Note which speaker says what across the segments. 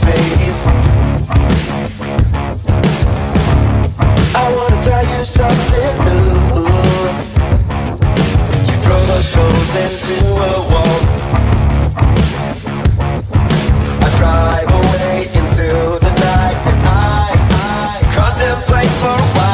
Speaker 1: sleep. I wanna tell you something new. You drove us both into a wall. I drive away into the night, and I contemplate for a while.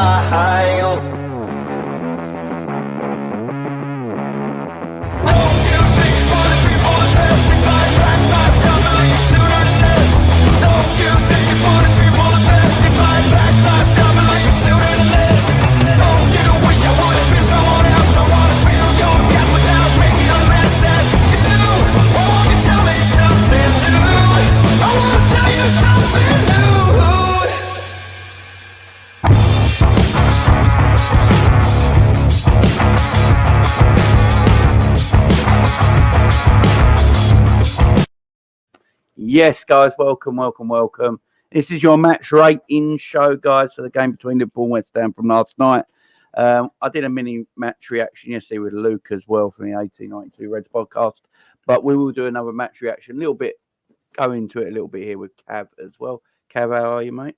Speaker 2: Yes, guys, welcome. This is your match rating show, guys, for the game between Liverpool and West Ham from last night. I did a mini match reaction yesterday with Luke as well from the 1892 Reds podcast, but we will do another match reaction, a little bit, go into it a little bit here with Cav as well. Cav, how are you, mate?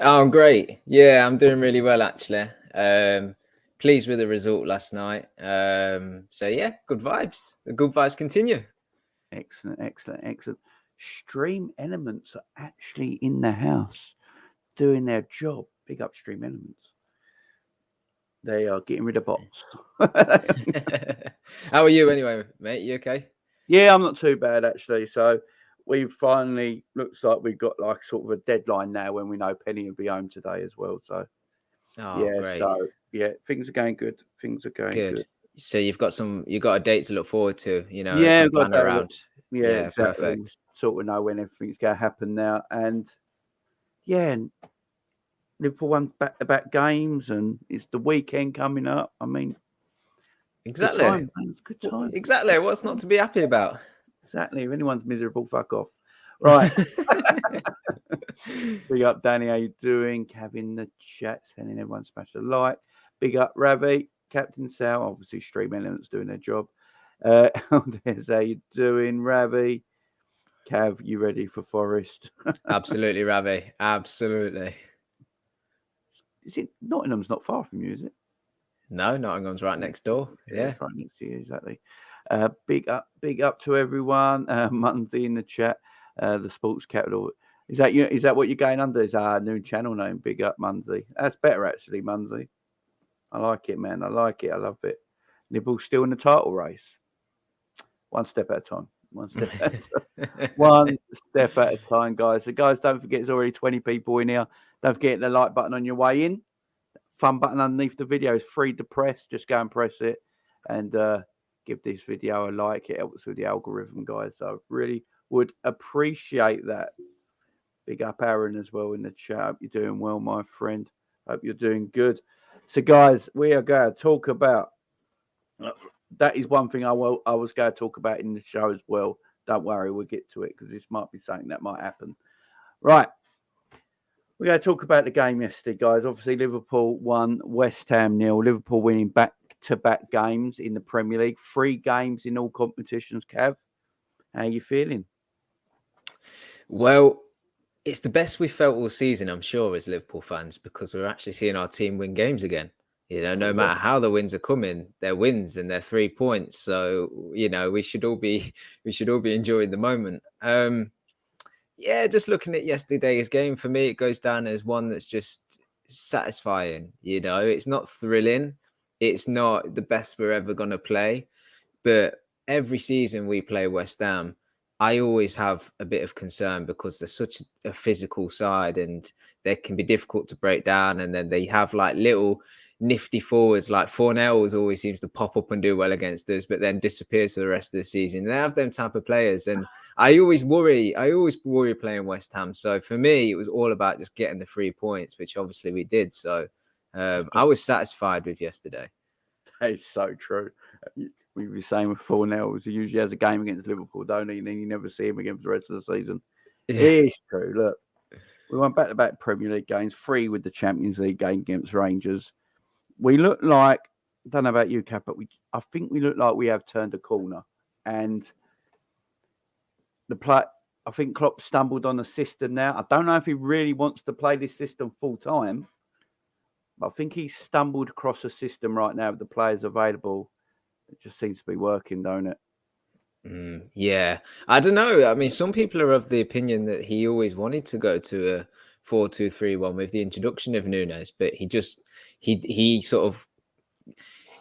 Speaker 3: Oh, I'm great. Yeah, I'm doing really well, actually. Pleased with the result last night. So, yeah, good vibes. The good vibes continue.
Speaker 2: Excellent. Stream Elements are actually in the house doing their job. Big up Stream Elements. They are getting rid of bots.
Speaker 3: How are you anyway, mate? You okay?
Speaker 2: Yeah, I'm not too bad, actually. So we finally, looks like we've got like sort of a deadline now when we know Penny will be home today as well. So,
Speaker 3: great.
Speaker 2: So, yeah, things are going good. Good.
Speaker 3: So you've got a date to look forward to, you know,
Speaker 2: yeah,
Speaker 3: plan around.
Speaker 2: Yeah, exactly.
Speaker 3: Perfect.
Speaker 2: Sort of know when everything's going to happen now. And yeah, Liverpool won back-to-back games, and it's the weekend coming up. I mean,
Speaker 3: exactly.
Speaker 2: It's good time.
Speaker 3: Exactly. What's not to be happy about?
Speaker 2: Exactly. If anyone's miserable, fuck off. Right. Big up, Danny. How you doing? Cav in the chat, sending everyone smash a like. Big up, Ravi. Captain Sal. Obviously, Stream Elements doing their job. How you doing, Ravi? Cav, you ready for Forest?
Speaker 3: Absolutely, Ravi. Absolutely.
Speaker 2: Is it Nottingham's not far from you, is it?
Speaker 3: No, Nottingham's right next door. Yeah.
Speaker 2: Right next to you, exactly. Big up to everyone. Monday in the chat. The sports capital. Is that you? Is that what you're going under? Is our new channel name? Big up, Munzie. That's better actually, Munzie. I like it, man. I like it. I love it. Liverpool still in the title race. One step at a time. One step at a time, guys. So, guys, don't forget, there's already 20 people in here. Don't forget the like button on your way in. Fun button underneath the video is free to press. Just go and press it and give this video a like. It helps with the algorithm, guys. So I really would appreciate that. Big up Aaron as well in the chat. Hope you're doing well, my friend. Hope you're doing good. So, guys, we are going to talk about. That is one thing I was going to talk about in the show as well. Don't worry, we'll get to it because this might be something that might happen. Right. We're going to talk about the game yesterday, guys. Obviously, Liverpool won, West Ham 0. Liverpool winning back-to-back games in the Premier League. 3 games in all competitions, Cav. How are you feeling?
Speaker 3: Well, it's the best we've felt all season, I'm sure, as Liverpool fans, because we're actually seeing our team win games again. You know, no matter how the wins are coming, they're wins and they're 3 points. So, you know, we should all be enjoying the moment. Yeah, just looking at yesterday's game, for me, it goes down as one that's just satisfying. You know, it's not thrilling. It's not the best we're ever going to play. But every season we play West Ham, I always have a bit of concern because they're such a physical side and they can be difficult to break down. And then they have like little nifty forwards, like Fornells always seems to pop up and do well against us, but then disappears for the rest of the season. They have them type of players. And I always worry playing West Ham. So for me, it was all about just getting the 3 points, which obviously we did. So I was satisfied with yesterday.
Speaker 2: That is so true. We were saying with Fornells, he usually has a game against Liverpool, don't he? And then you never see him again for the rest of the season. Yeah. It is true. Look, we went back-to-back Premier League games, 3 with the Champions League game against Rangers. We look like, I don't know about you, Cap, but I think we look like we have turned a corner. And I think Klopp stumbled on the system now. I don't know if he really wants to play this system full time, but I think he's stumbled across a system right now with the players available. It just seems to be working, don't it?
Speaker 3: Yeah, I don't know. I mean, some people are of the opinion that he always wanted to go to a 4-2-3-1 with the introduction of Nunez, but he sort of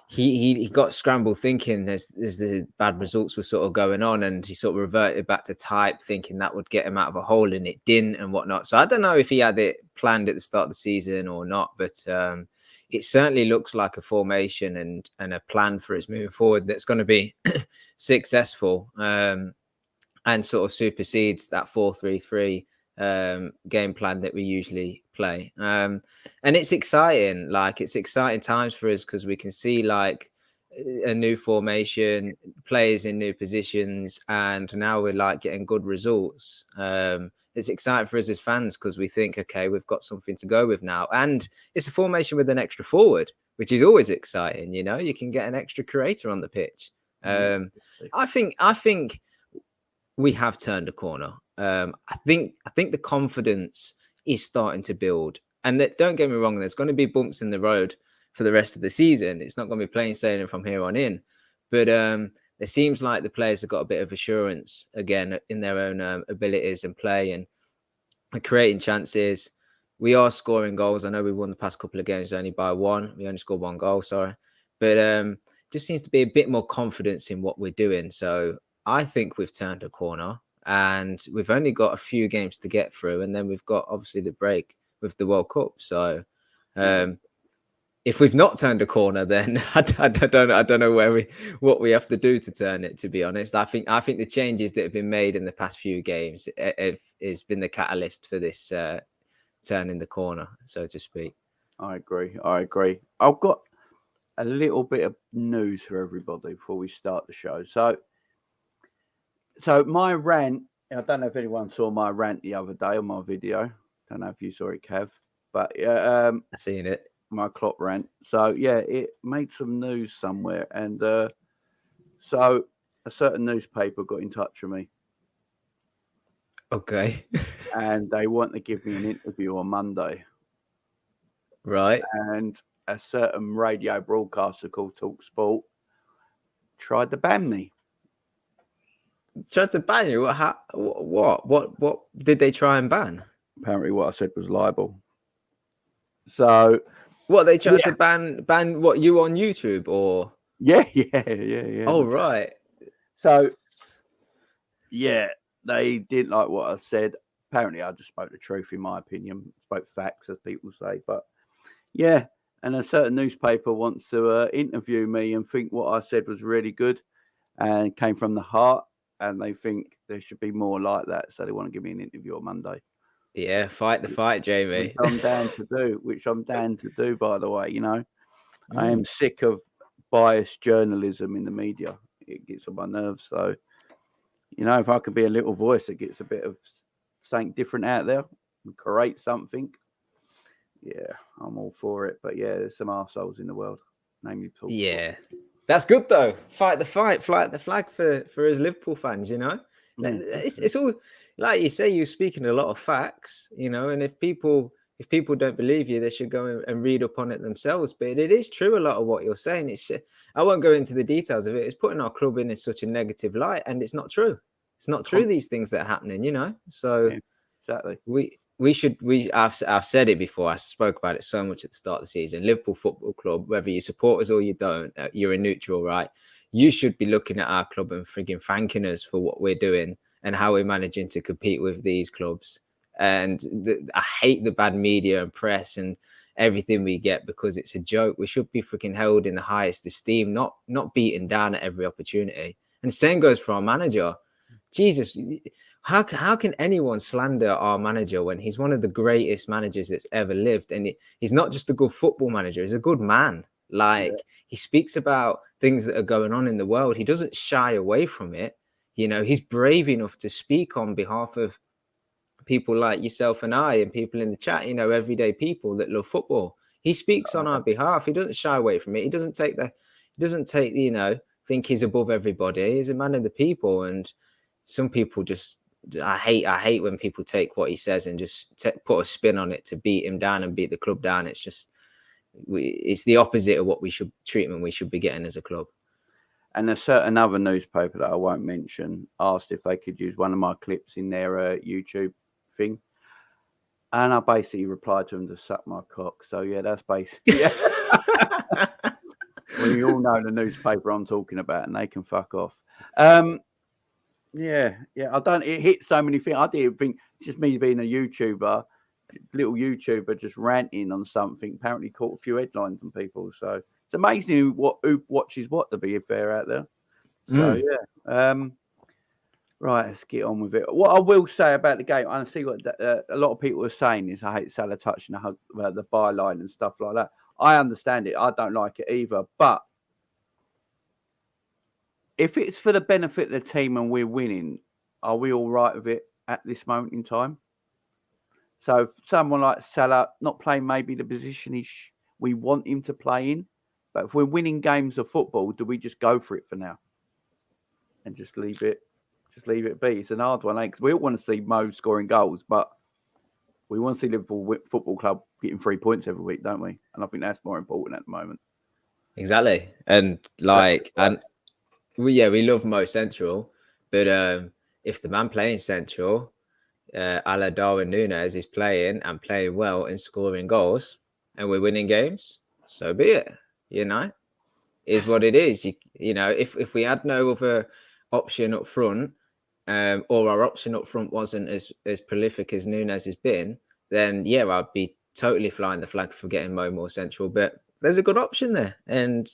Speaker 3: he got scrambled thinking as the bad results were sort of going on, and he sort of reverted back to type, thinking that would get him out of a hole, and it didn't, and whatnot. So I don't know if he had it planned at the start of the season or not, but it certainly looks like a formation and a plan for us moving forward that's going to be successful, and sort of supersedes that 4-3-3 game plan that we usually play. And it's exciting. Like, it's exciting times for us because we can see like a new formation, players in new positions, and now we're like getting good results. It's exciting for us as fans because we think, okay, we've got something to go with now. And it's a formation with an extra forward, which is always exciting. You know, you can get an extra creator on the pitch. I think we have turned a corner. I think the confidence is starting to build. And that, don't get me wrong, there's going to be bumps in the road for the rest of the season. It's not going to be plain sailing from here on in. But it seems like the players have got a bit of assurance again in their own abilities and play and creating chances. We are scoring goals. I know we won the past couple of games only by one. We only scored one goal, sorry. But just seems to be a bit more confidence in what we're doing. So I think we've turned a corner, and we've only got a few games to get through. And then we've got obviously the break with the World Cup. So if we've not turned a corner, then I don't know what we have to do to turn it. To be honest, I think the changes that have been made in the past few games has been the catalyst for this turning the corner, so to speak.
Speaker 2: I agree. I've got a little bit of news for everybody before we start the show. So my rant. I don't know if anyone saw my rant the other day on my video. Don't know if you saw it, Kev, but
Speaker 3: I've seen it.
Speaker 2: My Klopp rant. So yeah, it made some news somewhere, and so a certain newspaper got in touch with me.
Speaker 3: Okay.
Speaker 2: And they want to give me an interview on Monday.
Speaker 3: Right.
Speaker 2: And a certain radio broadcaster called Talk Sport tried to ban me.
Speaker 3: Tried to ban you? What did they try and ban?
Speaker 2: Apparently what I said was libel. So
Speaker 3: what, they tried to ban what, you on YouTube or?
Speaker 2: Yeah.
Speaker 3: Oh, right.
Speaker 2: So yeah, they didn't like what I said. Apparently I just spoke the truth, in my opinion. Spoke facts, as people say. But yeah, and a certain newspaper wants to interview me and think what I said was really good and came from the heart, and they think there should be more like that. So they want to give me an interview on Monday.
Speaker 3: Yeah, fight the fight, Jamie.
Speaker 2: Which I'm down to do, by the way, you know. I am sick of biased journalism in the media. It gets on my nerves. So, you know, if I could be a little voice that gets a bit of something different out there and create something, yeah, I'm all for it. But yeah, there's some arseholes in the world. Namely, Talk.
Speaker 3: Yeah. That's good though. Fight the fight, fly the flag for us Liverpool fans, you know. It's all, like you say, you're speaking a lot of facts, you know, and if people don't believe you, they should go and read up on it themselves. But it is true, a lot of what you're saying. I won't go into the details of it. It's putting our club in such a negative light, and it's not true. It's not true, these things that are happening, you know. So
Speaker 2: yeah, exactly.
Speaker 3: I've said it before. I spoke about it so much at the start of the season. Liverpool Football Club, whether you support us or you don't, you're a neutral, right? You should be looking at our club and frigging thanking us for what we're doing and how we're managing to compete with these clubs. And I hate the bad media and press and everything we get, because it's a joke. We should be freaking held in the highest esteem, not beaten down at every opportunity. And the same goes for our manager. Jesus, how can anyone slander our manager when he's one of the greatest managers that's ever lived? And he's not just a good football manager, he's a good man. Like, he speaks about things that are going on in the world. He doesn't shy away from it. You know, he's brave enough to speak on behalf of people like yourself and I and people in the chat, you know, everyday people that love football. He speaks on our behalf. He doesn't shy away from it. He doesn't take, you know, think he's above everybody. He's a man of the people. And some people just I hate when people take what he says and just put a spin on it to beat him down and beat the club down. It's just it's the opposite of what we should be getting as a club.
Speaker 2: And a certain other newspaper that I won't mention asked if they could use one of my clips in their YouTube thing. And I basically replied to them to suck my cock. So, yeah, that's basically... Yeah. Well, you all know the newspaper I'm talking about, and they can fuck off. Yeah. It hits so many things. I didn't think it's just me being a YouTuber, little YouTuber just ranting on something. Apparently caught a few headlines on people. So it's amazing who watches what, to be fair, out there. So yeah. Right, let's get on with it. What I will say about the game, I see what a lot of people are saying is I hate Salah touching the byline and stuff like that. I understand it. I don't like it either. But if it's for the benefit of the team and we're winning, are we all right with it at this moment in time? So someone like Salah not playing maybe the position we want him to play in, but if we're winning games of football, do we just go for it for now and just leave it be? It's an hard one, because we all want to see Mo scoring goals, but we want to see Liverpool Football Club getting 3 points every week, don't we? And I think that's more important at the moment.
Speaker 3: Exactly, and we love Mo Central, but if the man playing Central, a la Darwin Nunez, is playing well and scoring goals, and we're winning games, so be it. Is what it is. You know, if we had no other option up front, or our option up front wasn't as prolific as Nunez has been, then yeah, I'd be totally flying the flag for getting Mo more central. But there's a good option there, and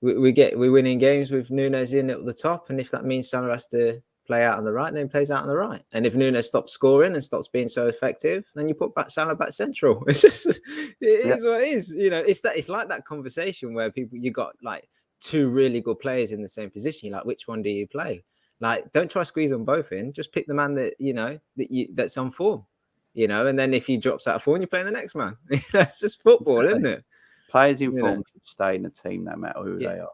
Speaker 3: we're winning games with Nunez in at the top, and if that means Salah has to play out on the right, then he plays out on the right. And if Nunez stops scoring and stops being so effective, then you put Salah back central. It's just it is what it is. It's like that conversation where you got like two really good players in the same position. You're like, which one do you play? Like, don't try to squeeze them both in. Just pick the man that's on form. And then if he drops out of form, you're playing the next man. That's just football, isn't it?
Speaker 2: Players in form should stay in the team no matter who they are.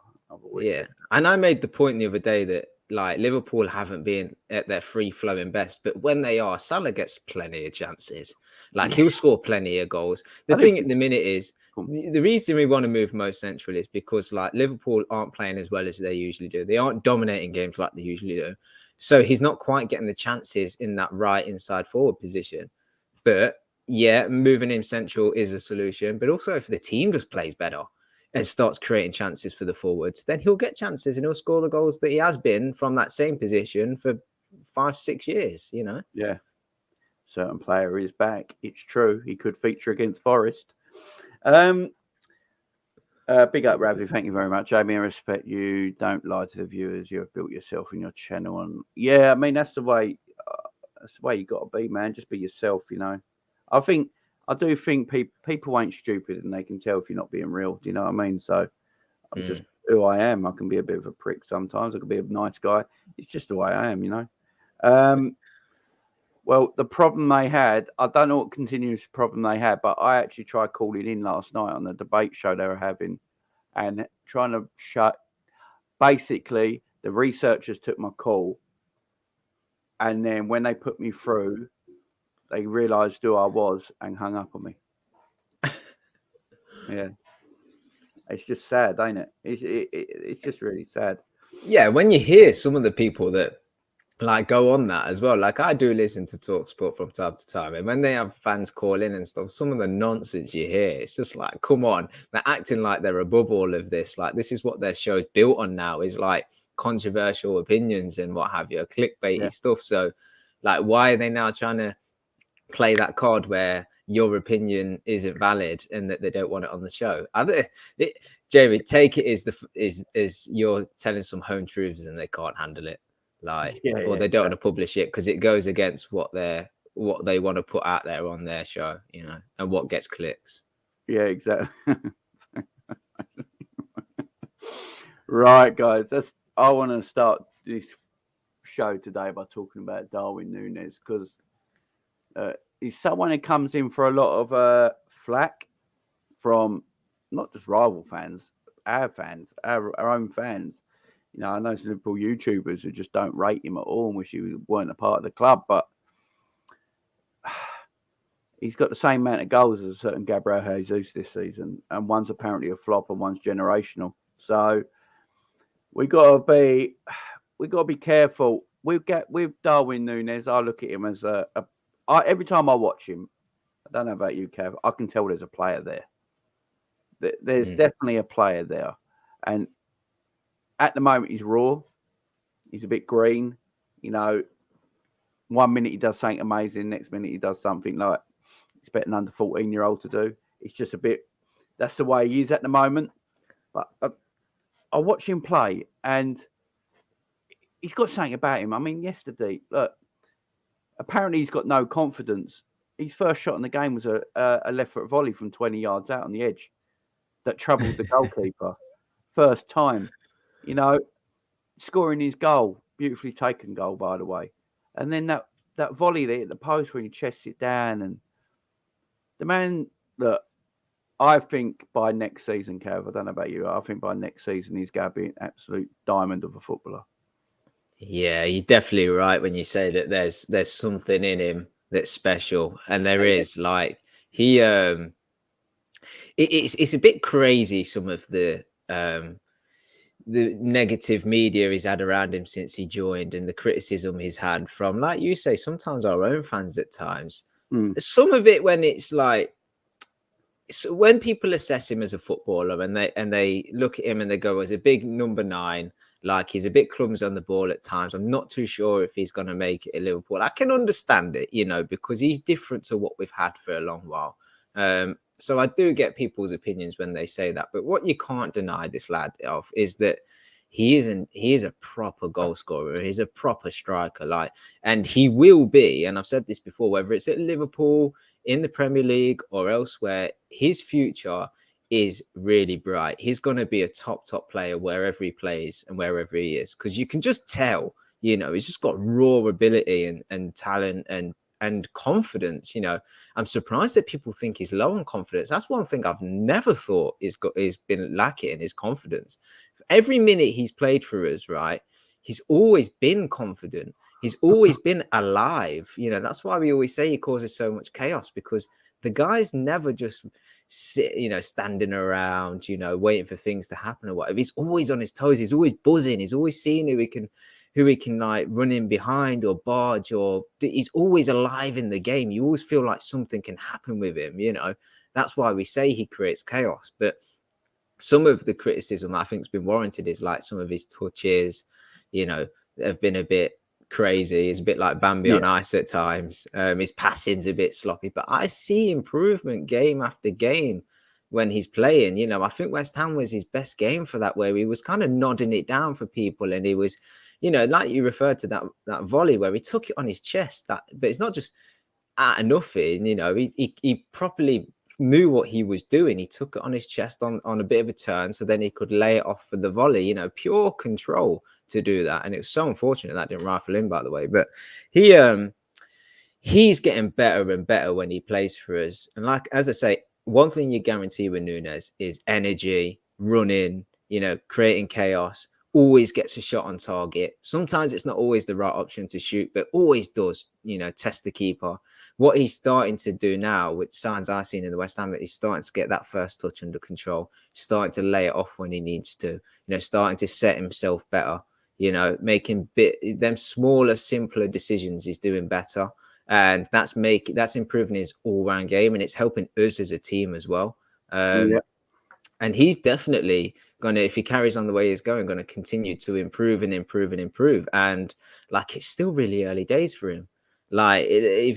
Speaker 3: Yeah, and I made the point the other day that like Liverpool haven't been at their free-flowing best, but when they are, Salah gets plenty of chances. Like, he'll score plenty of goals. The thing at the minute is, the reason we want to move Mo central is because like Liverpool aren't playing as well as they usually do. They aren't dominating games like they usually do. So he's not quite getting the chances in that right inside forward position. But yeah, moving him central is a solution. But also if the team just plays better and starts creating chances for the forwards, then he'll get chances and he'll score the goals that he has been from that same position for 5-6 years,
Speaker 2: Yeah. Certain player is back. It's true. He could feature against Forest. Big up, Ravi. Thank you very much. Jamie, I respect you. Don't lie to the viewers. You have built yourself in your channel. And yeah, I mean, that's the way you got to be, man. Just be yourself, I do think people ain't stupid and they can tell if you're not being real. Do you know what I mean? So I'm just who I am. I can be a bit of a prick sometimes. I can be a nice guy. It's just the way I am, Well, the problem they had, I don't know what continuous problem they had, but I actually tried calling in last night on the debate show they were having and trying to basically, the researchers took my call. And then when they put me through, they realised who I was and hung up on me. Yeah. It's just sad, ain't it? It's just really sad.
Speaker 3: Yeah, when you hear some of the people that like go on that as well, like I do listen to TalkSport from time to time, and when they have fans call in and stuff, some of the nonsense you hear, it's just like, come on, they're acting like they're above all of this. Like, this is what their show's built on now, is like controversial opinions and what have you, clickbaity stuff. So like, why are they now trying to play that card where your opinion isn't valid and that they don't want it on the show? Jamie, take it as you're telling some home truths and they can't handle it, or they don't want to publish it because it goes against what they want to put out there on their show, and what gets clicks.
Speaker 2: Yeah, exactly. Right, guys, I want to start this show today by talking about Darwin Nunez, because he's someone who comes in for a lot of flack from not just rival fans, our own fans. You know, I know some Liverpool YouTubers who just don't rate him at all and wish he weren't a part of the club, but he's got the same amount of goals as a certain Gabriel Jesus this season, and one's apparently a flop and one's generational. So we got to be careful. With Darwin Nunez, I look at him as every time I watch him, I don't know about you, Kev, I can tell there's a player there. There's definitely a player there, and at the moment he's raw. He's a bit green. You know, 1 minute he does something amazing, next minute he does something like expect an under 14-year-old to do. It's just a bit. That's the way he is at the moment. But I watch him play, and he's got something about him. I mean, yesterday, look, apparently he's got no confidence. His first shot in the game was a left foot volley from 20 yards out on the edge that troubled the goalkeeper. First time, you know, scoring his goal, beautifully taken goal, by the way. And then that volley there at the post when he chests it down. And the man, look, I think by next season, Kev, I don't know about you, I think by next season he's going to be an absolute diamond of a footballer.
Speaker 3: Yeah, you're definitely right when you say that there's something in him that's special. And there is, like, he it's a bit crazy, some of the negative media he's had around him since he joined and the criticism he's had from, like you say, sometimes our own fans at times. Some of it when it's like, when people assess him as a footballer and they look at him and they go, as a big number 9, like he's a bit clumsy on the ball at times. I'm not too sure if he's going to make it at Liverpool. I can understand it, you know, because he's different to what we've had for a long while. So I do get people's opinions when they say that. But what you can't deny this lad of is that he is a proper goal scorer. He's a proper striker, like, and he will be. And I've said this before, whether it's at Liverpool, in the Premier League, or elsewhere, his future is really bright. He's going to be a top player wherever he plays and wherever he is, because you can just tell, you know, he's just got raw ability and talent and confidence. You know, I'm surprised that people think he's low on confidence. That's one thing I've never thought he's been lacking in, his confidence. Every minute he's played for us, right, he's always been confident. He's always been alive. You know, that's why we always say he causes so much chaos, because the guy's never just sit, you know, standing around, you know, waiting for things to happen or whatever. He's always on his toes. He's always buzzing. He's always seeing who he can like run in behind or barge, or he's always alive in the game. You always feel like something can happen with him, you know. That's why we say he creates chaos. But some of the criticism I think has been warranted is like some of his touches, you know, have been a bit crazy. He's a bit like Bambi on ice at times. His passing's a bit sloppy, but I see improvement game after game when he's playing. You know, I think West Ham was his best game for that, where he was kind of nodding it down for people, and he was, you know, like you referred to that volley where he took it on his chest. But it's not just out of nothing. You know, he properly knew what he was doing. He took it on his chest on a bit of a turn, so then he could lay it off for the volley. You know, pure control to do that. And it was so unfortunate that didn't rifle in, by the way. But he's getting better and better when he plays for us. And like, as I say, one thing you guarantee with Nunez is energy, running, you know, creating chaos. Always gets a shot on target. Sometimes it's not always the right option to shoot, but always does, you know, test the keeper. What he's starting to do now, which signs I've seen in the West Ham, he's starting to get that first touch under control, starting to lay it off when he needs to, you know, starting to set himself better, you know, making them smaller, simpler decisions. He's doing better. And that's improving his all-round game, and it's helping us as a team as well. And he's definitely going to, if he carries on the way he's going to continue to improve and improve and improve. And like, it's still really early days for him. Like,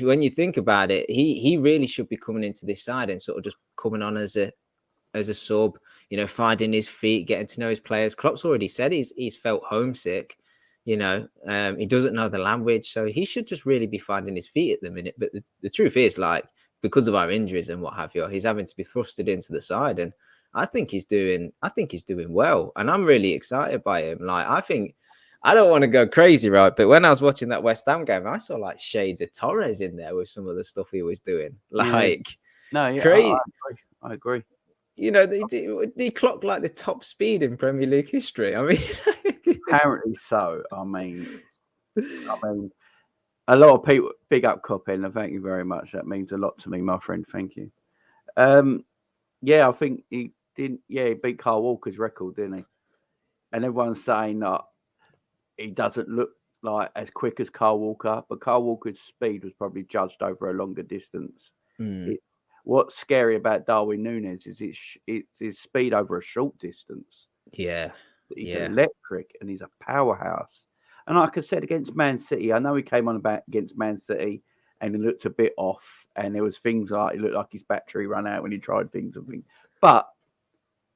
Speaker 3: when you think about it, he really should be coming into this side and sort of just coming on as a sub, you know, finding his feet, getting to know his players. Klopp's already said he's felt homesick, you know, he doesn't know the language, so he should just really be finding his feet at the minute. But the truth is, like, because of our injuries and what have you, he's having to be thrusted into the side, and I think he's doing well, and I'm really excited by him. Like, I don't want to go crazy, right? But when I was watching that West Ham game, I saw like shades of Torres in there with some of the stuff he was doing. Like,
Speaker 2: no, yeah,
Speaker 3: crazy.
Speaker 2: I agree.
Speaker 3: you know, they clocked like the top speed in Premier League history. I mean,
Speaker 2: Apparently so. I mean, a lot of people big up Coppin, and thank you very much. That means a lot to me, my friend. Thank you. Yeah, I think he didn't. Yeah, he beat Carl Walker's record, didn't he? And everyone's saying that he doesn't look like as quick as Carl Walker, but Carl Walker's speed was probably judged over a longer distance. What's scary about Darwin Nunez is it's his speed over a short distance.
Speaker 3: Yeah,
Speaker 2: He's electric and he's a powerhouse. And like I said, against Man City, I know he came on about against Man City and he looked a bit off. And there was things like it looked like his battery ran out when he tried things and things. But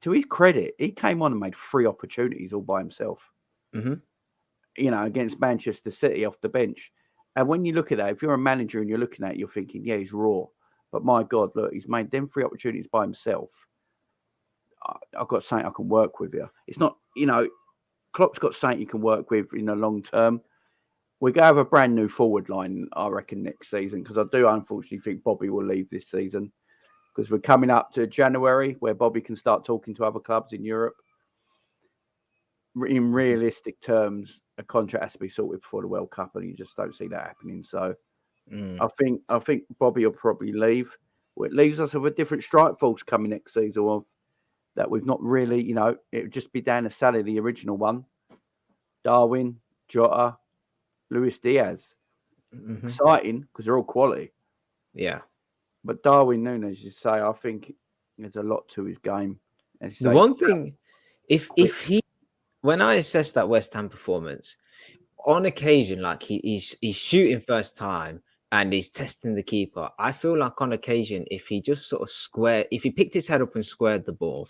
Speaker 2: to his credit, he came on and made 3 opportunities all by himself. You know, against Manchester City off the bench. And when you look at that, if you're a manager and you're looking at it, you're thinking, yeah, he's raw. But my God, look, he's made them 3 opportunities by himself. I've got something I can work with here. It's not, you know, Klopp's got something he can work with in the long term. We're going to have a brand new forward line, I reckon, next season, because I do unfortunately think Bobby will leave this season, because we're coming up to January where Bobby can start talking to other clubs in Europe. In realistic terms, a contract has to be sorted before the World Cup, and you just don't see that happening. So I think Bobby will probably leave. Well, it leaves us with a different strike force coming next season of that we've not really, you know, it would just be down to Sally, the original one, Darwin, Jota, Luis Diaz. Exciting because they're all quality.
Speaker 3: Yeah.
Speaker 2: But Darwin Nunez, you say, I think there's a lot to his game.
Speaker 3: The one thing, if he, when I assess that West Ham performance, on occasion, like he's shooting first time and he's testing the keeper, I feel like on occasion, if he just sort of if he picked his head up and squared the ball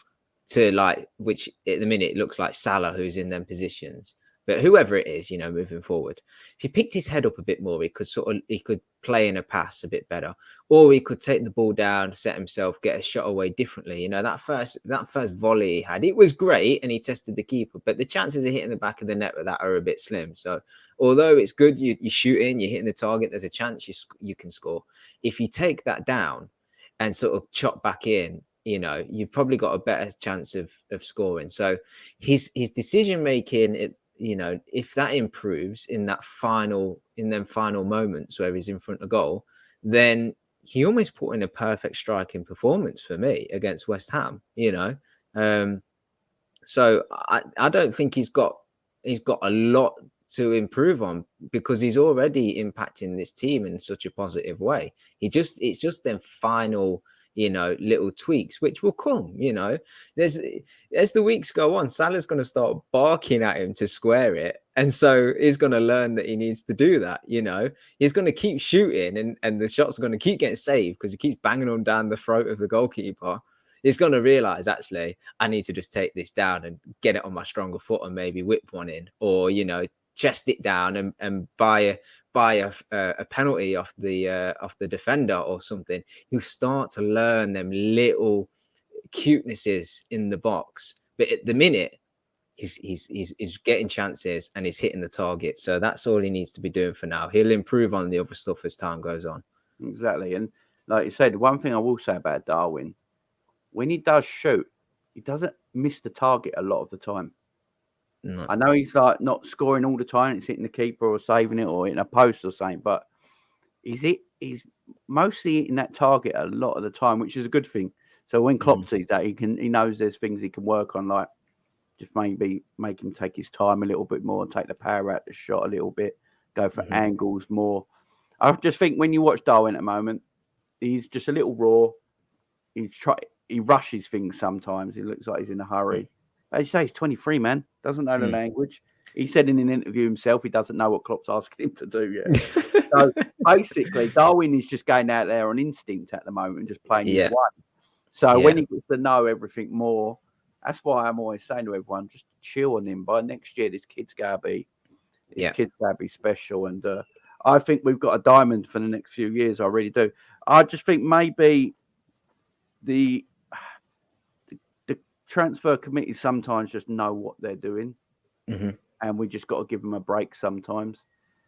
Speaker 3: to like, which at the minute it looks like Salah who's in them positions, but whoever it is, you know, moving forward, if he picked his head up a bit more, he could play in a pass a bit better, or he could take the ball down, set himself, get a shot away differently. You know, that first volley he had, it was great, and he tested the keeper, but the chances of hitting the back of the net with that are a bit slim. So, although it's good, you're shooting, you're hitting the target, there's a chance you can score. If you take that down and sort of chop back in, you know, you've probably got a better chance of scoring. So, his decision making, you know, if that improves in them final moments where he's in front of goal, then he almost put in a perfect striking performance for me against West Ham, you know. So I don't think he's got a lot to improve on, because he's already impacting this team in such a positive way. It's just them final, you know, little tweaks, which will come, you know, as the weeks go on, Salah's going to start barking at him to square it. And so he's going to learn that he needs to do that. You know, he's going to keep shooting and the shots are going to keep getting saved because he keeps banging them down the throat of the goalkeeper. He's going to realize, actually, I need to just take this down and get it on my stronger foot and maybe whip one in, or, you know, chest it down and buy a penalty off the defender or something. You start to learn them little cutenesses in the box. But at the minute, he's getting chances and he's hitting the target. So that's all he needs to be doing for now. He'll improve on the other stuff as time goes on.
Speaker 2: Exactly. And like you said, one thing I will say about Darwin, when he does shoot, he doesn't miss the target a lot of the time. No. I know he's like not scoring all the time. It's hitting the keeper or saving it or hitting a post or something, but he's mostly hitting that target a lot of the time, which is a good thing. So when Klopp sees that, he knows there's things he can work on, like just maybe make him take his time a little bit more, take the power out the shot a little bit, go for angles more. I just think when you watch Darwin at the moment, he's just a little raw. He rushes things sometimes. He looks like he's in a hurry. As you say, he's 23, man. Doesn't know the language. He said in an interview himself he doesn't know what Klopp's asking him to do yet. So basically, Darwin is just going out there on instinct at the moment and just playing his way. So when he gets to know everything more, that's why I'm always saying to everyone, just chill on him. By next year, this kid's going to be special. And I think we've got a diamond for the next few years. I really do. I just think maybe the transfer committee sometimes just know what they're doing, and we just got to give them a break sometimes.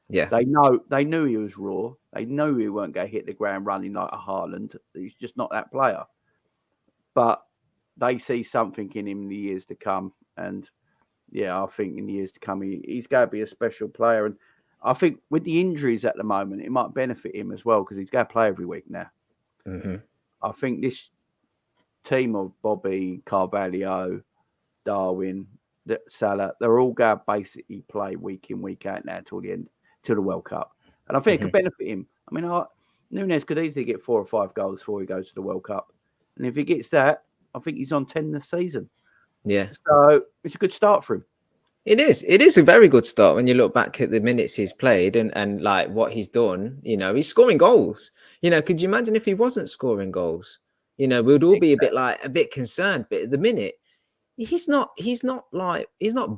Speaker 2: Yeah, they knew he was raw. They knew he weren't going to hit the ground running like a Haaland. He's just not that player. But they see something in him in the years to come. And yeah, I think in the years to come, he's going to be a special player. And I think with the injuries at the moment, it might benefit him as well because he's going to play every week now.
Speaker 3: Mm-hmm.
Speaker 2: I think this team of Bobby, Carvalho, Darwin, Salah, they're all going to basically play week in, week out now till the World Cup. And I think it could benefit him. I mean, Nunez could easily get 4 or 5 goals before he goes to the World Cup. And if he gets that, I think he's on 10 this season.
Speaker 3: Yeah.
Speaker 2: So it's a good start for him.
Speaker 3: It is. It is a very good start when you look back at the minutes he's played and like what he's done. You know, he's scoring goals. You know, could you imagine if he wasn't scoring goals? You know, we'd all be a bit concerned. But at the minute, he's not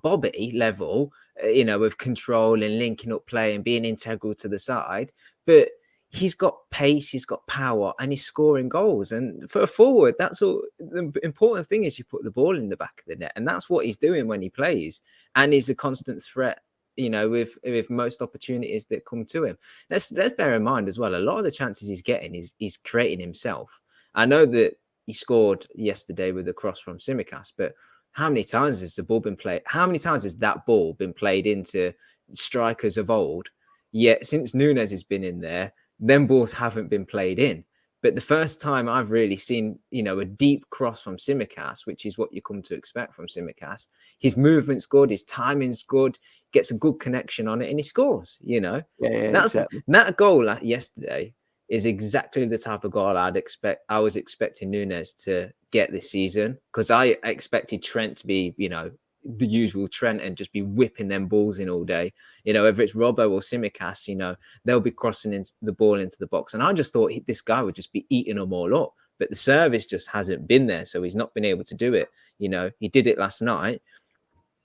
Speaker 3: Bobby level, you know, with control and linking up play and being integral to the side. But he's got pace, he's got power, and he's scoring goals. And for a forward, that's all. The important thing is you put the ball in the back of the net, and that's what he's doing when he plays. And he's a constant threat, you know, with most opportunities that come to him. Let's bear in mind as well, a lot of the chances he's getting he's creating himself. I know that he scored yesterday with a cross from Sima Cass, but how many times has the ball been played? How many times has that ball been played into strikers of old? Yet since Nunez has been in there, them balls haven't been played in. But the first time I've really seen, you know, a deep cross from Sima Cass, which is what you come to expect from Sima Cass, his movement's good, his timing's good, gets a good connection on it, and he scores. You know, that goal yesterday is exactly the type of goal I was expecting Nunez to get this season, because I expected Trent to be, you know, the usual Trent and just be whipping them balls in all day. You know, whether it's Robbo or Sima Cass, you know, they'll be crossing the ball into the box. And I just thought this guy would just be eating them all up. But the service just hasn't been there. So he's not been able to do it. You know, he did it last night.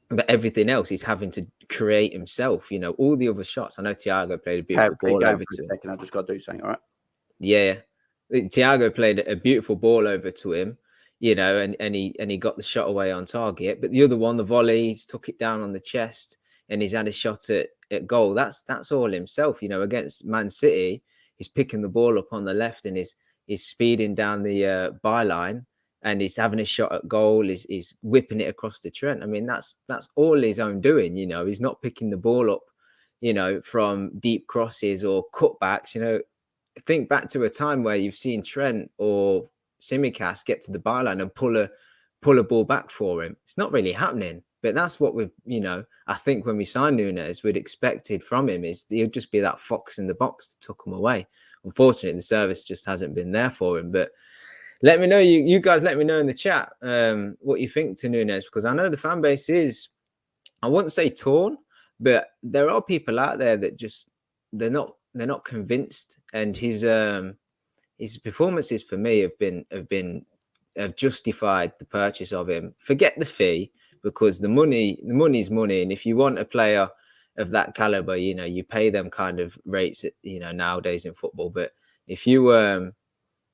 Speaker 3: But everything else he's having to create himself. You know, all the other shots. I know Thiago played a beautiful ball over to him.
Speaker 2: I just got to do something, all right?
Speaker 3: Yeah. Thiago played a beautiful ball over to him. You know, and he got the shot away on target. But the other one, the volley, he's took it down on the chest and he's had a shot at goal. That's all himself. You know, against Man City, he's picking the ball up on the left and he's speeding down the byline and he's having a shot at goal. He's whipping it across the Trent. I mean, that's all his own doing. You know, he's not picking the ball up, you know, from deep crosses or cutbacks. You know, think back to a time where you've seen Trent or Sima Cass get to the byline and pull a ball back for him. It's not really happening, but that's what we've, you know, I think when we signed Nunez, we'd expected from him is he'll just be that fox in the box to tuck him away. Unfortunately, the service just hasn't been there for him. But let me know, you guys let me know in the chat what you think to Nunez, because I know the fan base is, I wouldn't say torn, but there are people out there that just they're not convinced. And his performances for me have justified the purchase of him. Forget the fee, because the money's money. And if you want a player of that caliber, you know, you pay them kind of rates, you know, nowadays in football. But if you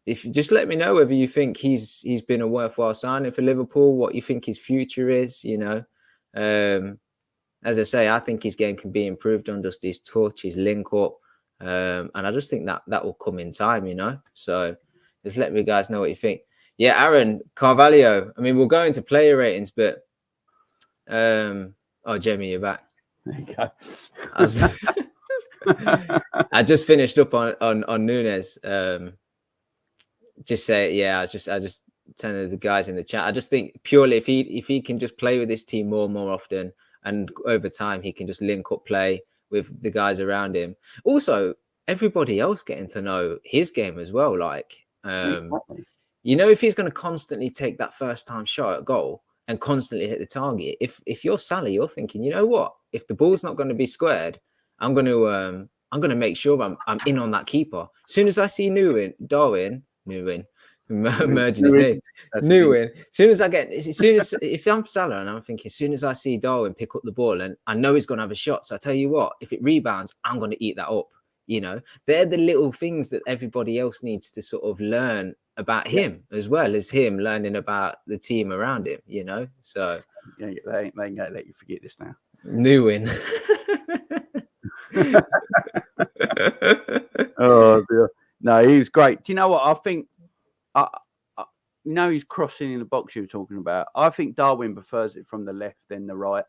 Speaker 3: just let me know whether you think he's been a worthwhile signing for Liverpool, what you think his future is, you know. As I say, I think his game can be improved on just his touch, his link up. And I just think that will come in time, you know. So just let me guys know what you think. Yeah, Aaron, Carvalho. I mean, we'll go into player ratings, but Jamie, you're back.
Speaker 2: There you go.
Speaker 3: I just finished up on Nunez. Just say, yeah, I just telling the guys in the chat. I just think purely if he can just play with this team more and more often, and over time he can just link up play with the guys around him. Also, everybody else getting to know his game as well. Like, you know, if he's going to constantly take that first time shot at goal and constantly hit the target, if you're Salah, you're thinking, you know what? If the ball's not going to be squared, I'm going to make sure I'm in on that keeper. As soon as I see Darwin Nunez, merging his name. Nunez. If I'm Salah and I'm thinking, as soon as I see Darwin pick up the ball and I know he's going to have a shot, so I tell you what, if it rebounds, I'm going to eat that up. You know, they're the little things that everybody else needs to sort of learn about him, as well as him learning about the team around him. You know, so
Speaker 2: they ain't going to let you forget this now.
Speaker 3: Nunez.
Speaker 2: Oh dear. No, he was great. Do you know what? I think he's crossing in the box you were talking about. I think Darwin prefers it from the left than the right.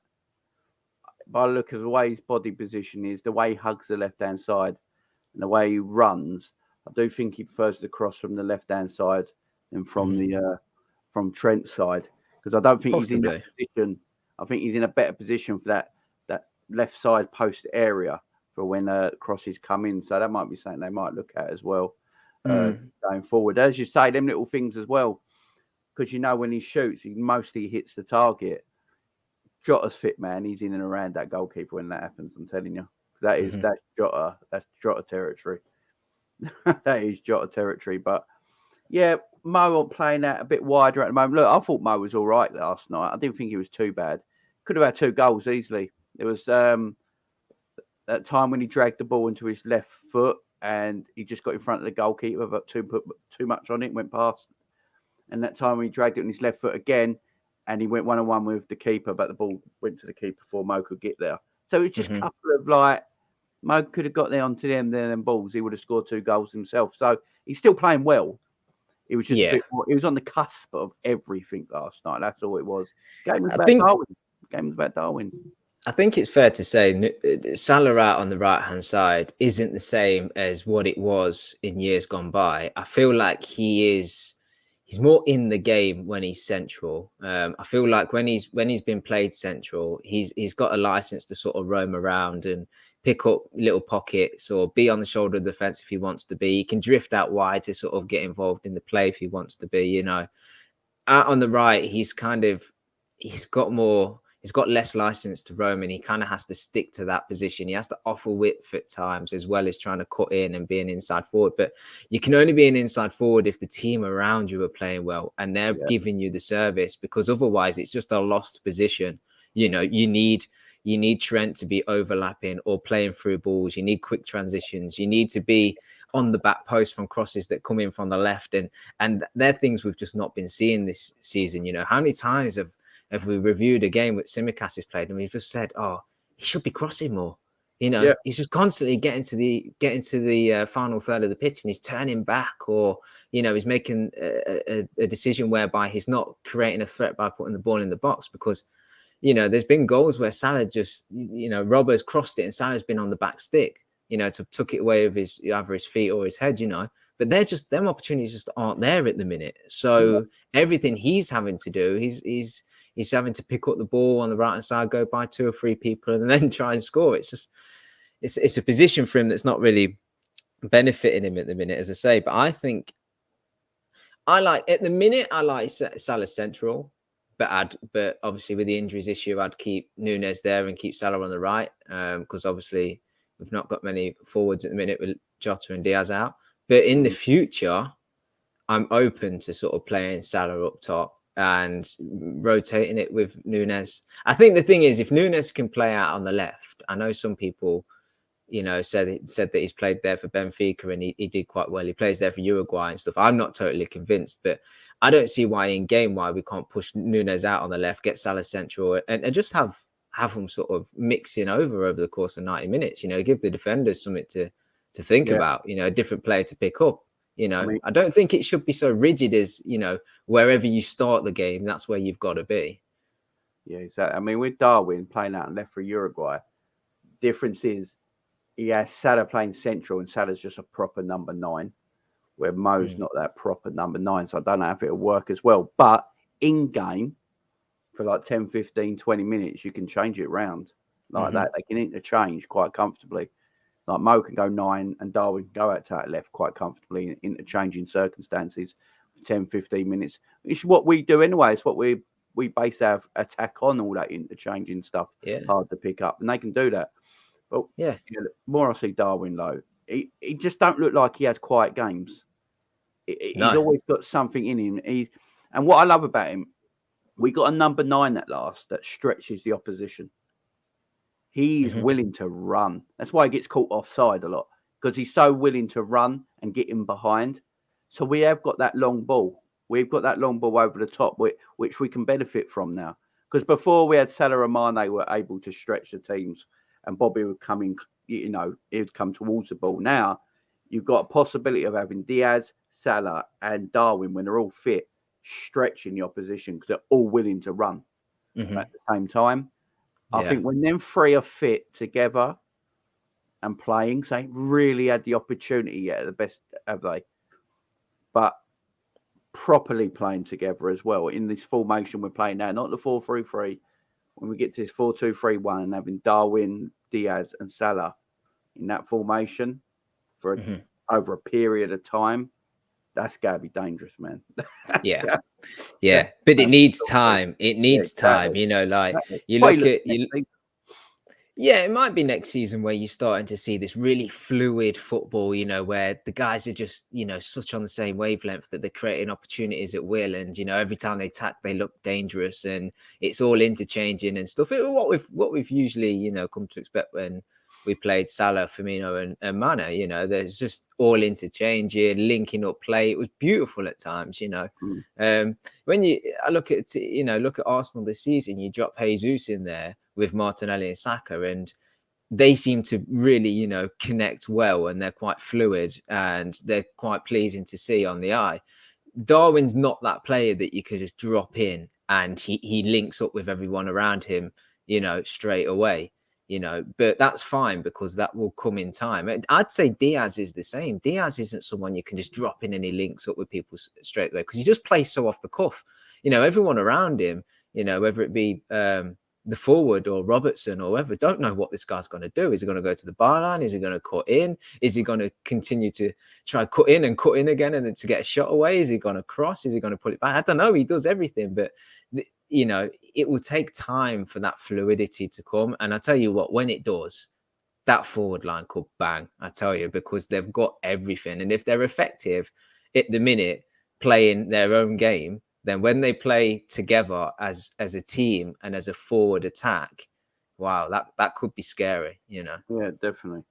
Speaker 2: By the look of the way his body position is, the way he hugs the left-hand side, and the way he runs, I do think he prefers the cross from the left-hand side than from the from Trent's side, because I don't think he's in that position. I think he's in a better position for that left side post area for when crosses come in. So that might be something they might look at as well going forward. As you say, them little things as well, because when he shoots, he mostly hits the target. Jota's fit, man. He's in and around that goalkeeper when that happens. I'm telling you, that's Jota. That's Jota territory. That is Jota territory. But yeah, Mo playing that a bit wider at the moment. Look, I thought Mo was all right last night. I didn't think he was too bad. Could have had 2 goals easily. There was that time when he dragged the ball into his left foot and he just got in front of the goalkeeper, but put too much on it, went past. And that time when he dragged it on his left foot again, and he went 1-on-1 with the keeper, but the ball went to the keeper before Mo could get there. So it's just a couple of Mo could have got there onto them balls. He would have scored 2 goals himself. So he's still playing well. It was just a bit more, it was on the cusp of everything last night. That's all it was. Game was about Darwin.
Speaker 3: I think it's fair to say Salah out on the right-hand side isn't the same as what it was in years gone by. I feel like he's more in the game when he's central. I feel like when he's been played central, he's got a license to sort of roam around and pick up little pockets or be on the shoulder of the defense if he wants to be. He can drift out wide to sort of get involved in the play if he wants to be. Out on the right, he's got less license to roam, and he kind of has to stick to that position. He has to offer width at times as well as trying to cut in and be an inside forward. But you can only be an inside forward if the team around you are playing well and they're giving you the service, because otherwise it's just a lost position. You need Trent to be overlapping or playing through balls. You need quick transitions. You need to be on the back post from crosses that come in from the left. And they're things we've just not been seeing this season. How many times have we reviewed a game with Sima Cass has played and we've just said, he should be crossing more. He's just constantly getting to the final third of the pitch and he's turning back, or he's making a decision whereby he's not creating a threat by putting the ball in the box, because there's been goals where Salah just Robbo's crossed it and Salah's been on the back stick, took it away with either his feet or his head, but they're just, them opportunities just aren't there at the minute. So everything he's having to do, he's having to pick up the ball on the right hand side, go by 2 or 3 people and then try and score. It's just, it's a position for him that's not really benefiting him at the minute, as I say. But I think I like Salah central, but obviously with the injuries issue, I'd keep Nunez there and keep Salah on the right, because obviously we've not got many forwards at the minute with Jota and Diaz out. But in the future, I'm open to sort of playing Salah up top and rotating it with Nunez. I think the thing is, if Nunez can play out on the left, I know some people, said that he's played there for Benfica and he did quite well. He plays there for Uruguay and stuff. I'm not totally convinced, but I don't see why we can't push Nunez out on the left, get Salah central, and just have them sort of mixing over the course of 90 minutes. Give the defenders something to think about. A different player to pick up. I don't think it should be so rigid as, wherever you start the game, that's where you've got to be.
Speaker 2: Yeah, exactly. I mean, with Darwin playing out and left for Uruguay, difference is he has Salah playing central and Salah's just a proper number 9, where Mo's not that proper number 9. So I don't know if it'll work as well. But in game, for like 10, 15, 20 minutes, you can change it round like that. They can interchange quite comfortably. Like Mo can go 9 and Darwin can go out to that left quite comfortably in interchanging circumstances for 10, 15 minutes. It's what we do anyway. It's what we base our attack on, all that interchanging stuff.
Speaker 3: Yeah.
Speaker 2: Hard to pick up. And they can do that. But the more I see Darwin, though, he just don't look like he has quiet games. He's always got something in him. And what I love about him, we got a number 9 that stretches the opposition. He's willing to run. That's why he gets caught offside a lot, because he's so willing to run and get in behind. So we have got that long ball. We've got that long ball over the top, which we can benefit from now. Because before we had Salah and Mane were able to stretch the teams, and Bobby would come in, he'd come towards the ball. Now you've got a possibility of having Diaz, Salah, and Darwin, when they're all fit, stretching the opposition because they're all willing to run at the same time. I think when them three are fit together and playing, so they ain't really had the opportunity yet at the best, have they? But properly playing together as well in this formation we're playing now, not the 4-3-3. When we get to this 4-2-3-1 and having Darwin, Diaz, and Salah in that formation for over a period of time, that's gotta be dangerous, man.
Speaker 3: Yeah. But it needs time. It needs time. You know, like you look at Yeah, it might be next season where you're starting to see this really fluid football, you know, where the guys are just, you know, such on the same wavelength that they're creating opportunities at will. And, you know, every time they attack, they look dangerous and it's all interchanging and stuff. What we've usually, you know, come to expect when we played Salah, Firmino and Mane, you know, there's just all interchanging, linking up play. It was beautiful at times, you know. When I look at Arsenal this season, you drop Jesus in there with Martinelli and Saka, and they seem to really, you know, connect well, and they're quite fluid and they're quite pleasing to see on the eye. Darwin's not that player that you could just drop in and he links up with everyone around him, you know, straight away, you know, but that's fine because that will come in time. I'd say Diaz is the same. Diaz isn't someone you can just drop in and he links up with people straight away because he just plays so off the cuff. You know, everyone around him, you know, whether it be the forward or Robertson or whoever, don't know what this guy's going to do. Is he going to go to the byline? Is he going to cut in? Is he going to continue to try cut in again and then to get a shot away? Is he going to cross? Is he going to put it back? I don't know. He does everything, but you know, it will take time for that fluidity to come. And I tell you what, when it does, that forward line could bang, I tell you, because they've got everything. And if they're effective at the minute playing their own game, then when they play together as a team and as a forward attack, wow, that could be scary, you know.
Speaker 2: Yeah, definitely.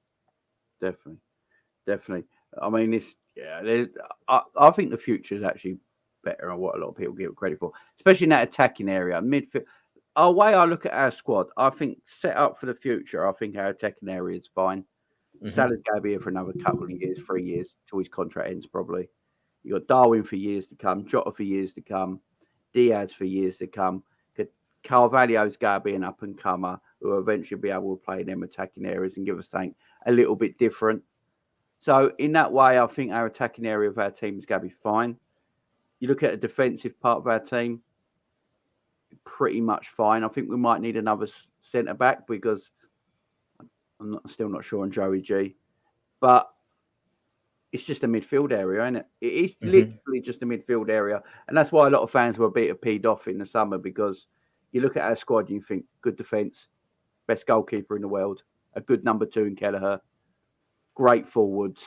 Speaker 2: I mean, I think the future is actually better than what a lot of people give credit for, especially in that attacking area, midfield. The way I look at our squad, I think set up for the future. I think our attacking area is fine. Salah's going to be here for another couple of years, 3 years till his contract ends, probably. You got Darwin for years to come, Jota for years to come, Diaz for years to come. Carvalho's going to be an up and comer who will eventually be able to play in them attacking areas and give us something a little bit different. So in that way, I think our attacking area of our team is going to be fine. You look at the defensive part of our team, pretty much fine. I think we might need another centre back because I'm still not sure on Joey G, but it's just a midfield area, isn't it? It is literally just a midfield area. And that's why a lot of fans were a bit peed off in the summer, because you look at our squad and you think good defence, best goalkeeper in the world, a good number 2 in Kelleher, great forwards.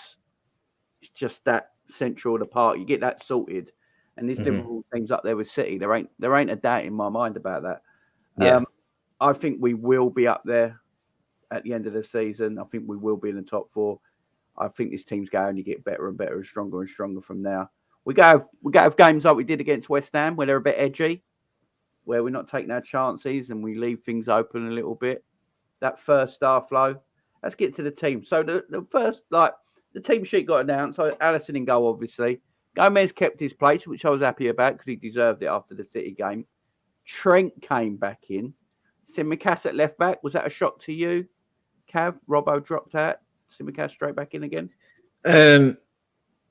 Speaker 2: It's just that central of the park. You get that sorted. And there's Liverpool teams up there with City. There ain't a doubt in my mind about that.
Speaker 3: Yeah.
Speaker 2: I think we will be up there at the end of the season. I think we will be in the top 4. I think this team's going to get better and better and stronger from now. We go have games like we did against West Ham where they're a bit edgy, where we're not taking our chances and we leave things open a little bit. That first star flow. Let's get to the team. So the first, the team sheet got announced. So Alisson in goal, obviously. Gomez kept his place, which I was happy about because he deserved it after the City game. Trent came back in. Sima Cass at left back. Was that a shock to you, Cav? Robbo dropped out. Sima Cass straight back in again?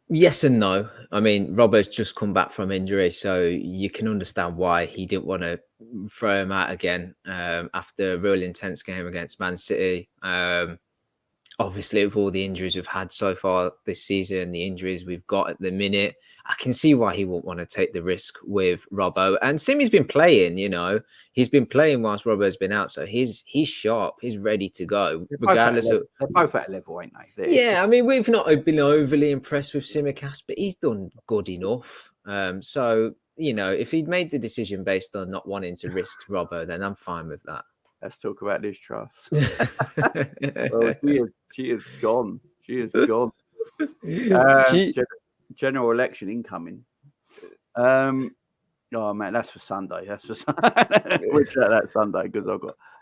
Speaker 3: Yes and no. I mean, Robbo's just come back from injury, so you can understand why he didn't want to throw him out again after a really intense game against Man City. Obviously, with all the injuries we've had so far this season, the injuries we've got at the minute, I can see why he wouldn't want to take the risk with Robbo. And Simi's been playing, you know, he's been playing whilst Robbo's been out, so he's sharp, he's ready to go, regardless of.
Speaker 2: They're both at a level, ain't they?
Speaker 3: Yeah, I mean, we've not been overly impressed with Sima Cass, but he's done good enough. So, you know, if he'd made the decision based on not wanting to risk Robbo, then I'm fine with that.
Speaker 2: Let's talk about Liz Truss. Well, she is gone. She is gone. General election incoming. Oh man, that's for Sunday. That's for Sunday. We'll chat that Sunday because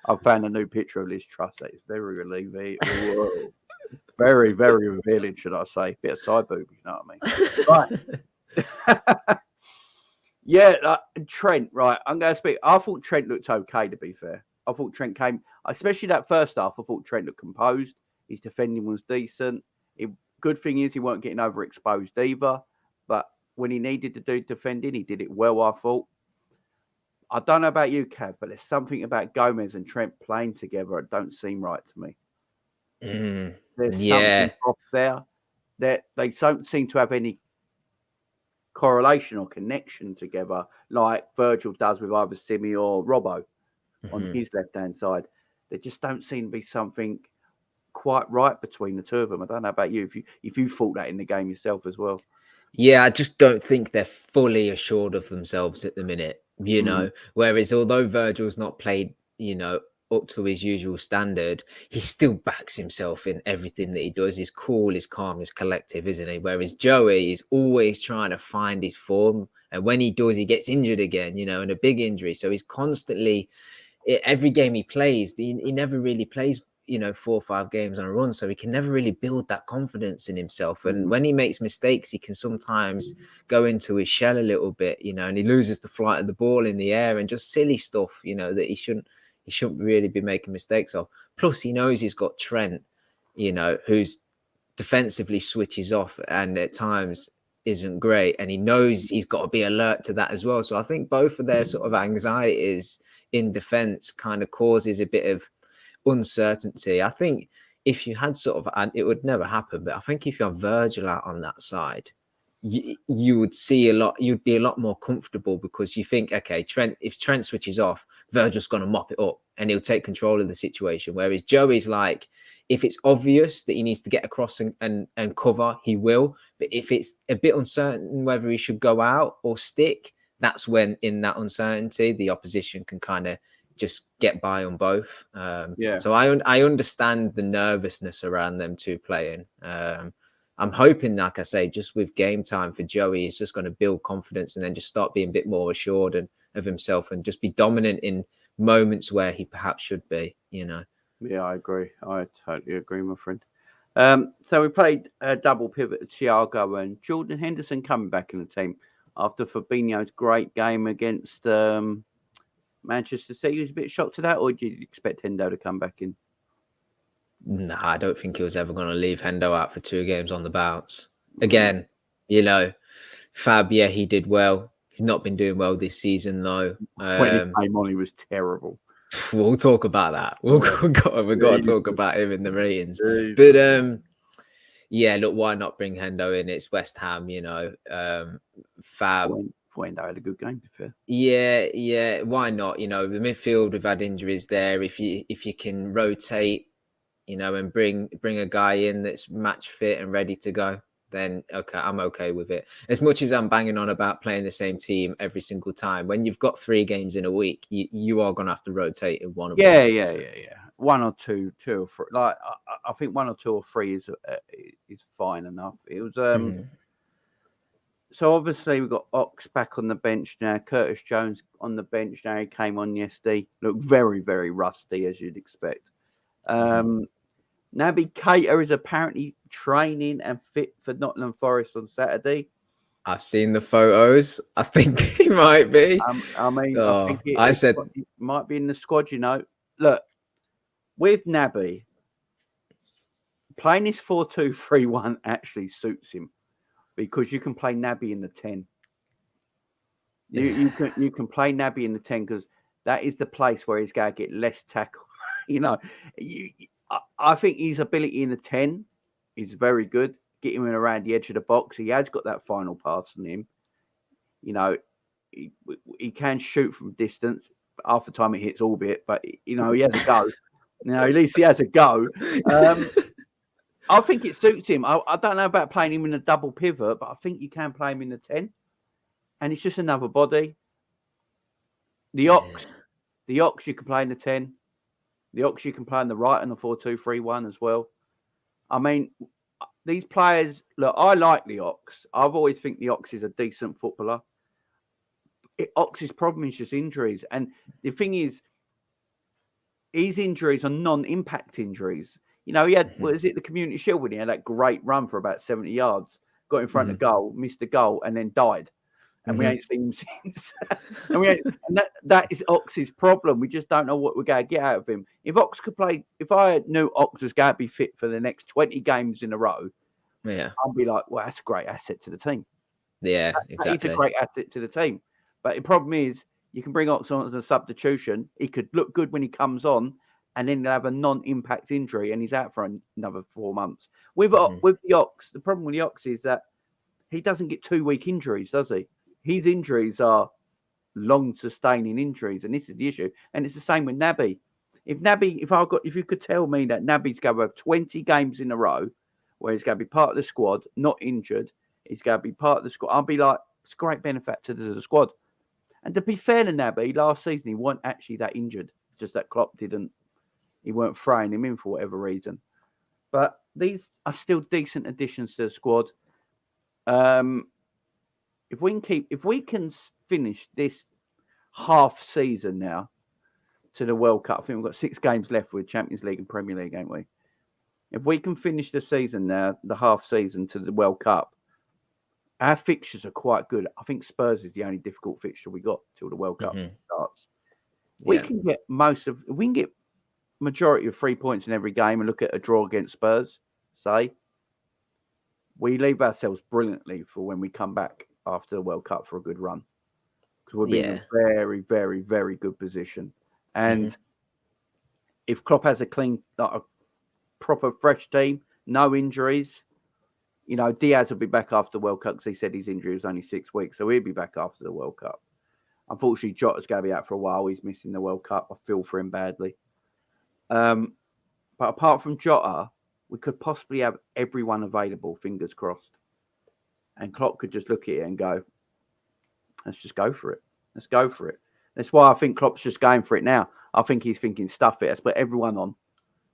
Speaker 2: I've found a new picture of Liz Truss that is very relieving. Very, very revealing, should I say? Bit of side boob, you know what I mean? Right. Yeah, Trent, right. I'm going to speak. I thought Trent looked okay, to be fair. I thought Trent came, especially that first half, I thought Trent looked composed. His defending was decent. Good thing is he weren't getting overexposed either. But when he needed to do defending, he did it well, I thought. I don't know about you, Cav, but there's something about Gomez and Trent playing together that don't seem right to me. There's something
Speaker 3: Yeah.
Speaker 2: off there. That they don't seem to have any correlation or connection together like Virgil does with either Simi or Robbo on his left-hand side. There just don't seem to be something quite right between the two of them. I don't know about you, if you thought that in the game yourself as well.
Speaker 3: Yeah, I just don't think they're fully assured of themselves at the minute, you know. Whereas although Virgil's not played, you know, up to his usual standard, he still backs himself in everything that he does. He's cool, he's calm, he's collective, isn't he? Whereas Joey is always trying to find his form. And when he does, he gets injured again, you know, and a big injury. So he's constantly, every game he plays, he never really plays, you know, 4 or 5 games on a run, so he can never really build that confidence in himself. And when he makes mistakes, he can sometimes go into his shell a little bit, you know, and he loses the flight of the ball in the air and just silly stuff, you know, that he shouldn't really be making mistakes of. Plus he knows he's got Trent, you know, who's defensively switches off and at times isn't great, and he knows he's got to be alert to that as well. So I think both of their sort of anxieties in defense kind of causes a bit of uncertainty. I think if you had sort of, and it would never happen, but I think if you have Virgil out on that side, you would see a lot, you'd be a lot more comfortable because you think, okay, if Trent switches off, Virgil's going to mop it up and he'll take control of the situation. Whereas Joey's like, if it's obvious that he needs to get across and cover, he will. But if it's a bit uncertain whether he should go out or stick, that's when in that uncertainty, the opposition can kind of just get by on both. So I understand the nervousness around them two playing. I'm hoping, like I say, just with game time for Joey, he's just going to build confidence and then just start being a bit more assured of himself and just be dominant in moments where he perhaps should be, you know.
Speaker 2: Yeah, I agree. I totally agree, my friend. So we played a double pivot, Thiago and Jordan Henderson coming back in the team after Fabinho's great game against Manchester City. Was a bit shocked to that, or did you expect Hendo to come back in?
Speaker 3: Nah, I don't think he was ever going to leave Hendo out for 2 games on the bounce. Again, you know, Fab, yeah, he did well. He's not been doing well this season, though.
Speaker 2: When he came on, he was terrible.
Speaker 3: We'll talk about that. We've got to talk about him in the ratings. But yeah, look, why not bring Hendo in? It's West Ham, you know. Fab.
Speaker 2: Hendo had a good game, to be fair.
Speaker 3: Yeah. Why not? You know, the midfield, we've had injuries there. If you can rotate, you know, and bring a guy in that's match fit and ready to go, then okay, I'm okay with it. As much as I'm banging on about playing the same team every single time, when you've got 3 games in a week, you are going to have to rotate in one of them.
Speaker 2: Yeah. 1 or 2 or 3. Like I think 1 or 2 or 3 is fine enough. It was So obviously we've got Ox back on the bench now. Curtis Jones on the bench now. He came on yesterday. Looked very, very rusty, as you'd expect. Naby Keita is apparently training and fit for Nottingham Forest on Saturday.
Speaker 3: I've seen the photos. I think he might be.
Speaker 2: I think it might be in the squad, you know. Look, with Naby, playing this 4-2-3-1 actually suits him because you can play Naby in the 10. You can play Naby in the 10 because that is the place where he's going to get less tackle. You know, I think his ability in the 10 is very good. Get him in around the edge of the box. He has got that final pass on him. You know, he can shoot from distance. Half the time it hits orbit, but, you know, he has a go. You know, at least he has a go. I think it suits him. I don't know about playing him in a double pivot, but I think you can play him in the 10. And it's just another body. The Ox you can play in the 10. The Ox you can play on the right in the 4-2-3-1 as well. I mean, these players, look, I like the Ox. I've always think the Ox is a decent footballer. Ox's problem is just injuries. And the thing is, his injuries are non-impact injuries. You know, he had, the Community Shield when he had that great run for about 70 yards, got in front of goal, missed the goal, and then died. and we ain't seen him since. and that is Ox's problem. We just don't know what we're going to get out of him. If Ox could play, if I knew Ox was going to be fit for the next 20 games in a row,
Speaker 3: Yeah,
Speaker 2: I'd be like, well, that's a great asset to the team.
Speaker 3: yeah,
Speaker 2: That
Speaker 3: exactly.
Speaker 2: is a great asset to the team. But the problem is, you can bring Ox on as a substitution. He could look good when he comes on, and then he'll have a non-impact injury, and he's out for another 4 months. With the Ox, the problem with the Ox is that he doesn't get 2-week injuries, does he? His injuries are long-sustaining injuries, and this is the issue. And it's the same with Naby. If you could tell me that Naby's going to have 20 games in a row where he's going to be part of the squad, not injured, he's going to be part of the squad, I'll be like, it's a great benefit to the squad. And to be fair to Naby, last season he wasn't actually that injured. It's just that Klopp he weren't throwing him in for whatever reason. But these are still decent additions to the squad. If we can finish this half season now to the World Cup, I think we've got 6 games left with Champions League and Premier League, ain't we? If we can finish the season now, the half season to the World Cup, our fixtures are quite good. I think Spurs is the only difficult fixture we got till the World Cup starts. We can get we can get majority of 3 points in every game and look at a draw against Spurs, say, we leave ourselves brilliantly for when we come back after the World Cup for a good run. Because we'll be in a very, very, very good position. And if Klopp has a proper fresh team, no injuries, Diaz will be back after the World Cup because he said his injury was only 6 weeks. So he'll be back after the World Cup. Unfortunately, Jota's going to be out for a while. He's missing the World Cup. I feel for him badly. But apart from Jota, we could possibly have everyone available, fingers crossed. And Klopp could just look at it and go, let's just go for it. Let's go for it. That's why I think Klopp's just going for it now. I think he's thinking, stuff it. Let's put everyone on.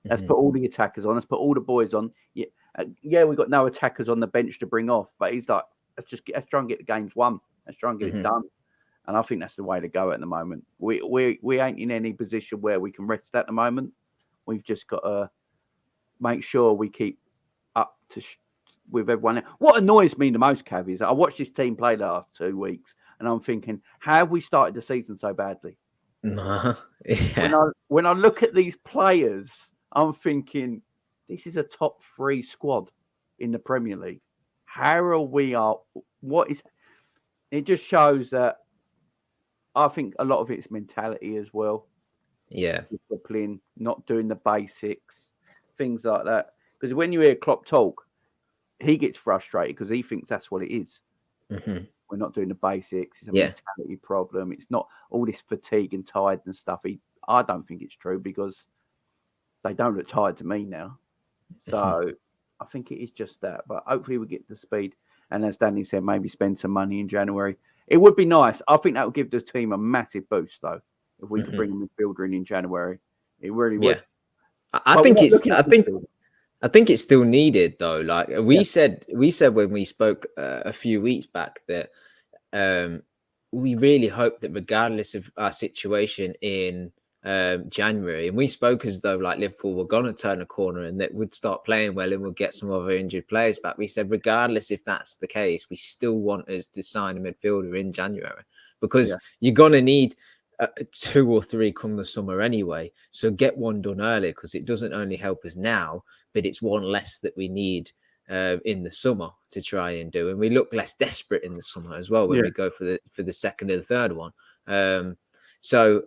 Speaker 2: Let's put all the attackers on. Let's put all the boys on. Yeah, we've got no attackers on the bench to bring off. But he's like, let's try and get the games won. Let's try and get it done. And I think that's the way to go at the moment. We ain't in any position where we can rest at the moment. We've just got to make sure we keep up to with everyone. What annoys me the most, Cav, is I watched this team play the last 2 weeks, and I'm thinking, how have we started the season so badly? When I look at these players, I'm thinking, this is a top 3 squad in the Premier League. How are we? It just shows that I think a lot of it's mentality as well.
Speaker 3: Yeah.
Speaker 2: Discipline, not doing the basics, things like that. Because when you hear Klopp talk, he gets frustrated because he thinks that's what it is. We're not doing the basics. It's a mentality problem. It's not all this fatigue and tired and stuff. I don't think it's true because they don't look tired to me now. So I think it is just that. But hopefully we get the speed. And as Danny said, maybe spend some money in January. It would be nice. I think that would give the team a massive boost, though, if we could bring a midfielder in January. It really would.
Speaker 3: I think it's still needed, though. Like we said when we spoke a few weeks back that we really hope that regardless of our situation in January, and we spoke as though like Liverpool were going to turn a corner and that we'd start playing well and we'll get some other injured players back. We said regardless if that's the case, we still want us to sign a midfielder in January because you're going to need 2 or 3 come the summer anyway. So get one done early because it doesn't only help us now, but it's one less that we need in the summer to try and do. And we look less desperate in the summer as well when we go for the second and third one. So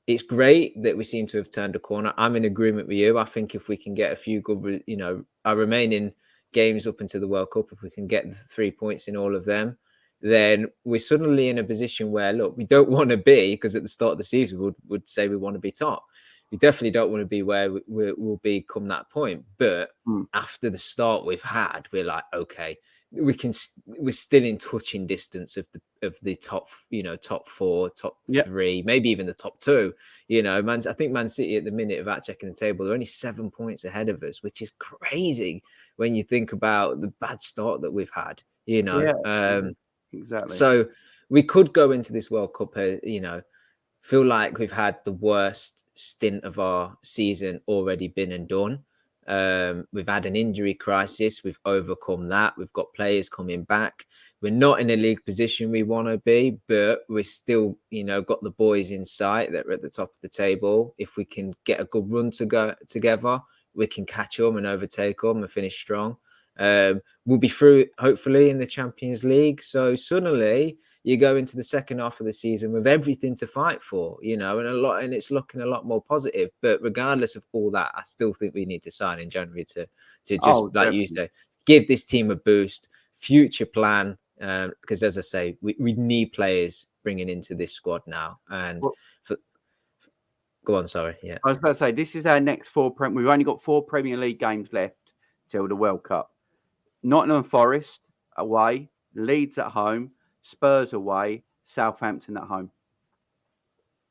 Speaker 3: it's great that we seem to have turned a corner. I'm in agreement with you. I think if we can get a few good, our remaining games up into the World Cup, if we can get the 3 points in all of them, then we're suddenly in a position where, look, we don't want to be, because at the start of the season, we would say we want to be top. We definitely don't want to be where we'll be come that point. But after the start we've had, we're like, okay, we're still in touching distance of the top, top 4, top 3, maybe even the top 2. I think Man City at the minute, without checking the table, they're only 7 points ahead of us, which is crazy when you think about the bad start that we've had.
Speaker 2: Exactly.
Speaker 3: So we could go into this World Cup, feel like we've had the worst stint of our season already been and done. We've had an injury crisis. We've overcome that. We've got players coming back. We're not in a league position we want to be, but we're still, got the boys in sight that are at the top of the table. If we can get a good run to go together, we can catch them and overtake them and finish strong. We'll be through, hopefully, in the Champions League. So suddenly you go into the second half of the season with everything to fight for, and it's looking a lot more positive. But regardless of all that, I still think we need to sign in January to just, like
Speaker 2: definitely.
Speaker 3: you say, give this team a boost, future plan. Because as I say, we need players bringing into this squad now. And go on, sorry. Yeah,
Speaker 2: I was about to say, this is our next we've only got 4 Premier League games left till the World Cup. Nottingham Forest away, Leeds at home, Spurs away, Southampton at home.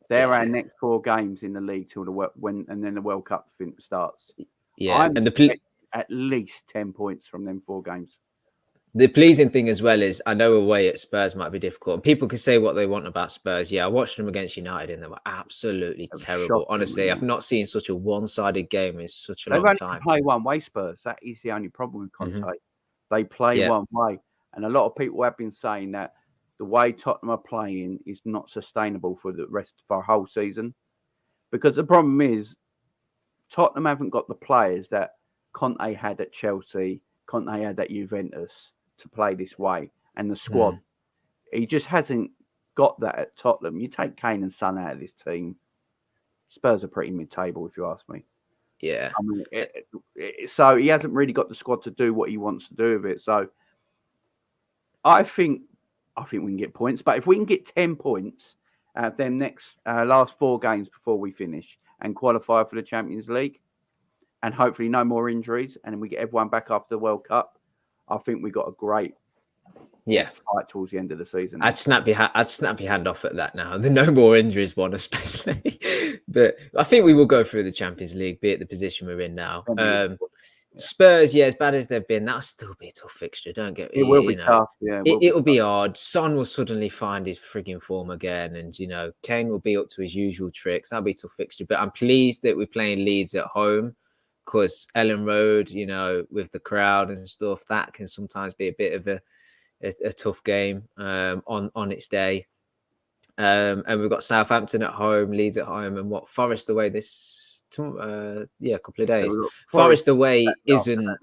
Speaker 2: They're our next 4 games in the league till and then the World Cup starts.
Speaker 3: Yeah,
Speaker 2: and at least 10 points from them 4 games.
Speaker 3: The pleasing thing as well is I know away at Spurs might be difficult. And people can say what they want about Spurs. Yeah, I watched them against United and they were absolutely terrible.
Speaker 2: Shocking,
Speaker 3: honestly, I've not seen such a one-sided game in such a long
Speaker 2: They've
Speaker 3: time.
Speaker 2: only play one way, Spurs. That is the only problem with Conte.
Speaker 3: Mm-hmm.
Speaker 2: They play one way. And a lot of people have been saying that the way Tottenham are playing is not sustainable for the rest of our whole season. Because the problem is Tottenham haven't got the players that Conte had at Chelsea, Conte had at Juventus to play this way, and the squad. He just hasn't got that at Tottenham. You take Kane and Son out of this team, Spurs are pretty mid-table, if you ask me.
Speaker 3: Yeah.
Speaker 2: I mean, so he hasn't really got the squad to do what he wants to do with it. So I think we can get points, but if we can get 10 points out of them last 4 games before we finish and qualify for the Champions League, and hopefully no more injuries, and then we get everyone back after the World Cup, I think we got a great fight towards the end of the season.
Speaker 3: I'd snap your hand off at that now. The no more injuries one, especially. But I think we will go through the Champions League, be it the position we're in now. Spurs, as bad as they've been, that'll still be a tough fixture. Don't get
Speaker 2: it. Will be tough. Yeah,
Speaker 3: it'll be hard. Son will suddenly find his frigging form again, and Kane will be up to his usual tricks. That'll be a tough fixture. But I'm pleased that we're playing Leeds at home. Because Ellen Road, with the crowd and stuff, that can sometimes be a bit of a tough game on its day. And we've got Southampton at home, Leeds at home, and Forest away a couple of days. Forest away isn't.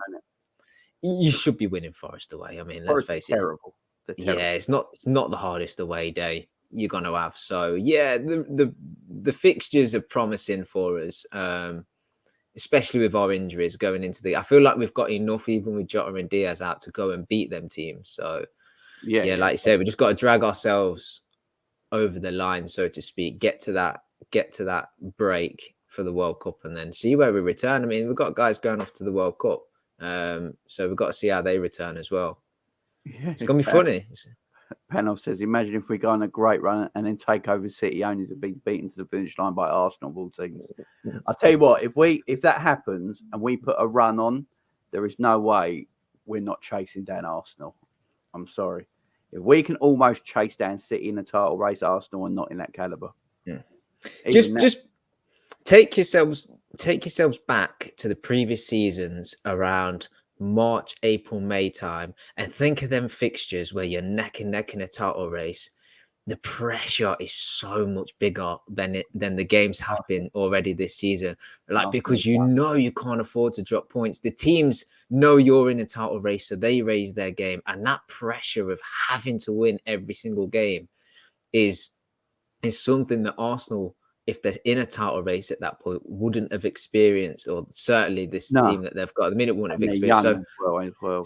Speaker 3: You should be winning Forest away. I mean, let's face it.
Speaker 2: Terrible.
Speaker 3: Yeah, it's not the hardest away day you're going to have. So yeah, the fixtures are promising for us. Especially with our injuries going into I feel like we've got enough, even with Jota and Diaz out, to go and beat them teams. So like you said, we just got to drag ourselves over the line, so to speak, get to that break for the World Cup, and then see where we return. I mean, we've got guys going off to the World Cup, so we've got to see how they return as well. It's gonna be funny.
Speaker 2: Panel says, imagine if we go on a great run and then take over City only to be beaten to the finish line by Arsenal of all teams. I'll tell you what, if that happens and we put a run on, there is no way we're not chasing down Arsenal. I'm sorry. If we can almost chase down City in the title race, Arsenal are not in that caliber.
Speaker 3: Yeah. Just take yourselves back to the previous seasons around March, April, May time, and think of them fixtures where you're neck and neck in a title race. The pressure is so much bigger than the games have been already this season. Because you can't afford to drop points. The teams know you're in a title race, so they raise their game, and that pressure of having to win every single game is something that Arsenal, if they're in a title race at that point, wouldn't have experienced, or certainly this team that they've got at the minute wouldn't have experienced.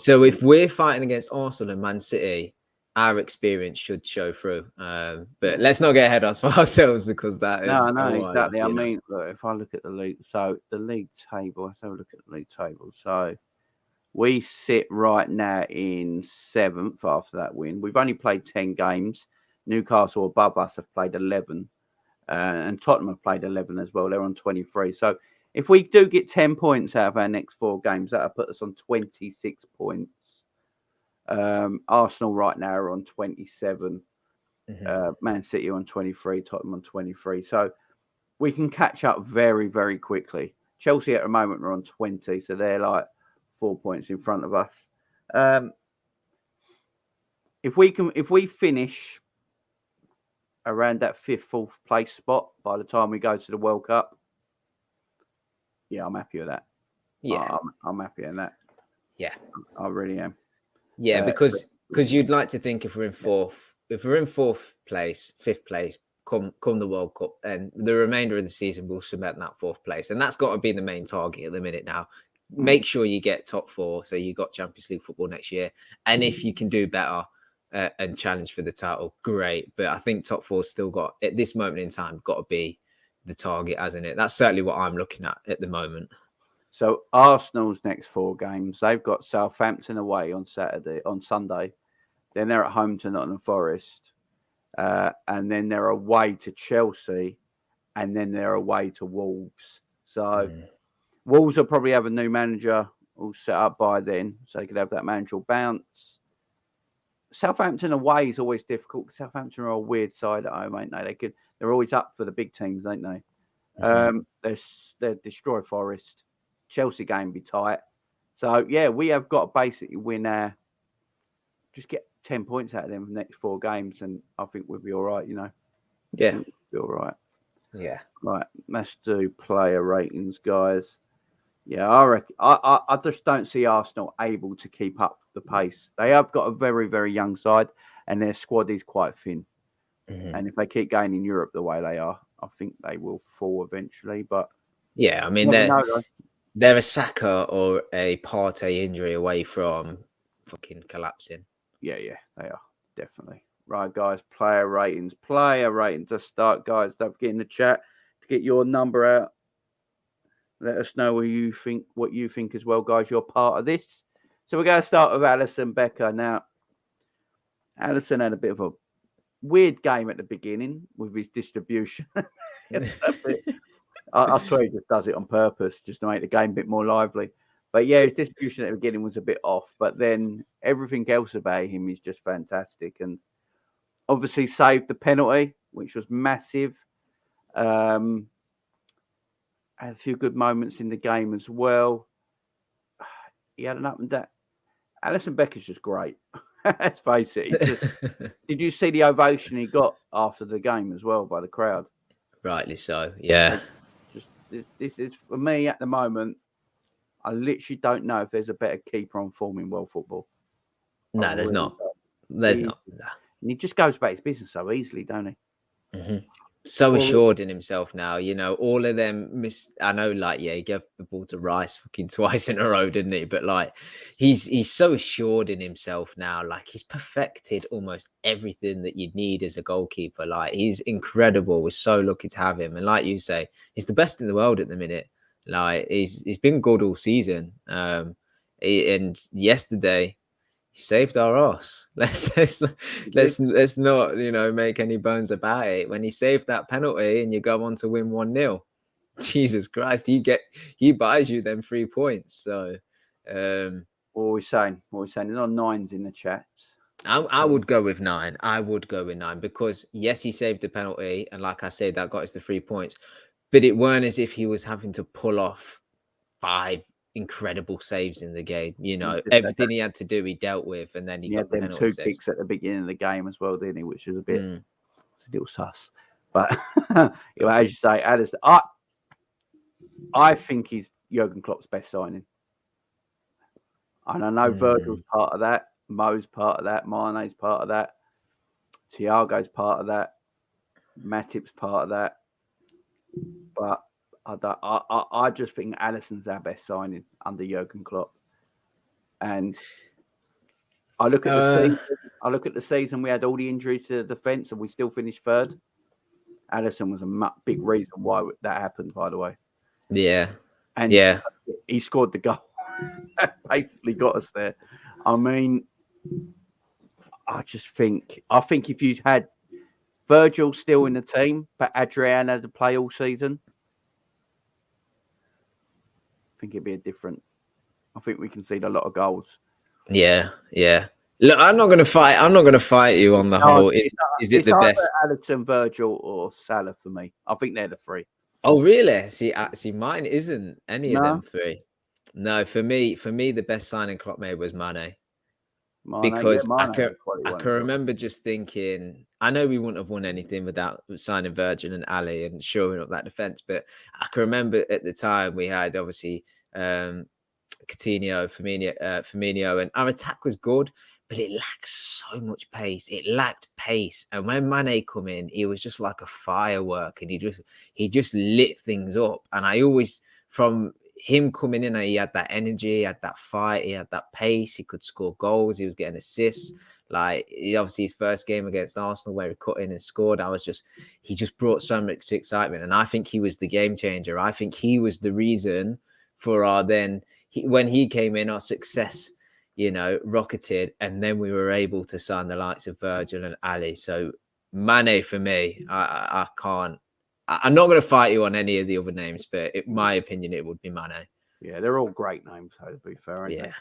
Speaker 3: So if we're fighting against Arsenal and Man City, our experience should show through. But let's not get ahead of ourselves, because that is
Speaker 2: exactly. I mean, look, if I look at the league, so the league table, let's have a look at the league table. So we sit right now in 7th after that win. We've only played 10 games. Newcastle above us have played 11. And Tottenham have played 11 as well. They're on 23. So if we do get 10 points out of our next 4 games, that'll put us on 26 points. Arsenal right now are on 27. Man City on 23. Tottenham on 23. So we can catch up very, very quickly. Chelsea at the moment are on 20, so they're like 4 points in front of us. If we finish around that 5th, 4th place spot by the time we go to the World Cup, yeah, I'm happy with that.
Speaker 3: Yeah,
Speaker 2: I'm happy with that.
Speaker 3: yeah,
Speaker 2: I really am.
Speaker 3: yeah. Because you'd like to think if we're in 4th place, 5th place, come the World Cup, and the remainder of the season we'll cement that 4th place, and that's got to be the main target at the minute now. Make sure you get top 4, so you got Champions League football next year, and if you can do better and challenge for the title, great. But I think top 4's still got, at this moment in time, got to be the target, hasn't it? That's certainly what I'm looking at the moment.
Speaker 2: So Arsenal's next 4 games, they've got Southampton away on Sunday, then they're at home to Nottingham Forest, and then they're away to Chelsea, and then they're away to Wolves. So Wolves will probably have a new manager all set up by then, so they could have that manager bounce. Southampton away is always difficult. Southampton are a weird side at home, ain't they? They're always up for the big teams, ain't they? They're destroy Forest. Chelsea game be tight. So yeah, we have got to basically win just get 10 points out of them for the next 4 games, and I think we'll be all right, you know.
Speaker 3: Yeah.
Speaker 2: We'll be all right.
Speaker 3: Yeah.
Speaker 2: Right. Let's do player ratings, guys. Yeah, I reckon I just don't see Arsenal able to keep up the pace. They have got a very, very young side, and their squad is quite thin. And if they keep going in Europe the way they are, I think they will fall eventually. But
Speaker 3: yeah, I mean, they're a Saka or a Partey injury away from fucking collapsing.
Speaker 2: Yeah, they are definitely. Right, guys. Player ratings. Let's start, guys. Don't forget in the chat to get your number out. Let us know what you think as well, guys. You're part of this. So we're going to start with Alisson Becker. Now, Alisson had a bit of a weird game at the beginning with his distribution. I swear he just does it on purpose, just to make the game a bit more lively. But yeah, his distribution at the beginning was a bit off. But then everything else about him is just fantastic. And obviously saved the penalty, which was massive. Had a few good moments in the game as well. He had an up and down. Alisson Becker's just great. Let's face it. Did you see the ovation he got after the game as well by the crowd?
Speaker 3: Rightly so. Yeah.
Speaker 2: This is for me at the moment. I literally don't know if there's a better keeper on form in world football.
Speaker 3: No, there's not. There's not.
Speaker 2: And he just goes about his business so easily, don't he?
Speaker 3: Mm-hmm. So assured in himself now, you know, all of them I know, like, yeah, he gave the ball to Rice fucking twice in a row, didn't he? But like, he's so assured in himself now. Like, he's perfected almost everything that you'd need as a goalkeeper. Like, he's incredible. We're so lucky to have him. And like you say, he's the best in the world at the minute. Like, he's been good all season. And yesterday, he saved our ass. Let's not, you know, make any bones about it. When he saved that penalty and you go on to win 1-0, Jesus Christ, he buys you them 3 points. So
Speaker 2: what are we saying? There's no 9s in the chats.
Speaker 3: I would go with 9. I would go with 9 because yes, he saved the penalty, and like I said, that got us the 3 points. But it weren't as if he was having to pull off 5 incredible saves in the game. You know, everything he had to do, he dealt with, and then he got
Speaker 2: them 2 kicks at the beginning of the game as well, didn't he? Which was a little sus. But you know, as you say, Alistair, I think he's Jurgen Klopp's best signing, and I know Virgil's part of that, Mo's part of that, Mane's part of that, Thiago's part of that, Matip's part of that, but I just think Alisson's our best signing under Jurgen Klopp. And I look at the season. We had all the injuries to the defence, and we still finished 3rd. Alisson was a big reason why that happened, by the way.
Speaker 3: Yeah,
Speaker 2: and he scored the goal. That basically got us there. I mean, I think if you had Virgil still in the team, but Adrian had to play all season, I think it'd be I think we concede a lot of goals.
Speaker 3: Yeah. Look, I'm not going to fight you on the whole. Is it the best?
Speaker 2: Alisson, Virgil, or Salah for me. I think they're the 3.
Speaker 3: Oh, really? See, mine isn't any of them
Speaker 2: No,
Speaker 3: three. No, for me, the best signing Klopp made was Mane.
Speaker 2: Mane. Yeah,
Speaker 3: Because
Speaker 2: Mane was a quality
Speaker 3: I
Speaker 2: one
Speaker 3: can
Speaker 2: as well.
Speaker 3: remember just thinking, I know we wouldn't have won anything without signing Virgil and Ali and shoring up that defense, but I can remember at the time we had obviously Coutinho, Firmino, and our attack was good, but it lacked so much pace. It lacked pace, and when Mane come in, he was just like a firework, and he just lit things up. And I always, from him coming in, he had that energy, he had that fight, he had that pace. He could score goals. He was getting assists. Like obviously his first game against Arsenal where he cut in and scored, he just brought so much excitement, and I think he was the game changer. I think he was the reason for our when he came in, our success, rocketed, and then we were able to sign the likes of Virgil and Ali. So Mane for me, I can't. I'm not going to fight you on any of the other names, but in my opinion, it would be Mane.
Speaker 2: Yeah, they're all great names, so to be fair, aren't
Speaker 3: Yeah.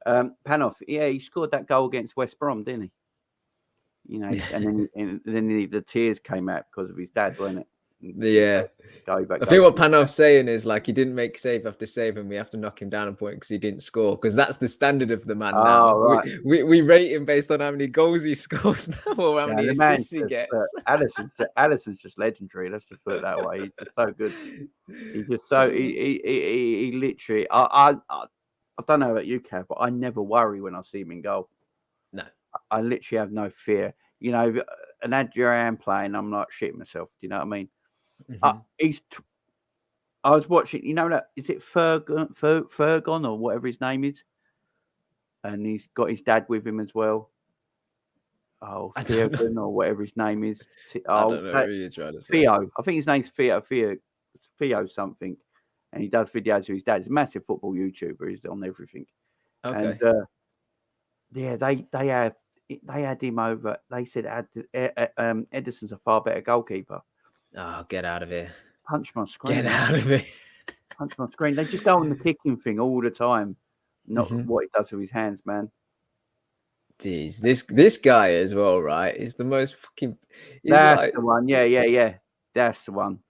Speaker 2: they? Panoff, yeah, he scored that goal against West Brom, didn't he? And then the tears came out because of his dad, wasn't it?
Speaker 3: Yeah. I think what Panoff's saying is like he didn't make save after save, and we have to knock him down a point because he didn't score. Because that's the standard of the man now.
Speaker 2: Oh, right.
Speaker 3: We rate him based on how many goals he scores now, or how many assists he gets.
Speaker 2: Alisson's just legendary. Let's just put it that way. He's just so good. He's just so he literally. I don't know about you, Kev, but I never worry when I see him in goal.
Speaker 3: No,
Speaker 2: I literally have no fear. An Adrian playing, I'm like shitting myself. Do you know what I mean?
Speaker 3: Mm-hmm.
Speaker 2: I was watching. Is it Fergon or whatever his name is? And he's got his dad with him as well. Oh, Fergon or whatever his name is.
Speaker 3: I don't know who you're trying to say.
Speaker 2: Theo. I think his name's Theo something. And he does videos with his dad. He's a massive football YouTuber. He's on everything.
Speaker 3: Okay.
Speaker 2: And yeah, they had him over. They said Edison's a far better goalkeeper.
Speaker 3: Oh, get out of here.
Speaker 2: Punch my screen.
Speaker 3: Get out of here.
Speaker 2: Punch my screen. They just go on the kicking thing all the time. Not what he does with his hands, man.
Speaker 3: Jeez, this guy as well, right? Is the most fucking.
Speaker 2: That's the one. Yeah. That's the one.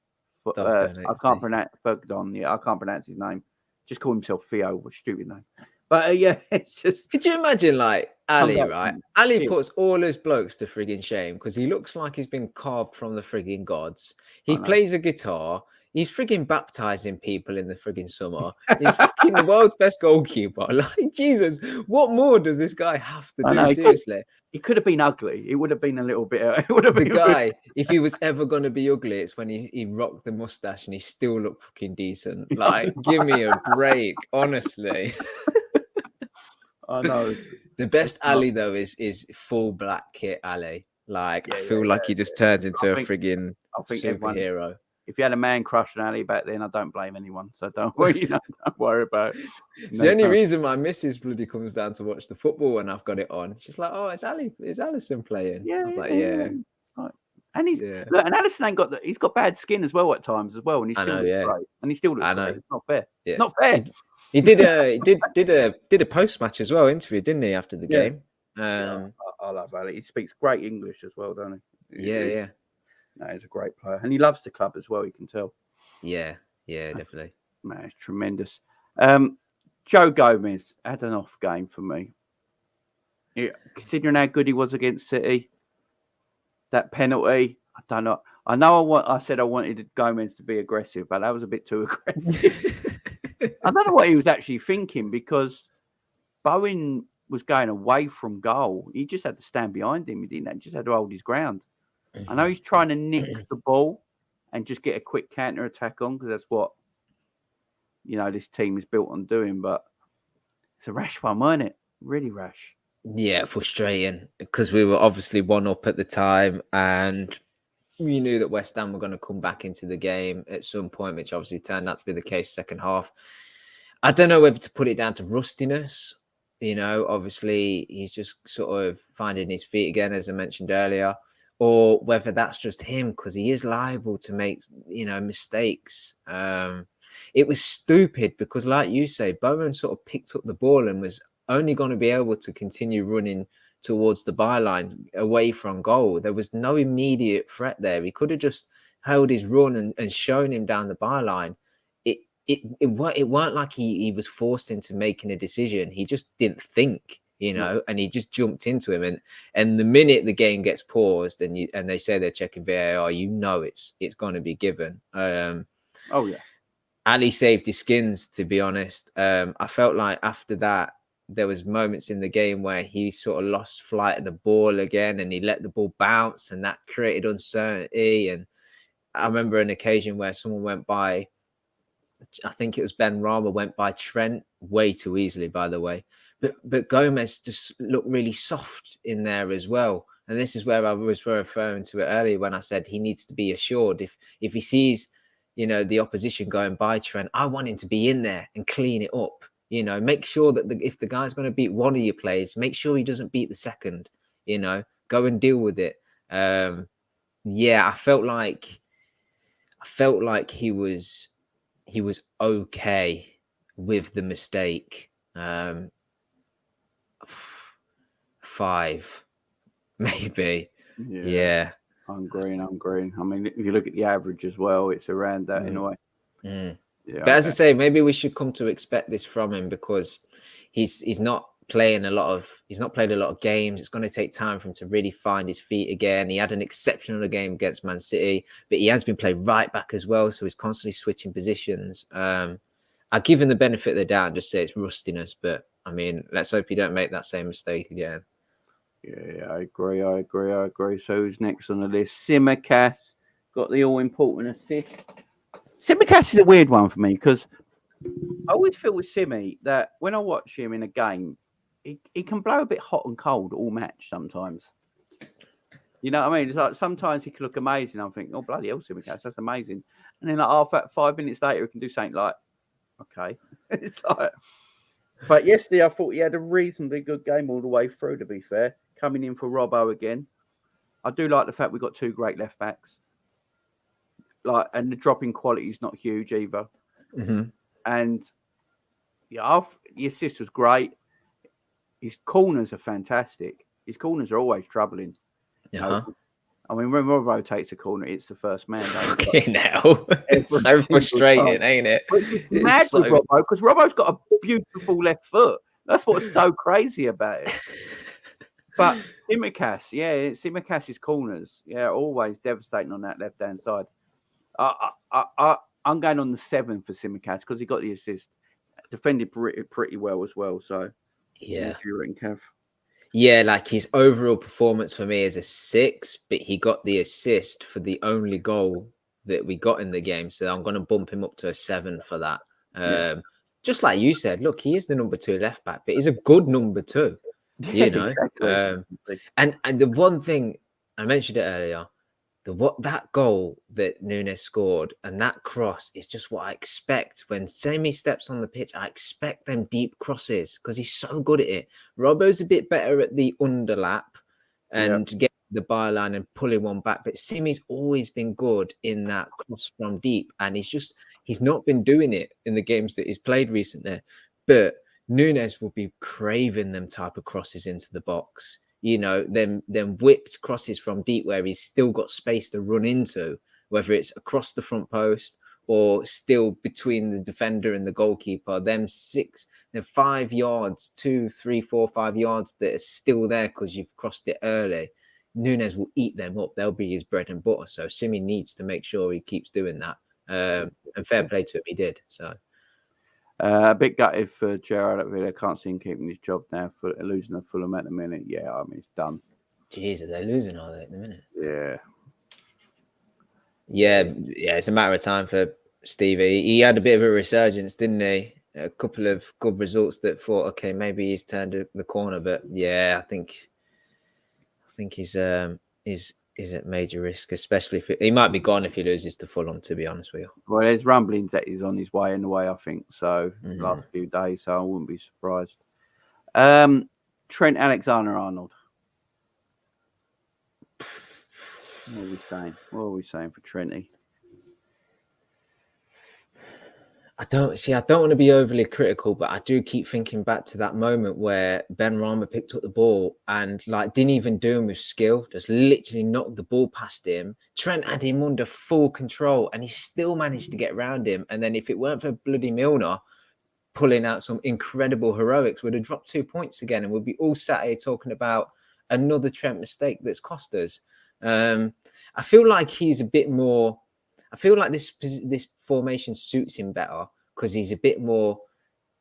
Speaker 2: But, I can't pronounce Ferguson. Yeah, I can't pronounce his name. Just call himself Theo. What a stupid name. But yeah, it's just.
Speaker 3: Could you imagine, like Ali, right? Ali puts all his blokes to frigging shame because he looks like he's been carved from the frigging gods. He plays a guitar. He's frigging baptizing people in the frigging summer. He's fucking the world's best goalkeeper. Like, Jesus, what more does this guy have to do? Seriously.
Speaker 2: He could have been ugly. It would have been a little bit. It would have been
Speaker 3: the guy, if he was ever going to be ugly, it's when he rocked the mustache and he still looked fucking decent. Like, give me a break, honestly.
Speaker 2: I know.
Speaker 3: The best Ali, though, is full black kit Ali. Like, I feel like he just turns into a frigging superhero.
Speaker 2: If you had a man crush on Ali back then, I don't blame anyone. So don't worry, don't worry about it.
Speaker 3: It's the only reason my missus bloody comes down to watch the football when I've got it on. She's like, "Oh, is Alisson playing?"
Speaker 2: Yeah,
Speaker 3: I was like, "Yeah."
Speaker 2: And and Alisson ain't got he's got bad skin as well at times as well, and he still looks great. And he still looks great. It's not fair. Yeah. Not fair.
Speaker 3: He did a post match as well interview, didn't he, after the game?
Speaker 2: I love Ali. He speaks great English as well, don't he?
Speaker 3: Yeah.
Speaker 2: No, he's a great player, and he loves the club as well. You can tell.
Speaker 3: Yeah, definitely.
Speaker 2: Man, it's tremendous. Joe Gomez had an off game for me. Yeah, considering how good he was against City, that penalty, I don't know. I said I wanted Gomez to be aggressive, but that was a bit too aggressive. I don't know what he was actually thinking because Bowen was going away from goal. He just had to stand behind him. He just had to hold his ground. I know he's trying to nick the ball and just get a quick counter attack on because that's what this team is built on doing. But it's a rash one, wasn't it? Really rash.
Speaker 3: Yeah, frustrating because we were obviously 1-up at the time, and we knew that West Ham were going to come back into the game at some point, which obviously turned out to be the case second half. I don't know whether to put it down to rustiness. Obviously he's just sort of finding his feet again, as I mentioned earlier. Or whether that's just him, because he is liable to make, mistakes. It was stupid because, like you say, Bowen sort of picked up the ball and was only going to be able to continue running towards the byline, away from goal. There was no immediate threat there. He could have just held his run and shown him down the byline. It weren't like he was forced into making a decision. He just didn't think, and he just jumped into him. And the minute the game gets paused and they say they're checking VAR, it's going to be given.
Speaker 2: Oh yeah.
Speaker 3: Ali saved his skins, to be honest. I felt like after that, there was moments in the game where he sort of lost flight of the ball again, and he let the ball bounce, and that created uncertainty. And I remember an occasion where someone went by, I think it was Ben Rama, went by Trent way too easily, by the way. But Gomez just looked really soft in there as well. And this is where I was referring to it earlier when I said he needs to be assured. If he sees, the opposition going by Trent, I want him to be in there and clean it up. Make sure that if the guy's going to beat one of your players, make sure he doesn't beat the second. Go and deal with it. I felt like he was okay with the mistake. 5, maybe. Yeah.
Speaker 2: I'm green. I mean, if you look at the average as well, it's around that in a way.
Speaker 3: Yeah, but as I say, maybe we should come to expect this from him, because he's not playing a lot of games. It's going to take time for him to really find his feet again. He had an exceptional game against Man City, but he has been played right back as well, so he's constantly switching positions. I give him the benefit of the doubt and just say it's rustiness, but I mean, let's hope he don't make that same mistake again.
Speaker 2: Yeah, I agree. So who's next on the list? Sima Cass got the all-important assist. Sima Cass is a weird one for me, because I always feel with Simi that when I watch him in a game, he can blow a bit hot and cold all match sometimes. You know what I mean? It's like sometimes he can look amazing. I'm thinking, oh, bloody hell, Sima Cass, that's amazing. And then like 5 minutes later, he can do something like, okay. It's like... But yesterday, I thought he had a reasonably good game all the way through, to be fair. Coming in for Robbo again. I do like the fact we've got 2 great left backs. And the drop in quality is not huge either.
Speaker 3: Mm-hmm.
Speaker 2: And the assist was great. His corners are fantastic. His corners are always troubling.
Speaker 3: Yeah.
Speaker 2: I mean, when Robbo takes a corner, it's the first man.
Speaker 3: Now it's so frustrating, ain't it?
Speaker 2: It's mad with Robbo, because Robbo's got a beautiful left foot. That's what's so crazy about it. But Sima Cass's corners, always devastating on that left-hand side. I'm going on the 7 for Sima Cass because he got the assist. Defended pretty well as well. So,
Speaker 3: yeah.
Speaker 2: If you're written, Kev.
Speaker 3: Yeah, like his overall performance for me is a 6, but he got the assist for the only goal that we got in the game. So I'm going to bump him up to a 7 for that. Just like you said, look, he is the number 2 left back, but he's a good number 2. Exactly. And the one thing I mentioned it earlier, that goal that Nunez scored and that cross is just what I expect when Semi steps on the pitch. I expect them deep crosses because he's so good at it. Robbo's a bit better at the underlap and getting the byline and pulling one back, but Simi's always been good in that cross from deep, and he's not been doing it in the games that he's played recently. But Nunez will be craving them type of crosses into the box. Them whipped crosses from deep where he's still got space to run into, whether it's across the front post or still between the defender and the goalkeeper. Them 5 yards, 2, 3, 4, 5 yards that are still there because you've crossed it early. Nunez will eat them up. They'll be his bread and butter. So Simi needs to make sure he keeps doing that. And fair play to him, he did. So.
Speaker 2: A bit gutted for Gerrard at Villa. Can't see him keeping his job now for losing a Fulham at the minute. Yeah, I mean, it's done.
Speaker 3: Jeez, are they losing, are they, at the minute?
Speaker 2: Yeah.
Speaker 3: It's a matter of time for Stevie. He had a bit of a resurgence, didn't he? A couple of good results that thought, okay, maybe he's turned the corner. But yeah, I think he's at major risk, especially if he might be gone if he loses to Fulham, to be honest with you.
Speaker 2: Well, there's rumblings that he's on his way in the way, I think. So, last few days, so I wouldn't be surprised. Trent Alexander-Arnold. What are we saying? What are we saying for Trenty?
Speaker 3: I don't want to be overly critical, but I do keep thinking back to that moment where Ben Rama picked up the ball and like didn't even do him with skill, just literally knocked the ball past him. Trent had him under full control and he still managed to get around him. And then if it weren't for bloody Milner pulling out some incredible heroics, we'd have dropped 2 points again and we'd be all sat here talking about another Trent mistake that's cost us. I feel like he's a bit more. I feel like this formation suits him better because he's a bit more.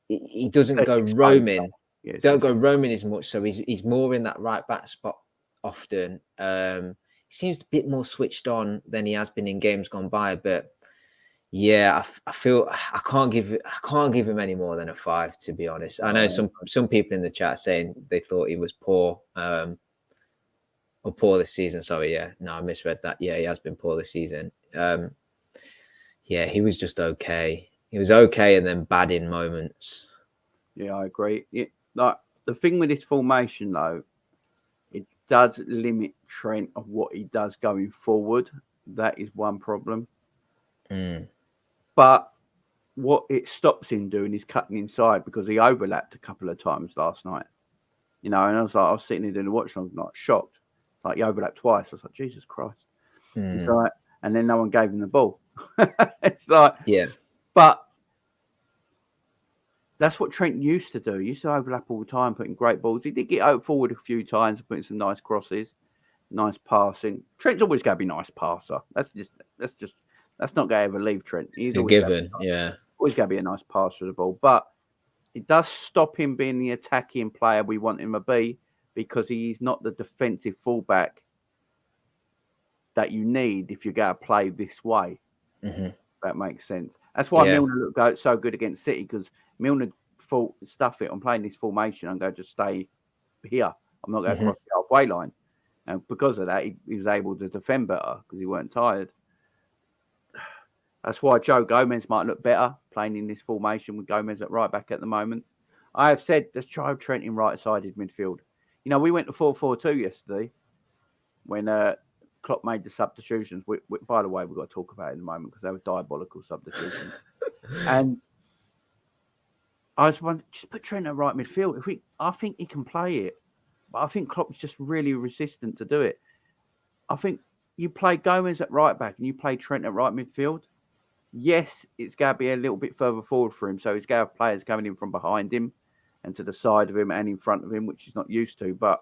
Speaker 3: He doesn't go roaming.
Speaker 2: Yes.
Speaker 3: Don't go roaming as much, so he's more in that right back spot often. He seems a bit more switched on than he has been in games gone by. But yeah, I feel I can't give him any more than a 5, to be honest. I know some people in the chat saying they thought he was poor. Or poor this season. Sorry, yeah. No, I misread that. Yeah, he has been poor this season. Yeah, he was just okay. He was okay and then bad in moments.
Speaker 2: Yeah, I agree. Like the thing with this formation, though, it does limit Trent of what he does going forward. That is one problem. But what it stops him doing is cutting inside because he overlapped a couple of times last night. You know, and I was sitting there doing the watch and I was like shocked. Like he overlapped twice. I was like, Jesus Christ. It's like, and then no one gave him the ball. It's like,
Speaker 3: yeah.
Speaker 2: But that's what Trent used to do. He used to overlap all the time, putting great balls. He did get out forward a few times, putting some nice crosses, nice passing. Trent's always going to be a nice passer. That's not going to ever leave Trent. He's
Speaker 3: a given. Yeah.
Speaker 2: Always going to be a nice passer of the ball. But it does stop him being the attacking player we want him to be, because he's not the defensive fullback that you need if you're going to play this way. That makes sense. That's why Milner looked so good against City, because Milner thought, stuff it, I'm playing this formation, I'm going to just stay here. I'm not going to cross the halfway line. And because of that, he was able to defend better because he weren't tired. That's why Joe Gomez might look better playing in this formation with Gomez at right back at the moment. I have said, let's try Trent in right-sided midfield. You know, we went to 4-4-2 yesterday when Klopp made the substitutions. By the way, we've got to talk about it in a moment because they were diabolical substitutions. And I was wondering, just put Trent at right midfield. I think he can play it, but I think Klopp's just really resistant to do it. I think you play Gomez at right back and you play Trent at right midfield. Yes, it's going to be a little bit further forward for him, so he's going to have players coming in from behind him and to the side of him and in front of him, which he's not used to. But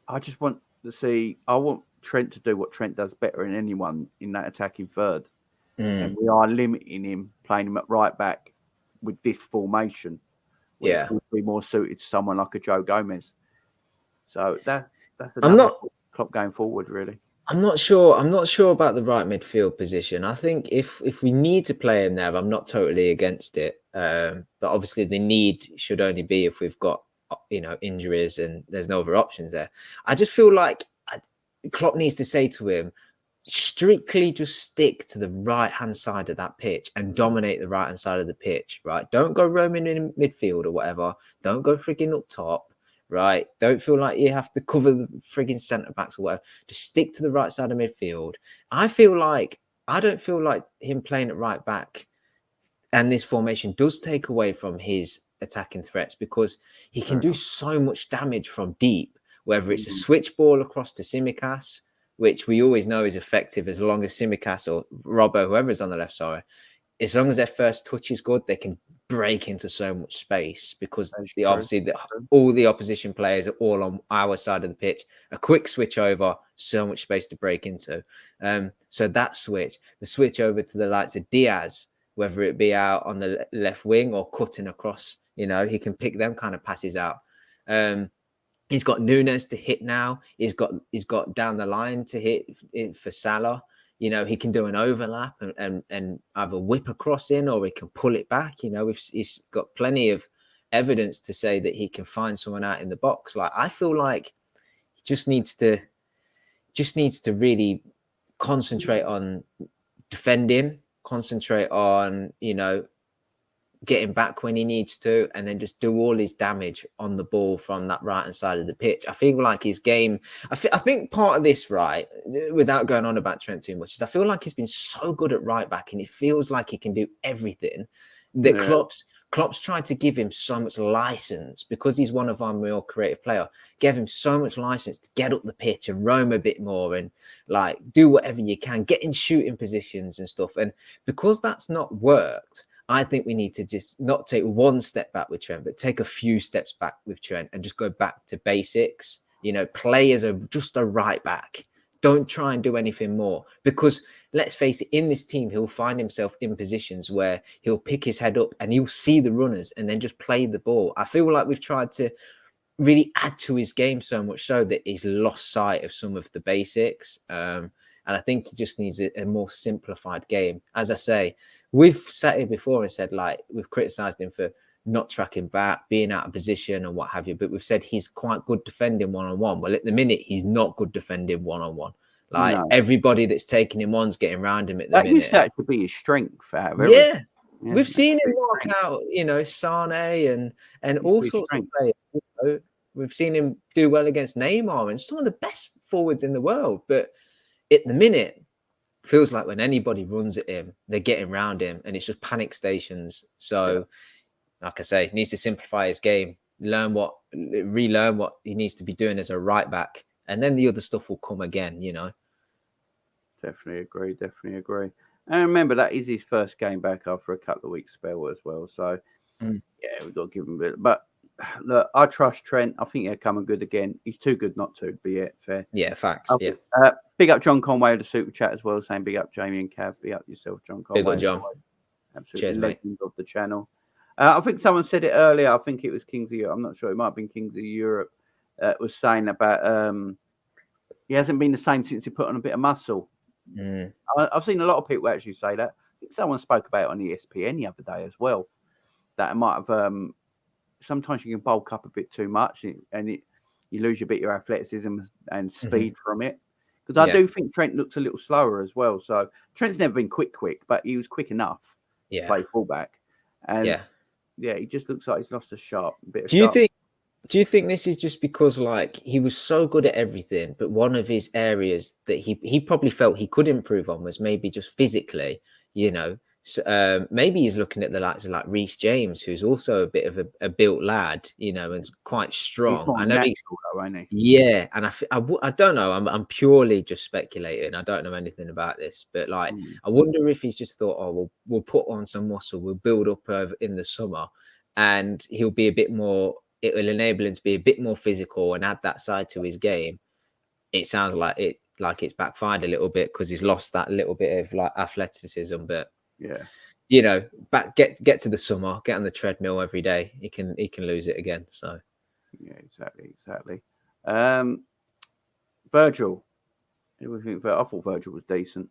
Speaker 2: I just want to see, I want Trent to do what Trent does better than anyone in that attacking third. And we are limiting him, playing him at right back with this formation. Which would be more suited to someone like a Joe Gomez. So that's Klopp going forward, really.
Speaker 3: I'm not sure about the right midfield position. I think if we need to play him there, I'm not totally against it. But obviously the need should only be if we've got, injuries and there's no other options there. I just feel like Klopp needs to say to him, strictly just stick to the right-hand side of that pitch and dominate the right-hand side of the pitch, right? Don't go roaming in midfield or whatever. Don't go freaking up top. Right, don't feel like you have to cover the frigging centre backs or whatever. Just stick to the right side of midfield. I don't feel like him playing at right back and this formation does take away from his attacking threats, because he can do so much damage from deep, whether it's a switch ball across to Sima Cass, which we always know is effective as long as Sima Cass or Robbo, whoever's on the left side, as long as their first touch is good, they can break into so much space, because all the opposition players are all on our side of the pitch. A quick switch over, so much space to break into. So that the switch over to the likes of Diaz, whether it be out on the left wing or cutting across, he can pick them kind of passes out. He's got Nunez to hit now. He's got down the line to hit for Salah. He can do an overlap and either whip across in, or he can pull it back. He's got plenty of evidence to say that he can find someone out in the box. Like, I feel like he just needs to really concentrate on defending, concentrate on, getting back when he needs to, and then just do all his damage on the ball from that right-hand side of the pitch. I feel like his game, I think part of this, right, without going on about Trent too much, is I feel like he's been so good at right back, and it feels like he can do everything that Klopp's tried to give him so much license, because he's one of our more creative player, gave him so much license to get up the pitch and roam a bit more and like do whatever you can, get in shooting positions and stuff. And because that's not worked, I think we need to just not take one step back with Trent, but take a few steps back with Trent and just go back to basics. Play as just a right back. Don't try and do anything more, because let's face it, in this team, he'll find himself in positions where he'll pick his head up and he'll see the runners and then just play the ball. I feel like we've tried to really add to his game so much so that he's lost sight of some of the basics. And I think he just needs a more simplified game. As I say, we've sat here before and said, like, we've criticised him for not tracking back, being out of position and what have you. But we've said he's quite good defending one-on-one. Well, at the minute, he's not good defending one-on-one. Like, everybody that's taking him on's getting around him at the minute.
Speaker 2: That used to be his strength.
Speaker 3: Yeah. We've seen him mark out, Sane and all sorts of players. We've seen him do well against Neymar and some of the best forwards in the world. But at the minute, feels like when anybody runs at him, they're getting around him, and it's just panic stations. So, like I say, he needs to simplify his game, relearn what he needs to be doing as a right back, and then the other stuff will come again,
Speaker 2: Definitely agree. And remember, that is his first game back after a couple of weeks spell as well. So, we've got to give him a bit. But look, I trust Trent. I think he'll come and good again. He's too good not to, be it fair.
Speaker 3: Yeah, facts.
Speaker 2: Big up John Conway of the Super Chat as well, saying big up Jamie and Cav. Big up yourself, John Conway.
Speaker 3: Big up, John.
Speaker 2: Absolutely.
Speaker 3: Cheers,
Speaker 2: legend of the channel. I think someone said it earlier. I think it was Kings of Europe. I'm not sure. It might have been Kings of Europe. Was saying about he hasn't been the same since he put on a bit of muscle. I've seen a lot of people actually say that. I think someone spoke about it on ESPN the other day as well. That it might have. Sometimes you can bulk up a bit too much, and you lose a bit of your athleticism and speed from it. Because I do think Trent looks a little slower as well. So Trent's never been quick, but he was quick enough to play fullback. And he just looks like he's lost a bit of sharp.
Speaker 3: Do you think this is just because, like, he was so good at everything, but one of his areas that he probably felt he could improve on was maybe just physically, So, maybe he's looking at the likes of like Reece James, who's also a bit of a built lad, and quite strong. I know
Speaker 2: isn't he?
Speaker 3: Yeah, and I don't know. I'm purely just speculating. I don't know anything about this, but like, I wonder if he's just thought, oh, we'll put on some muscle, we'll build up in the summer, and he'll be a bit more. It will enable him to be a bit more physical and add that side to his game. It sounds like it's backfired a little bit because he's lost that little bit of like athleticism, but. Yeah, get to the summer, get on the treadmill every day. He can lose it again. So
Speaker 2: yeah, exactly. Virgil, I thought Virgil was decent.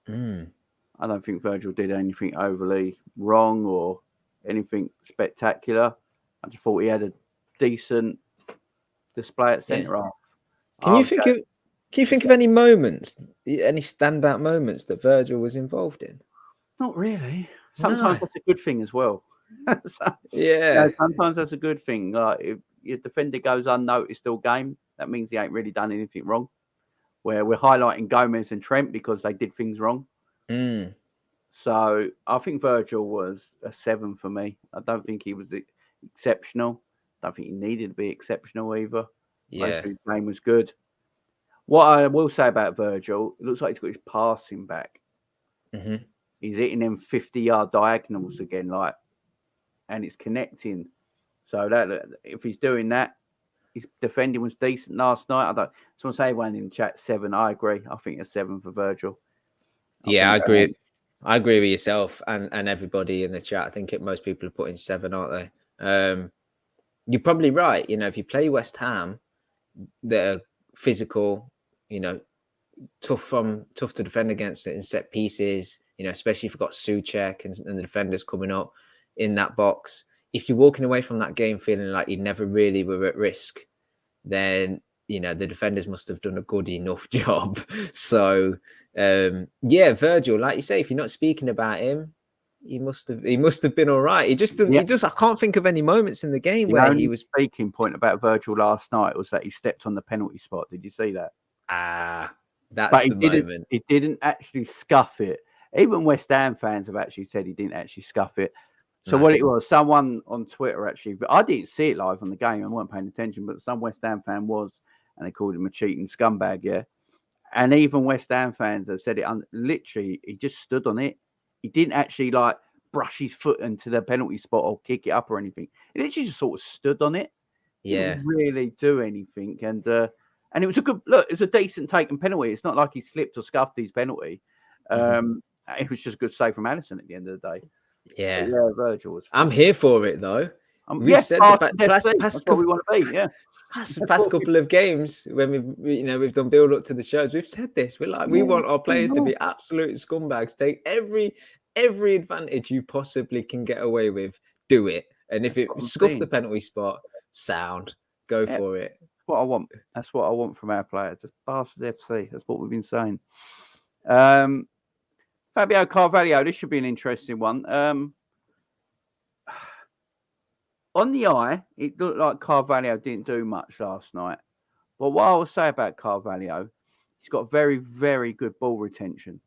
Speaker 2: I don't think Virgil did anything overly wrong or anything spectacular. I just thought he had a decent display at centre half.
Speaker 3: Can you think of any moments, any standout moments that Virgil was involved in?
Speaker 2: Not really. Sometimes that's a good thing as well. Sometimes that's a good thing. Like if your defender goes unnoticed all game, that means he ain't really done anything wrong. Where we're highlighting Gomez and Trent because they did things wrong. So I think Virgil was a 7 for me. I don't think he was exceptional. I don't think he needed to be exceptional either.
Speaker 3: Yeah,
Speaker 2: his game was good. What I will say about Virgil, it looks like he's got his passing back. He's hitting them 50-yard diagonals again, and it's connecting. So that if he's doing that, his defending was decent last night. Someone say one in the chat 7. I agree. I think a 7 for Virgil.
Speaker 3: I agree. I agree with yourself and everybody in the chat. I think most people are putting 7, aren't they? You're probably right. If you play West Ham, they're physical. Tough to defend against it in set pieces. Especially if you've got Souček and the defenders coming up in that box. If you're walking away from that game feeling like you never really were at risk, then, the defenders must have done a good enough job. So, Virgil, like you say, if you're not speaking about him, he must have been all right. He just I can't think of any moments in the game where he was.
Speaker 2: Speaking point about Virgil last night was that he stepped on the penalty spot. Did you see that?
Speaker 3: That's the moment.
Speaker 2: He didn't actually scuff it. Even West Ham fans have actually said he didn't actually scuff it. So what it was, someone on Twitter actually, but I didn't see it live on the game. I wasn't paying attention, but some West Ham fan was, and they called him a cheating scumbag. Yeah, and even West Ham fans have said it. Literally, he just stood on it. He didn't actually like brush his foot into the penalty spot or kick it up or anything. He literally just sort of stood on it.
Speaker 3: Yeah,
Speaker 2: didn't really do anything, and it was a good look. It was a decent taken penalty. It's not like he slipped or scuffed his penalty. It was just a good save from Alisson at the end of the day.
Speaker 3: Yeah,
Speaker 2: but yeah, Virgil was.
Speaker 3: I'm here for it though.
Speaker 2: We've said that's what we want to be. Yeah.
Speaker 3: The past couple of games when we've done build up to the shows, we've said this. We're like, we want our players to be absolute scumbags. Take every advantage you possibly can get away with. Do it, and if it scuff the penalty spot, sound, go for it.
Speaker 2: That's what I want. That's what I want from our players. Just bastard FC. That's what we've been saying. Fabio Carvalho. This should be an interesting one. On the eye, it looked like Carvalho didn't do much last night. But what I will say about Carvalho, he's got very, very good ball retention.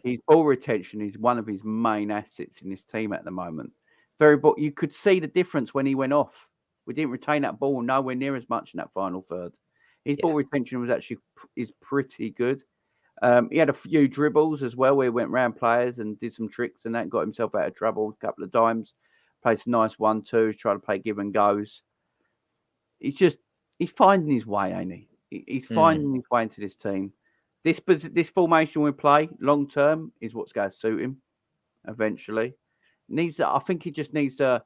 Speaker 2: His ball retention is one of his main assets in this team at the moment. You could see the difference when he went off. We didn't retain that ball nowhere near as much in that final third. His ball retention was actually pretty good. He had a few dribbles as well where he went round players and did some tricks and that, got himself out of trouble a couple of times. Played some nice 1-2s, try to play give and goes. He's finding his way, ain't he? He's finding his way into this team. This formation we play long term is what's going to suit him eventually. I think he just needs to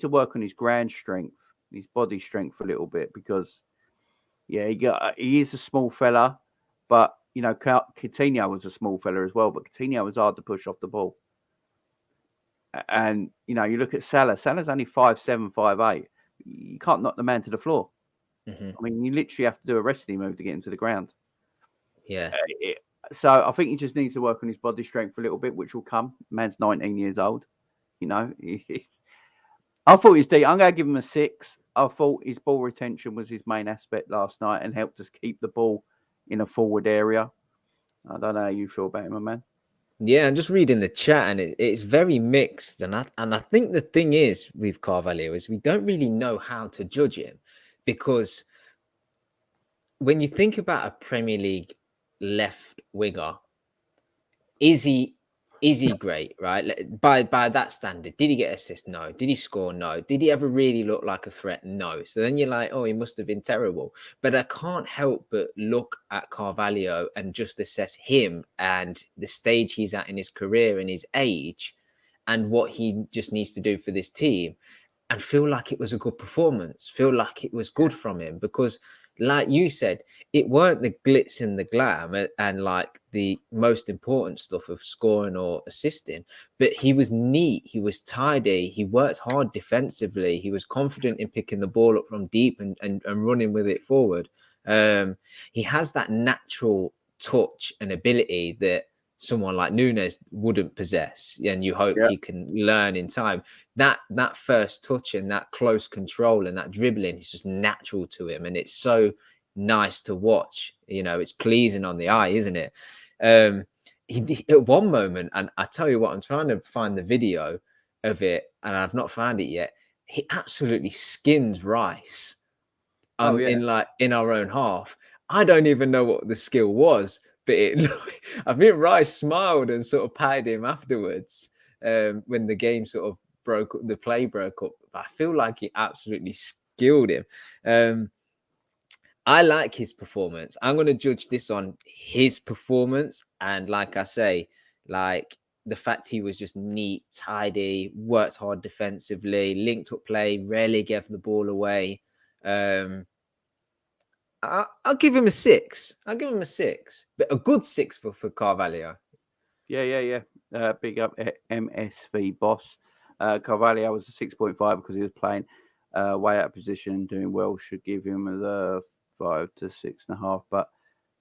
Speaker 2: work on his ground strength, his body strength a little bit because he is a small fella, but Coutinho was a small fella as well, but Coutinho was hard to push off the ball. And you look at Salah. Salah's only 5'7", 5'8". You can't knock the man to the floor. I mean, you literally have to do a wrestling move to get him to the ground.
Speaker 3: Yeah.
Speaker 2: So I think he just needs to work on his body strength a little bit, which will come. Man's 19 years old. I thought he was deep. I'm going to give him a 6. I thought his ball retention was his main aspect last night and helped us keep the ball in a forward area. I don't know how you feel about him, my man.
Speaker 3: Yeah, I'm just reading the chat and it's very mixed. And I think the thing is with Carvalho is we don't really know how to judge him because when you think about a Premier League left winger, is he great, right? By that standard, did he get assist? No. Did he score? No. Did he ever really look like a threat? No. So then you're like, oh, he must have been terrible. But I can't help but look at Carvalho and just assess him and the stage he's at in his career and his age and what he just needs to do for this team and feel like it was a good performance, feel like it was good from him because like you said, it weren't the glitz and the glam and like the most important stuff of scoring or assisting, but he was neat, he was tidy, he worked hard defensively, he was confident in picking the ball up from deep and running with it forward. He has that natural touch and ability that someone like Nunez wouldn't possess, and you hope he can learn in time. That first touch and that close control and that dribbling is just natural to him, and it's so nice to watch. It's pleasing on the eye, isn't it? He at one moment, and I tell you what, I'm trying to find the video of it, and I've not found it yet. He absolutely skins Rice in our own half. I don't even know what the skill was. But I think Rice smiled and sort of patted him afterwards when the game sort of the play broke up. But I feel like he absolutely skilled him. I like his performance. I'm going to judge this on his performance. And like I say, like the fact he was just neat, tidy, worked hard defensively, linked up play, rarely gave the ball away. I'll give him a 6. But a good 6 for Carvalho.
Speaker 2: Yeah. Big up MSV boss. Carvalho was a 6.5 because he was playing way out of position, doing well. Should give him the 5 to 6.5. But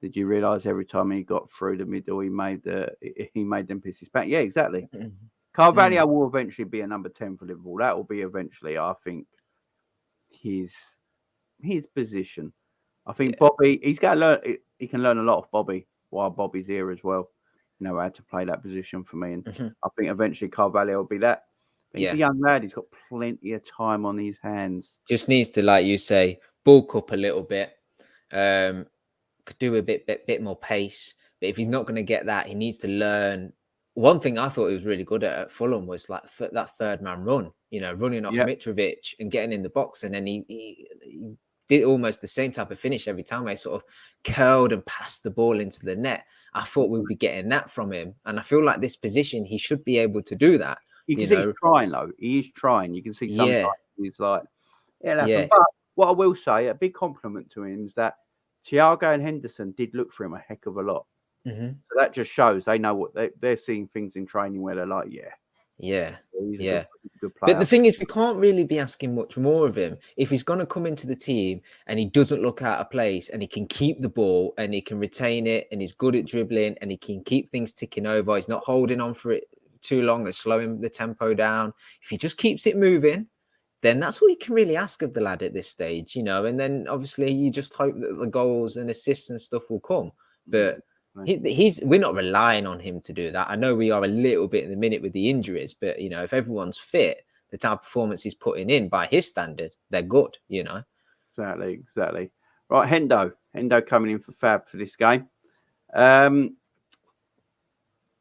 Speaker 2: Did you realise every time he got through the middle, he made them piss his back? Yeah, exactly. Carvalho will eventually be a number 10 for Liverpool. That will be eventually, I think, his position. I think Bobby, he's got to learn. He can learn a lot of Bobby while Bobby's here as well. You know how to play that position for me, and I think eventually Carvalho will be that. But he's a young lad. He's got plenty of time on his hands.
Speaker 3: Just needs to, like you say, bulk up a little bit. Could do a bit more pace. But if he's not going to get that, he needs to learn. One thing I thought he was really good at Fulham was like that third man run. You know, running off Mitrovic and getting in the box, and then he did almost the same type of finish every time. They sort of curled and passed the ball into the net. I thought we'd be getting that from him, and I feel like this position he should be able to do that.
Speaker 2: You can see he's trying though. He is trying. You can see sometimes he's like, but what I will say, a big compliment to him is that Thiago and Henderson did look for him a heck of a lot. So that just shows they know what they're seeing things in training where they're like, good player.
Speaker 3: But the thing is, we can't really be asking much more of him if he's going to come into the team and he doesn't look out of place and he can keep the ball and he can retain it and he's good at dribbling and he can keep things ticking over. He's not holding on for it too long and slowing the tempo down. If he just keeps it moving, then that's all you can really ask of the lad at this stage, you know. And then obviously you just hope that the goals and assists and stuff will come. But we're not relying on him to do that. I know we are a little bit in the minute with the injuries, but you know, if everyone's fit, the type of performance he's putting in by his standard, they're good, you know.
Speaker 2: Exactly. Right, Hendo coming in for Fab for this game. I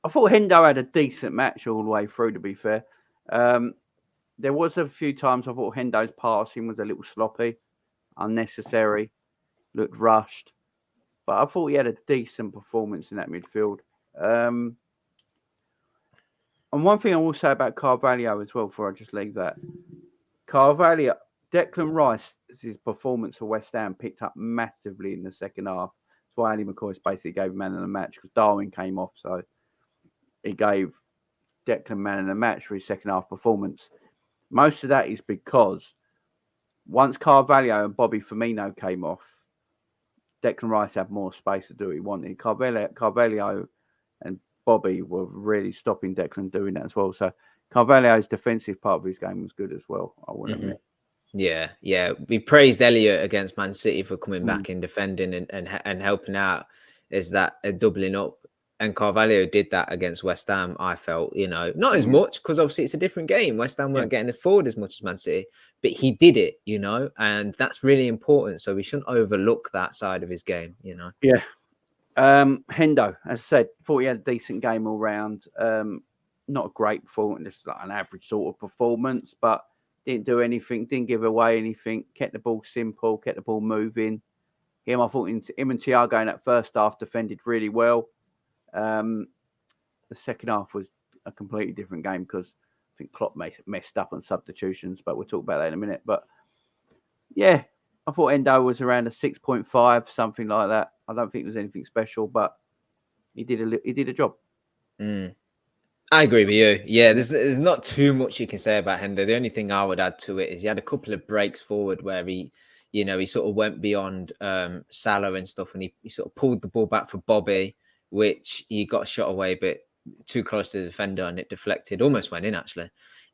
Speaker 2: thought Hendo had a decent match all the way through, to be fair. There was a few times I thought Hendo's passing was a little sloppy, unnecessary, looked rushed. But I thought he had a decent performance in that midfield. And one thing I will say about Carvalho as well, before I just leave that. Carvalho, Declan Rice's performance for West Ham picked up massively in the second half. That's why Andy McCoy basically gave him man of the match, because Darwin came off. So he gave Declan man of the match for his second half performance. Most of that is because once Carvalho and Bobby Firmino came off, Declan Rice had more space to do what he wanted. Carvalho and Bobby were really stopping Declan doing that as well. So Carvalho's defensive part of his game was good as well, I would admit.
Speaker 3: Yeah. We praised Elliott against Man City for coming back in defending and helping out. Is that a doubling up? And Carvalho did that against West Ham, I felt, you know, not as much because obviously it's a different game. West Ham weren't getting it forward as much as Man City, but he did it, you know, and that's really important. So we shouldn't overlook that side of his game, you know.
Speaker 2: Yeah. Hendo, as I said, thought he had a decent game all round. Not a great performance, just like an average sort of performance, but didn't do anything, didn't give away anything, kept the ball simple, kept the ball moving. I thought him and Thiago in that first half defended really well. The second half was a completely different game because I think Klopp messed up on substitutions, but we'll talk about that in a minute. But yeah, I thought Endo was around a 6.5, something like that. I don't think it was anything special, but he did a job.
Speaker 3: I agree with you. Yeah, there's not too much you can say about Hendo. The only thing I would add to it is he had a couple of breaks forward where he sort of went beyond Salah and stuff, and he sort of pulled the ball back for Bobby, which he got a shot away, but too close to the defender and it deflected, almost went in actually.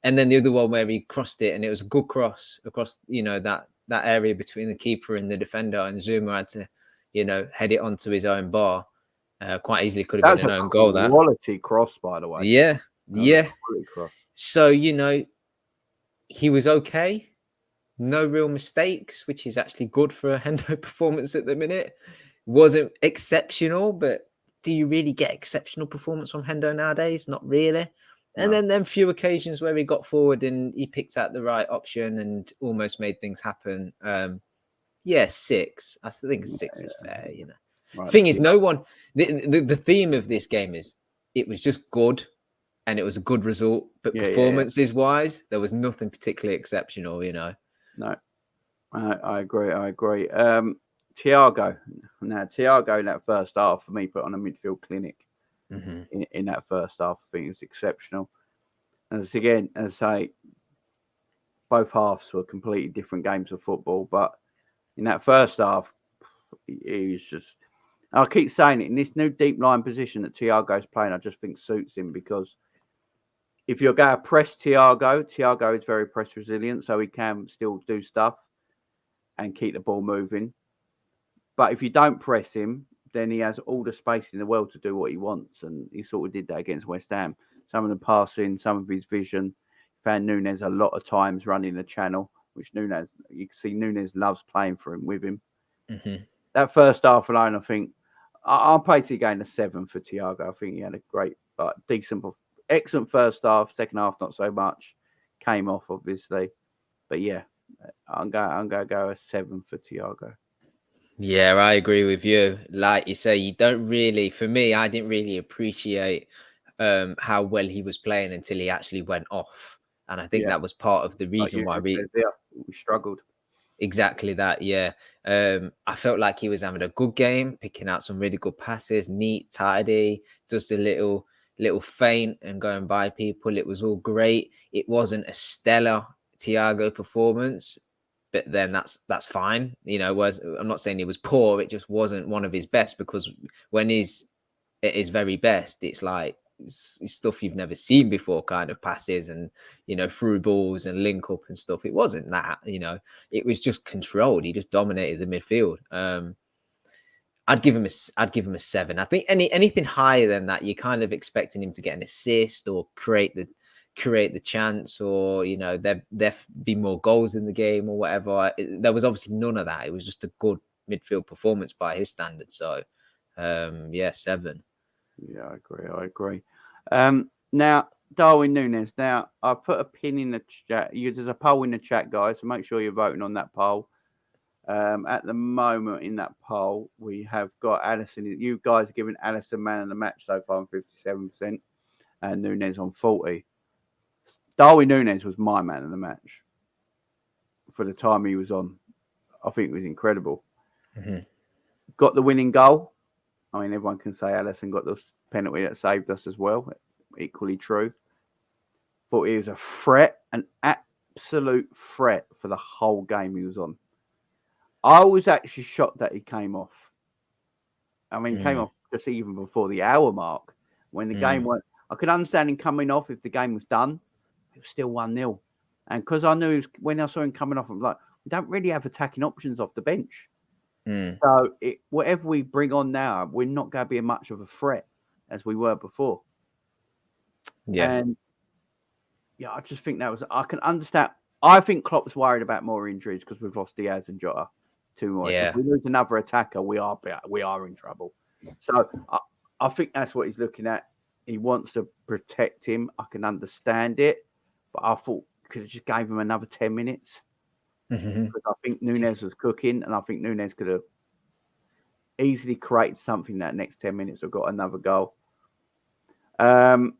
Speaker 3: And then the other one where he crossed it and it was a good cross across, you know, that area between the keeper and the defender, and Zuma had to, you know, head it onto his own bar. Quite easily could have been an own goal. That
Speaker 2: quality cross, by the way.
Speaker 3: Yeah. So, you know, he was okay. No real mistakes, which is actually good for a Hendo performance at the minute. Wasn't exceptional, but do you really get exceptional performance from Hendo nowadays? Not really. And then few occasions where he got forward and he picked out the right option and almost made things happen. 6. I think 6 is fair, you know. Right. Thing is, no one. The theme of this game is it was just good, and it was a good result. But performances wise, there was nothing particularly exceptional, you know.
Speaker 2: No, I agree. Thiago in that first half for me put on a midfield clinic. In that first half, I think it was exceptional. And again, as I say, both halves were completely different games of football. But in that first half, he was just I keep saying it, in this new deep line position that Thiago's playing, I just think suits him, because if you're going to press Thiago is very press resilient, so he can still do stuff and keep the ball moving. But if you don't press him, then he has all the space in the world to do what he wants. And he sort of did that against West Ham. Some of the passing, some of his vision. Found Nunez a lot of times running the channel, which Nunez, you can see Nunez loves playing for him with him.
Speaker 3: Mm-hmm.
Speaker 2: That first half alone, I think, I'll basically gain a 7 for Thiago. I think he had a great, decent, excellent first half. Second half, not so much. Came off, obviously. But yeah, I'm going to go a 7 for Thiago.
Speaker 3: Yeah, I agree with you. Like you say, you don't really, for me, I didn't really appreciate how well he was playing until he actually went off. And I think that was part of the reason why we
Speaker 2: struggled.
Speaker 3: Exactly that, yeah. I felt like he was having a good game, picking out some really good passes, neat, tidy, just a little feint and going by people. It was all great. It wasn't a stellar Thiago performance, but then that's fine. You know, I'm not saying he was poor, it just wasn't one of his best, because when he's at his very best, it's like it's stuff you've never seen before, kind of passes and, you know, through balls and link up and stuff. It wasn't that, you know, it was just controlled. He just dominated the midfield. I'd give him a 7. I think anything higher than that, you're kind of expecting him to get an assist or create the chance, or, you know, there be more goals in the game or whatever. There was obviously none of that. It was just a good midfield performance by his standards. So, 7.
Speaker 2: Yeah, I agree. Now, Darwin Nunez. Now, I put a pin in the chat. There's a poll in the chat, guys, so make sure you're voting on that poll. At the moment in that poll, we have got Allison. You guys are giving Allison man of the match so far on 57%, and Nunez on 40%. Darwin Nunez was my man of the match for the time he was on. I think it was incredible.
Speaker 3: Mm-hmm.
Speaker 2: Got the winning goal. I mean, everyone can say Allison got the penalty that saved us as well. Equally true. But he was a threat, an absolute threat for the whole game he was on. I was actually shocked that he came off. I mean, he came off just even before the hour mark when the game went. I could understand him coming off if the game was done. It was still 1-0. And because I knew when I saw him coming off, I'm like, we don't really have attacking options off the bench. So whatever we bring on now, we're not going to be much of a threat as we were before.
Speaker 3: Yeah.
Speaker 2: And yeah, I just think I can understand. I think Klopp's worried about more injuries because we've lost Diaz and Jota too much.
Speaker 3: Yeah.
Speaker 2: If we lose another attacker, we are in trouble. So I think that's what he's looking at. He wants to protect him. I can understand it, but I thought could have just gave him another 10 minutes. Because I think Nunez was cooking, and I think Nunez could have easily created something that next 10 minutes or got another goal. Klopp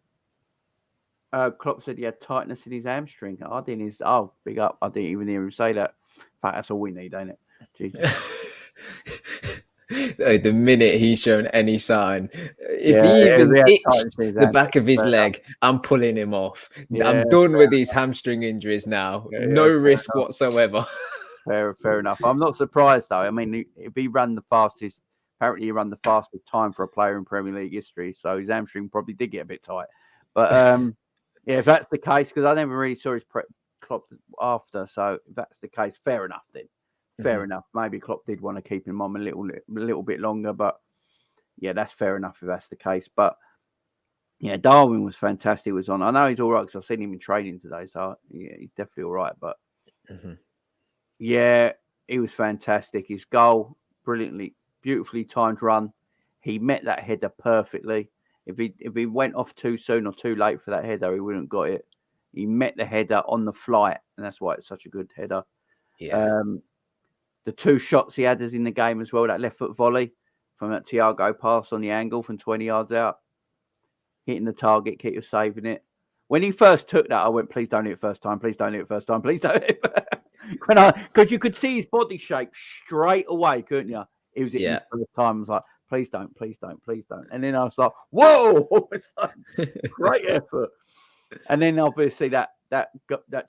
Speaker 2: said he had tightness in his hamstring. Big up. I didn't even hear him say that. In fact, that's all we need, ain't it? Jesus.
Speaker 3: The minute he's shown any sign, if he even itched the back of his leg, I'm pulling him off. I'm done with these hamstring injuries now. No risk whatsoever.
Speaker 2: Fair enough. I'm not surprised though. I mean, if he ran the fastest, apparently he ran the fastest time for a player in Premier League history, so his hamstring probably did get a bit tight. But yeah, if that's the case, because I never really saw his Klopp after, so if that's the case, fair enough then. Fair enough. Maybe Klopp did want to keep him on a little bit longer, but yeah, that's fair enough if that's the case. But yeah, Darwin was fantastic. He was on. I know he's all right because I've seen him in training today, so yeah, he's definitely all right. But yeah, he was fantastic. His goal, beautifully timed run. He met that header perfectly. If he went off too soon or too late for that header, he wouldn't have got it. He met the header on the flight, and that's why it's such a good header.
Speaker 3: Yeah.
Speaker 2: The 2 shots he had in the game as well, that left foot volley from that Thiago pass on the angle from 20 yards out, hitting the target, keep saving it. When he first took that, I went, please don't hit it first time, please don't hit it first time, please don't hit it. Because you could see his body shape straight away, couldn't you? It was his first time. I was like, please don't. And then I was like, whoa, it's like, great effort. And then obviously that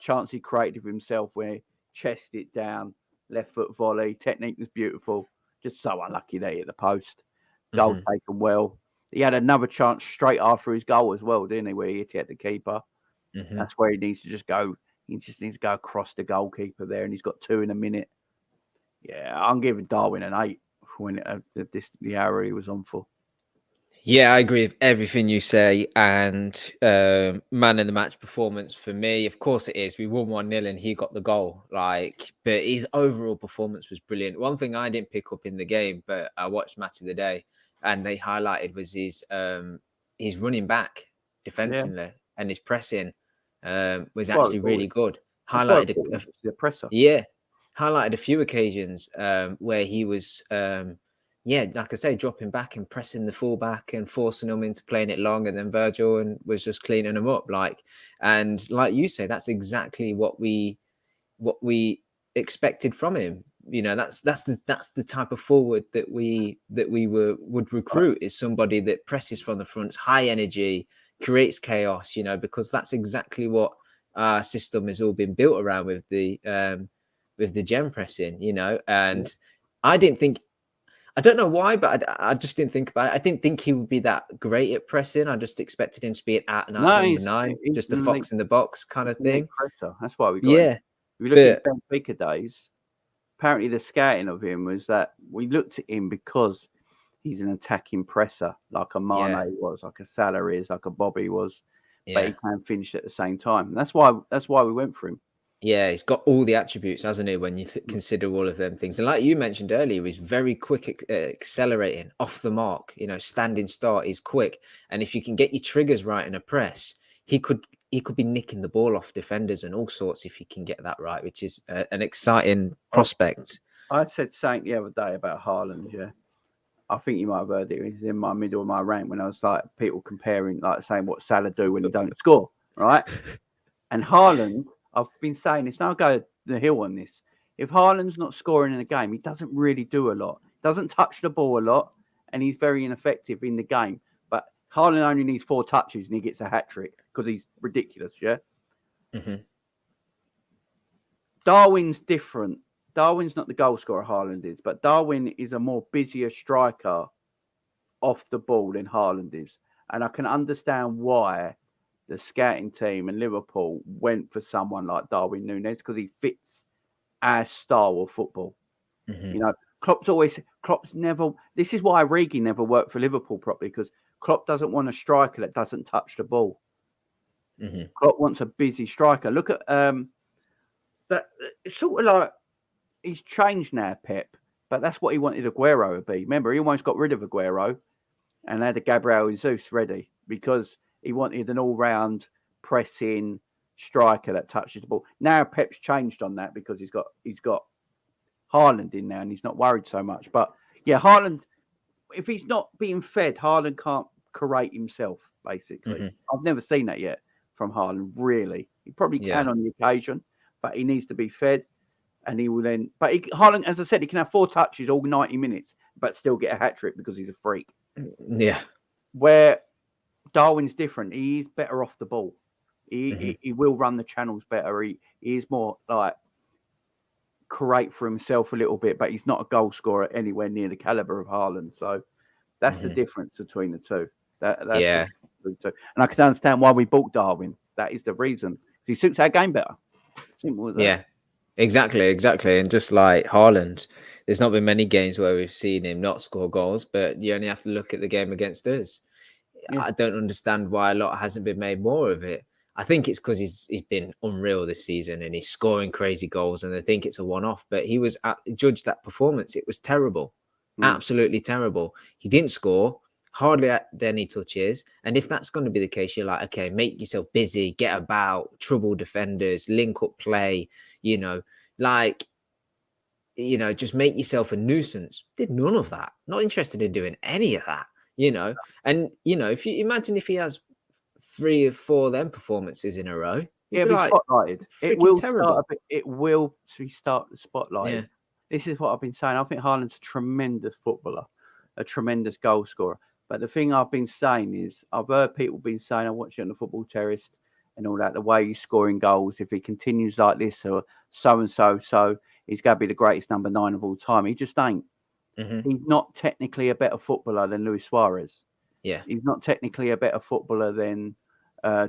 Speaker 2: chance he created of himself where he chested it down, left foot volley, technique was beautiful. Just so unlucky they hit the post. Goal taken well. He had another chance straight after his goal as well, didn't he? Where he hit it at the keeper. That's where he needs to just go. He just needs to go across the goalkeeper there, and he's got 2 in a minute. Yeah, I'm giving Darwin an 8 when the hour he was on for.
Speaker 3: Yeah, I agree with everything you say. And man in the match performance for me, of course it is. We won 1-0 and he got the goal. But his overall performance was brilliant. One thing I didn't pick up in the game, but I watched Match of the Day, and they highlighted was his running back defensively and his pressing was actually really good. Highlighted
Speaker 2: the presser.
Speaker 3: Yeah, highlighted a few occasions where he was. Like I say, dropping back and pressing the fullback and forcing them into playing it long, and then Virgil and was just cleaning them up. And like you say, that's exactly what we expected from him. That's the type of forward that we would recruit, is somebody that presses from the front, high energy, creates chaos. Because that's exactly what our system has all been built around with the gem pressing. And I don't know why, but I just didn't think about it. I didn't think he would be that great at pressing. I just expected him to be an out-and-out number 9, just a fox in the box kind of thing.
Speaker 2: Presser. That's why we got him. If you look at Benfica days, apparently the scouting of him was that we looked at him because he's an attacking presser, like a Mane was, like a Salah is, like a Bobby was, but he can finish at the same time. And that's why we went for him.
Speaker 3: Yeah, he's got all the attributes, hasn't he, when you consider all of them things. And like you mentioned earlier, he's very quick accelerating, off the mark, standing start. He's quick. And if you can get your triggers right in a press, he could be nicking the ball off defenders and all sorts if you can get that right, which is an exciting prospect.
Speaker 2: I said something the other day about Haaland, yeah. I think you might have heard it. He's in my middle of my rant when I was like, people comparing, like saying what Salah do when he don't score, right? And Haaland, I've been saying this, now I'll go the hill on this. If Haaland's not scoring in a game, he doesn't really do a lot. Doesn't touch the ball a lot, and he's very ineffective in the game. But Haaland only needs 4 touches and he gets a hat-trick because he's ridiculous, yeah? Darwin's different. Darwin's not the goal scorer Haaland is, but Darwin is a more busier striker off the ball than Haaland is. And I can understand why the scouting team and Liverpool went for someone like Darwin Nunez, because he fits our style of football. Klopp's never. This is why Origi never worked for Liverpool properly, because Klopp doesn't want a striker that doesn't touch the ball. Klopp wants a busy striker. Look at that. It's sort of like he's changed now, Pep, but that's what he wanted Aguero to be. Remember, he almost got rid of Aguero and had a Gabriel Jesus ready because he wanted an all-round pressing striker that touches the ball. Now Pep's changed on that because he's got Haaland in now and he's not worried so much. But yeah, Haaland, if he's not being fed, Haaland can't create himself, basically. I've never seen that yet from Haaland, really. He probably can on the occasion, but he needs to be fed and he will then... But Haaland, as I said, he can have 4 touches all 90 minutes, but still get a hat-trick because he's a freak.
Speaker 3: Yeah.
Speaker 2: Where Darwin's different. He is better off the ball. He will run the channels better. He is more like create for himself a little bit, but he's not a goal scorer anywhere near the caliber of Haaland. So that's the difference between the two. That's the two. And I can understand why we bought Darwin. That is the reason. He suits our game better. Simple as that.
Speaker 3: Yeah, exactly. And just like Haaland, there's not been many games where we've seen him not score goals, but you only have to look at the game against us. I don't understand why a lot hasn't been made more of it. I think it's because he's been unreal this season and he's scoring crazy goals, and I think it's a one-off. But he was judged that performance. It was terrible, absolutely terrible. He didn't score, hardly had any touches. And if that's going to be the case, you're like, okay, make yourself busy, get about, trouble defenders, link up play. Just make yourself a nuisance. Did none of that. Not interested in doing any of that. And if you imagine if he has 3 or 4 of them performances in a row,
Speaker 2: be spotlighted. It will start the spotlight.
Speaker 3: Yeah.
Speaker 2: This is what I've been saying. I think Haaland's a tremendous footballer, a tremendous goal scorer. But the thing I've been saying is, I've heard people been saying, I watch it on the Football Terrace and all that, the way he's scoring goals, if he continues like this or so, he's going to be the greatest number 9 of all time. He just ain't. He's not technically a better footballer than Luis Suarez.
Speaker 3: Yeah.
Speaker 2: He's not technically a better footballer than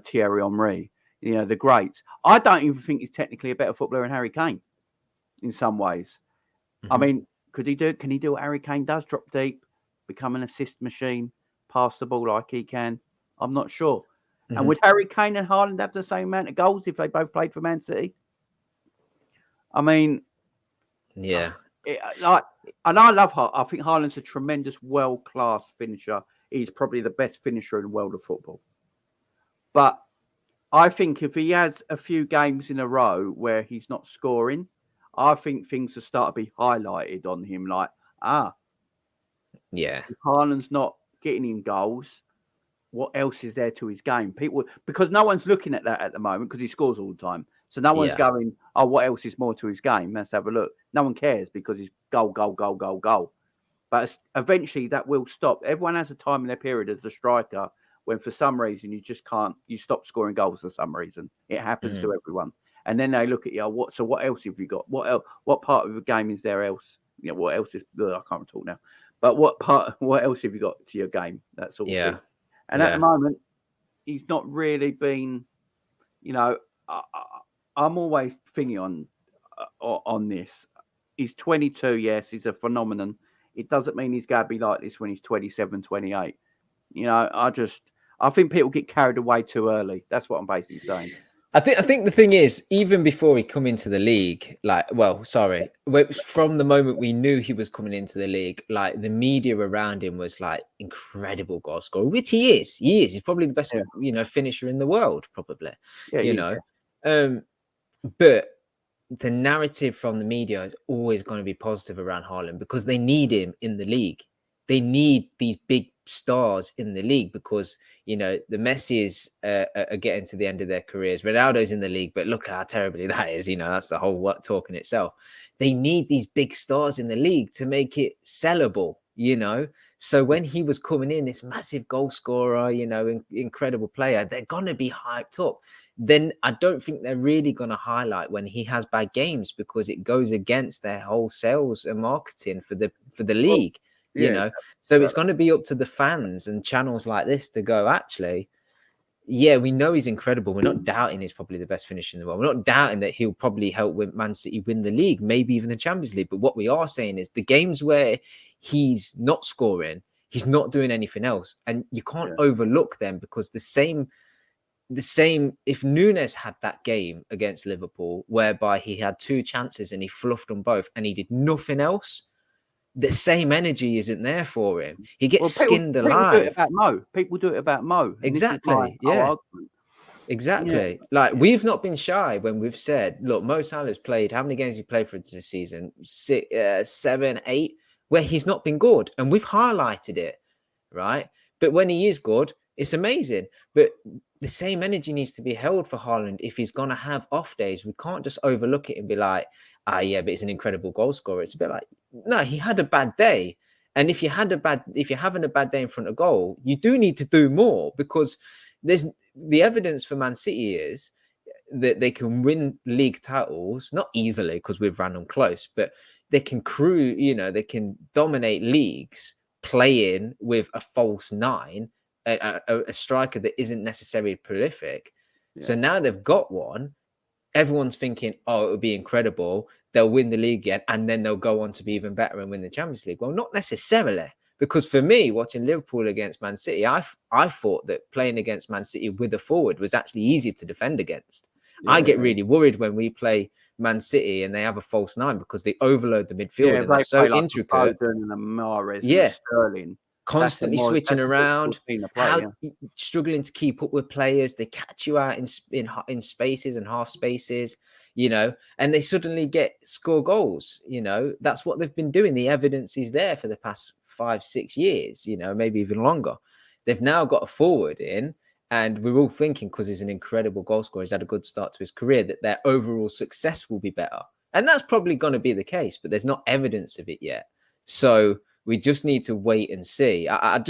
Speaker 2: Thierry Henry. You know, the greats. I don't even think he's technically a better footballer than Harry Kane in some ways. I mean, could he do it? Can he do what Harry Kane does? Drop deep, become an assist machine, pass the ball like he can? I'm not sure. And would Harry Kane and Haaland have the same amount of goals if they both played for Man City? I mean,
Speaker 3: Yeah.
Speaker 2: And I love Haaland. I think Haaland's a tremendous world-class finisher. He's probably the best finisher in the world of football. But I think if he has a few games in a row where he's not scoring, I think things will start to be highlighted on him. Like,
Speaker 3: Yeah.
Speaker 2: if Haaland's not getting him goals, what else is there to his game? People, because no one's looking at that at the moment because he scores all the time. So no one's going, oh, what else is more to his game? Let's have a look. No one cares because he's goal, goal, goal, goal, goal. But eventually that will stop. Everyone has a time in their period as the striker when for some reason you just can't, you stop scoring goals for some reason. It happens to everyone. And then they look at you, what else have you got? What else, what part of the game is there else? You know, what else is, I can't talk now. But what else have you got to your game? That sort of thing. And at the moment, he's not really been, you know, I'm always thinking on this. He's 22, yes, he's a phenomenon. It doesn't mean he's going to be like this when he's 27, 28. You know, I think people get carried away too early. That's what I'm basically saying.
Speaker 3: I think the thing is, even before he come into the league, from the moment we knew he was coming into the league, like the media around him was like incredible goal scorer, which he is. He's probably the best, finisher in the world, probably. But the narrative from the media is always going to be positive around Haaland because they need him in the league. They need these big stars in the league because, you know, the Messis are getting to the end of their careers. Ronaldo's in the league, but look how terribly that is. You know, that's the whole talk in itself. They need these big stars in the league to make it sellable, you know. So when he was coming in, this massive goal scorer, you know, incredible player, they're going to be hyped up. Then I don't think they're really going to highlight when he has bad games because it goes against their whole sales and marketing for the league. You know, so it's going to be up to the fans and channels like this to go, actually, we know he's incredible. We're not doubting he's probably the best finisher in the world. We're not doubting that he'll probably help Man City win the league, maybe even the Champions League. But what we are saying is the games where he's not scoring, he's not doing anything else. And you can't overlook them because the same, if Nunez had that game against Liverpool, whereby he had 2 chances and he fluffed them both and he did nothing else, the same energy isn't there for him. He gets skinned alive.
Speaker 2: People do it about Mo.
Speaker 3: Exactly. Exactly. Like we've not been shy when we've said, look, Mo Salah's played, how many games he played for this season? 6, 7, 8, where he's not been good. And we've highlighted it, right? But when he is good, it's amazing. But the same energy needs to be held for Haaland if he's going to have off days. We can't just overlook it and be like, but he's an incredible goal scorer. It's a bit like, no, he had a bad day. And if you're having a bad day in front of goal, you do need to do more because there's the evidence for Man City is that they can win league titles, not easily because we've ran them close, but they can they can dominate leagues playing with a false 9, a striker that isn't necessarily prolific. So now they've got one. Everyone's thinking, oh, it would be incredible. They'll win the league again, and then they'll go on to be even better and win the Champions League. Well, not necessarily, because for me, watching Liverpool against Man City, I thought that playing against Man City with a forward was actually easier to defend against. I get really worried when we play Man City and they have a false 9 because they overload the midfield and they're so intricate.
Speaker 2: And Sterling.
Speaker 3: Constantly switching around, struggling to keep up with players. They catch you out in spaces and half spaces, you know, and they suddenly score goals. You know, that's what they've been doing. The evidence is there for the past 5-6 years, you know, maybe even longer. They've now got a forward in, and we're all thinking because he's an incredible goal scorer, he's had a good start to his career, that their overall success will be better. And that's probably going to be the case, but there's not evidence of it yet. So we just need to wait and see. I'd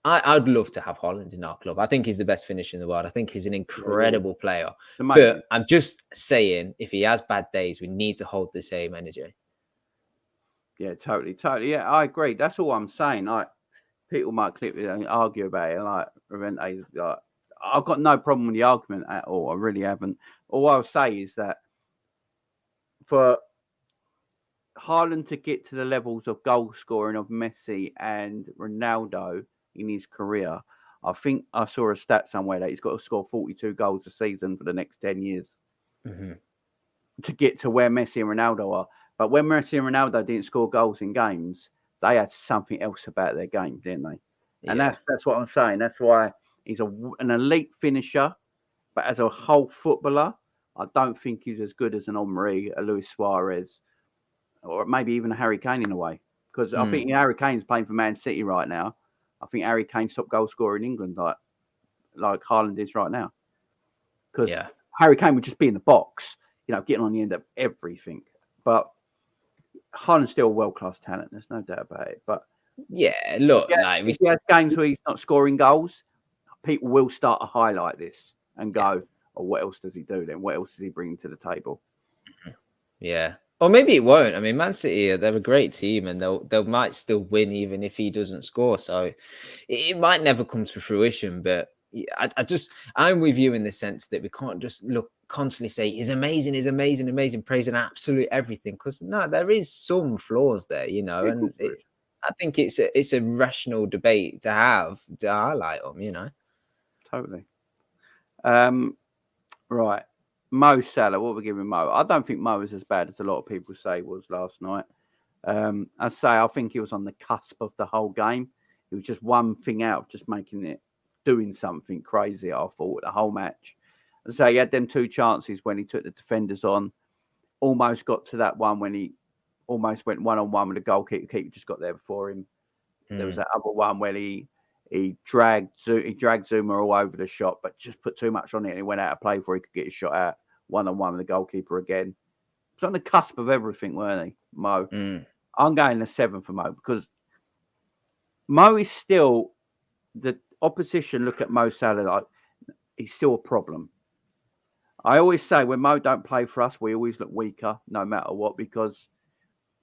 Speaker 3: love to have Haaland in our club. I think he's the best finisher in the world. I think he's an incredible player. But I'm just saying, if he has bad days, we need to hold the same energy.
Speaker 2: Yeah, totally. Yeah, I agree. That's all I'm saying. Like, people might clip it and argue about it. Like, Revente, like, I've got no problem with the argument at all. I really haven't. All I'll say is that for Haaland to get to the levels of goal scoring of Messi and Ronaldo in his career, I think I saw a stat somewhere that he's got to score 42 goals a season for the next 10 years to get to where Messi and Ronaldo are. But when Messi and Ronaldo didn't score goals in games, they had something else about their game, didn't they? And that's what I'm saying. That's why he's an elite finisher, but as a whole footballer, I don't think he's as good as an Henry, a Luis Suarez, or maybe even a Harry Kane in a way. Because I think Harry Kane's playing for Man City right now. I think Harry Kane's top goal scorer in England, like Haaland is right now. Because Harry Kane would just be in the box, getting on the end of everything. But Haaland's still a world-class talent. There's no doubt about it. But
Speaker 3: look,
Speaker 2: if he has games where he's not scoring goals, people will start to highlight this and go, "Oh, what else does he do then? What else does he bring to the table?"
Speaker 3: Yeah. Or maybe it won't. I mean, Man City, they're a great team, and they might still win even if he doesn't score. So it might never come to fruition. But I'm with you in the sense that we can't just constantly say he's amazing, praising absolute everything. Because no, there is some flaws there, and I think it's a rational debate to have to highlight them,
Speaker 2: Totally. Right. Mo Salah, what we're giving Mo? I don't think Mo is as bad as a lot of people say was last night. I think he was on the cusp of the whole game. It was just one thing out of just doing something crazy, I thought, the whole match. He had them 2 chances when he took the defenders on. Almost got to that one when he almost went one-on-one with the goalkeeper. The keeper just got there before him. There was that other one where he dragged Zuma all over the shot, but just put too much on it and he went out of play before he could get his shot out one-on-one with the goalkeeper again. It's on the cusp of everything, weren't he, Mo? I'm going a 7 for Mo because Mo is still, the opposition look at Mo Salah like he's still a problem. I always say when Mo don't play for us, we always look weaker no matter what because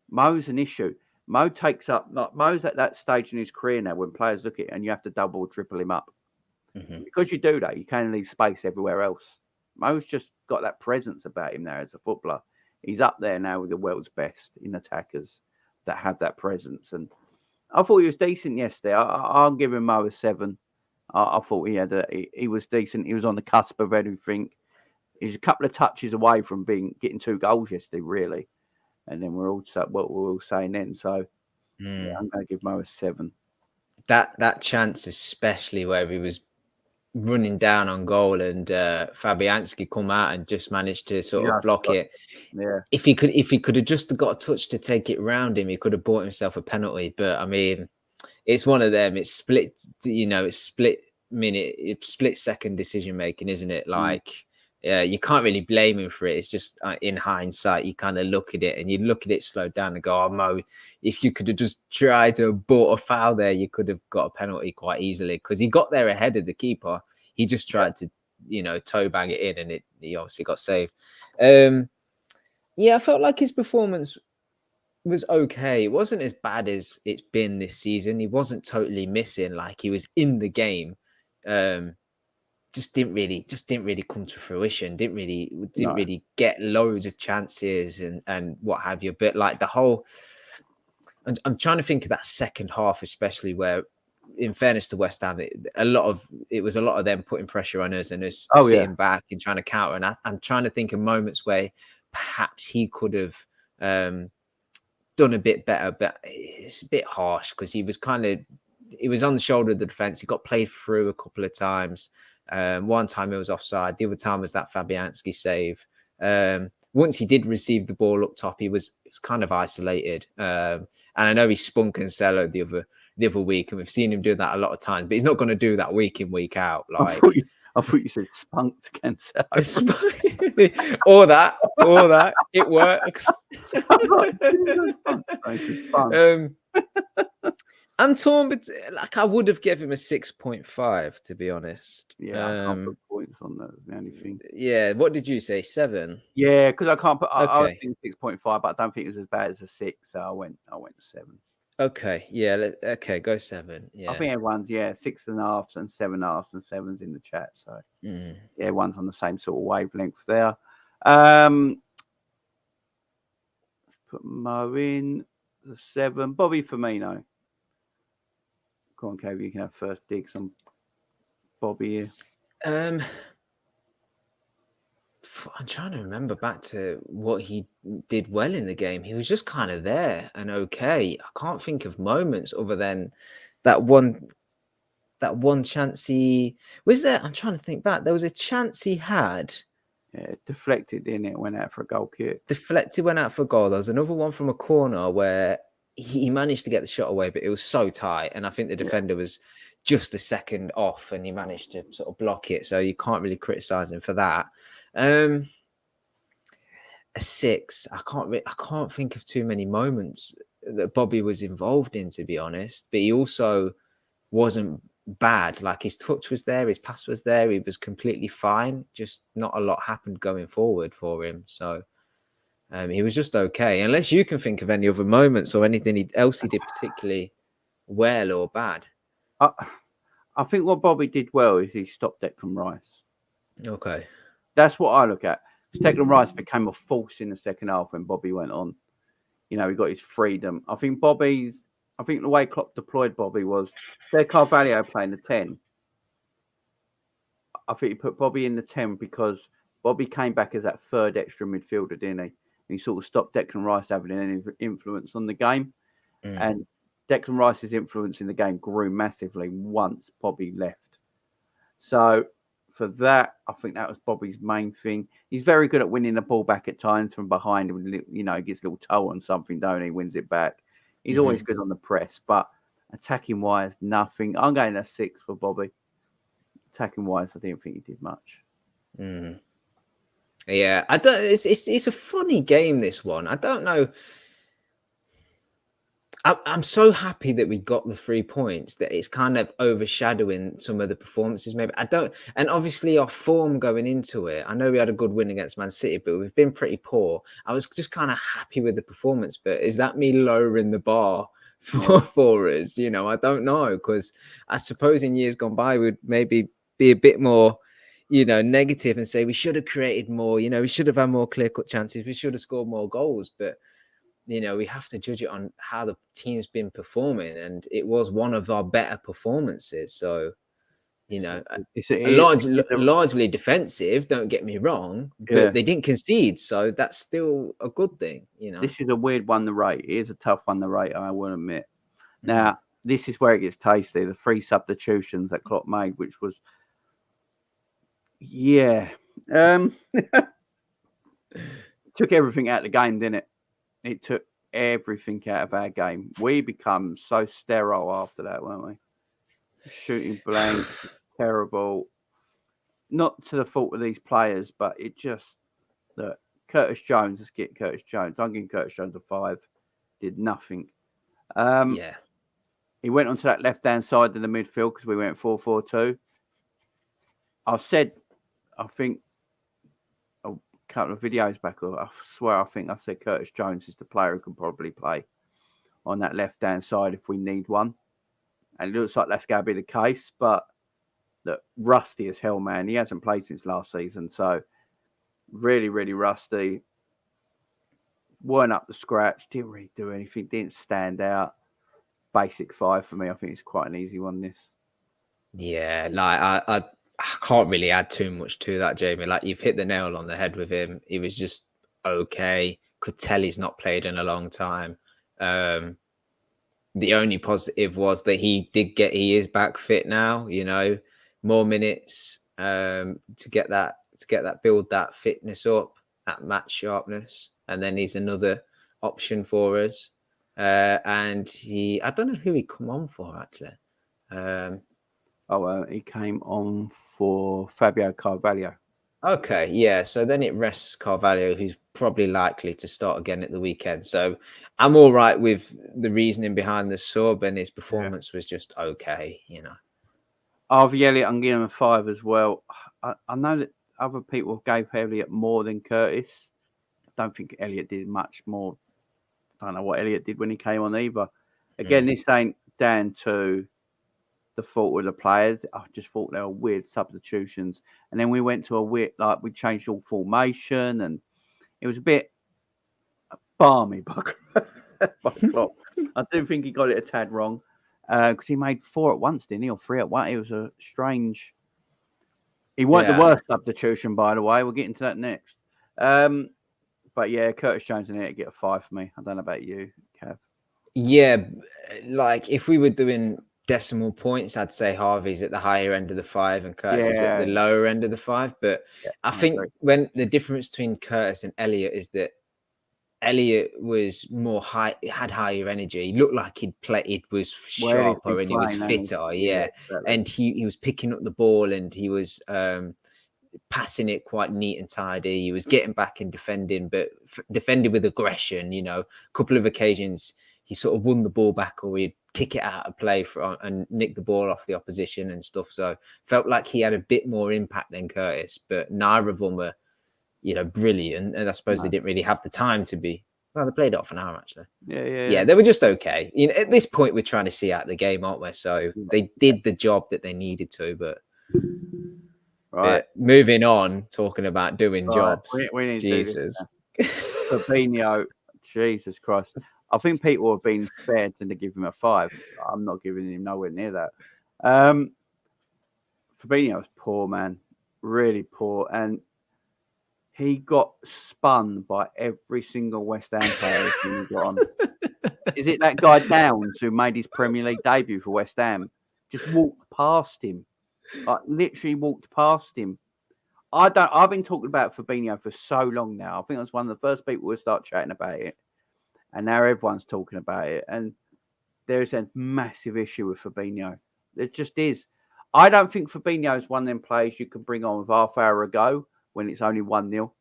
Speaker 2: Mo's an issue. Mo takes up, Mo's at that stage in his career now when players look at it and you have to double or triple him up. Because you do that, you can leave space everywhere else. Mo's just got that presence about him now as a footballer. He's up there now with the world's best in attackers that have that presence. And I thought he was decent yesterday. I'll give him Mo a 7. I thought he was decent. He was on the cusp of everything. He's a couple of touches away from getting 2 goals yesterday, really. And then we're all saying then. So I'm going to give Mo a 7.
Speaker 3: That chance, especially where he was running down on goal and Fabianski come out and just managed to sort of block it.
Speaker 2: Yeah.
Speaker 3: If he could have just got a touch to take it round him, he could have bought himself a penalty. But I mean, it's one of them. It's split. It's split second decision making, isn't it? Like. You can't really blame him for it. It's just in hindsight, you kind of look at it and you look at it slowed down and go, "Oh, Mo, if you could have just tried to abort a foul there, you could have got a penalty quite easily." Because he got there ahead of the keeper. He just tried to, toe bang it in, and he obviously got saved. I felt like his performance was okay. It wasn't as bad as it's been this season. He wasn't totally missing. Like he was in the game. Just didn't really come to fruition. Didn't really get loads of chances and what have you. But like I'm trying to think of that second half, especially where, in fairness to West Ham, it was a lot of them putting pressure on us and us sitting back and trying to counter. And I'm trying to think of moments where perhaps he could have done a bit better, but it's a bit harsh because he was on the shoulder of the defense. He got played through a couple of times. One time it was offside. The other time was that Fabianski save. Once he did receive the ball up top, he was kind of isolated. And I know he spun Cancelo the other week, and we've seen him do that a lot of times. But he's not going to do that week in, week out. Like
Speaker 2: I thought you said spunked Cancelo.
Speaker 3: or that. It works. I'm torn, but like I would have given him a 6.5 to be honest.
Speaker 2: Yeah, I can't put points on that. That's the only thing.
Speaker 3: Yeah. What did you say? 7?
Speaker 2: Yeah, because I can't put. I was
Speaker 3: Okay.
Speaker 2: thinking 6.5, but I don't think it was as bad as a 6. So I went 7.
Speaker 3: Okay. Yeah. Okay. Go 7.
Speaker 2: I
Speaker 3: Yeah.
Speaker 2: think everyone's 6.5s and 7.5s and 7s in the chat. So
Speaker 3: Mm.
Speaker 2: yeah, everyone's on the same sort of wavelength there. Put Mo in the 7. Bobby Firmino. Go on, Kev, you can have first digs on Bobby here.
Speaker 3: I'm trying to remember back to what he did well in the game. He was just kind of there and okay. I can't think of moments other than that one chance he was there. I'm trying to think back. There was a chance he had.
Speaker 2: Yeah, deflected, didn't it? Went out for a goal kick.
Speaker 3: Deflected, went out for a goal. There was another one from a corner where he managed to get the shot away, but it was so tight. And I think the defender was just a second off and he managed to sort of block it. So you can't really criticize him for that. A 6. I can't think of too many moments that Bobby was involved in, to be honest. But he also wasn't bad. Like his touch was there, his pass was there, he was completely fine. Just not a lot happened going forward for him. So he was just okay. Unless you can think of any other moments or anything else he did particularly well or bad.
Speaker 2: I think what Bobby did well is he stopped Declan Rice.
Speaker 3: Okay.
Speaker 2: That's what I look at. Declan Rice became a force in the second half when Bobby went on. He got his freedom. I think the way Klopp deployed Bobby was Carvalho playing the 10. I think he put Bobby in the 10 because Bobby came back as that third extra midfielder, didn't he? And he sort of stopped Declan Rice having any influence on the game. And Declan Rice's influence in the game grew massively once Bobby left. So for that, I think that was Bobby's main thing. He's very good at winning the ball back at times from behind. He gets a little toe on something, don't he? Wins it back. He's always good on the press, but attacking wise, nothing. I'm going a 6 for Bobby. Attacking wise, I didn't think he did much.
Speaker 3: Yeah, I don't. It's a funny game, this one. I don't know. I'm so happy that we got the 3 points that it's kind of overshadowing some of the performances. Maybe I don't, and obviously our form going into it. I know we had a good win against Man City, but we've been pretty poor. I was just kind of happy with the performance, but is that me lowering the bar for us? I don't know, because I suppose in years gone by we'd maybe be a bit more, negative and say we should have created more. We should have had more clear-cut chances. We should have scored more goals, but. We have to judge it on how the team's been performing, and it was one of our better performances. So, largely defensive. Don't get me wrong, but they didn't concede, so that's still a good thing.
Speaker 2: This is a weird one to rate. It is a tough one to rate, I will admit. Now, this is where it gets tasty. The 3 substitutions that Klopp made, which was, took everything out of the game, didn't it? It took everything out of our game. We become so sterile after that, weren't we? Shooting blank, terrible. Not to the fault of these players, but it just that Curtis Jones, let's get Curtis Jones. I'm giving Curtis Jones a 5. Did nothing. He went onto that left-hand side of the midfield because we went 4-4-2. I think couple of videos back, I swear I said Curtis Jones is the player who can probably play on that left-hand side if we need one. And it looks like that's going to be the case, but look, rusty as hell, man. He hasn't played since last season, so really, really rusty. Weren't up to scratch, didn't really do anything, didn't stand out. Basic 5 for me. I think it's quite an easy one, this.
Speaker 3: Yeah, I can't really add too much to that, Jamie. Like, you've hit the nail on the head with him. He was just okay. Could tell he's not played in a long time. The only positive was that he is back fit now. More minutes to get that build that fitness up, that match sharpness, and then he's another option for us. And I don't know who he come on for actually.
Speaker 2: He came on for Fabio Carvalho.
Speaker 3: Okay, yeah. So then it rests Carvalho, who's probably likely to start again at the weekend. So I'm all right with the reasoning behind the sub, and his performance was just okay,
Speaker 2: Harvey Elliott, I'm giving him a 5 as well. I know that other people gave Elliott more than Curtis. I don't think Elliott did much more. I don't know what Elliott did when he came on either. Again, this ain't down to the fault of the players. I just thought they were weird substitutions. And then we went to we changed all formation, and it was a bit balmy by Klopp. I do think he got it a tad wrong because he made 4 at once, didn't he? Or 3 at once. It was a strange. He wasn't the worst substitution, by the way. We'll get into that next. But yeah, Curtis Jones and it get a 5 for me. I don't know about you, Kev.
Speaker 3: Yeah, like if we were doing decimal points, I'd say Harvey's at the higher end of the 5 and Curtis is at the lower end of the 5. But I think when the difference between Curtis and Elliott is that Elliott was more had higher energy. He looked like he'd was sharper and he was fitter. Yeah. And he was picking up the ball and he was passing it quite neat and tidy. He was getting back and defending, but defending with aggression. You know, a couple of occasions he sort of won the ball back, or he'd kick it out of play and nick the ball off the opposition and stuff. So felt like he had a bit more impact than Curtis, but neither of them were, you know, brilliant. And I suppose they didn't really have the time to be. Well, they played it off an hour actually. Yeah, they were just okay. You know, at this point, we're trying to see out the game, aren't we? So they did the job that they needed to, but. But moving on, talking about doing jobs.
Speaker 2: We need
Speaker 3: Jesus.
Speaker 2: To do this Fabinho, Jesus Christ. I think people have been fair to give him a 5. I'm not giving him nowhere near that. Fabinho was poor, man. Really poor. And he got spun by every single West Ham player he got on. Is it that guy Downs who made his Premier League debut for West Ham? Just walked past him. Like literally walked past him. I've been talking about Fabinho for so long now. I think I was one of the first people to start chatting about it. And now everyone's talking about it. And there's a massive issue with Fabinho. There just is. I don't think Fabinho is one of them players you can bring on with half hour ago when it's only 1-0.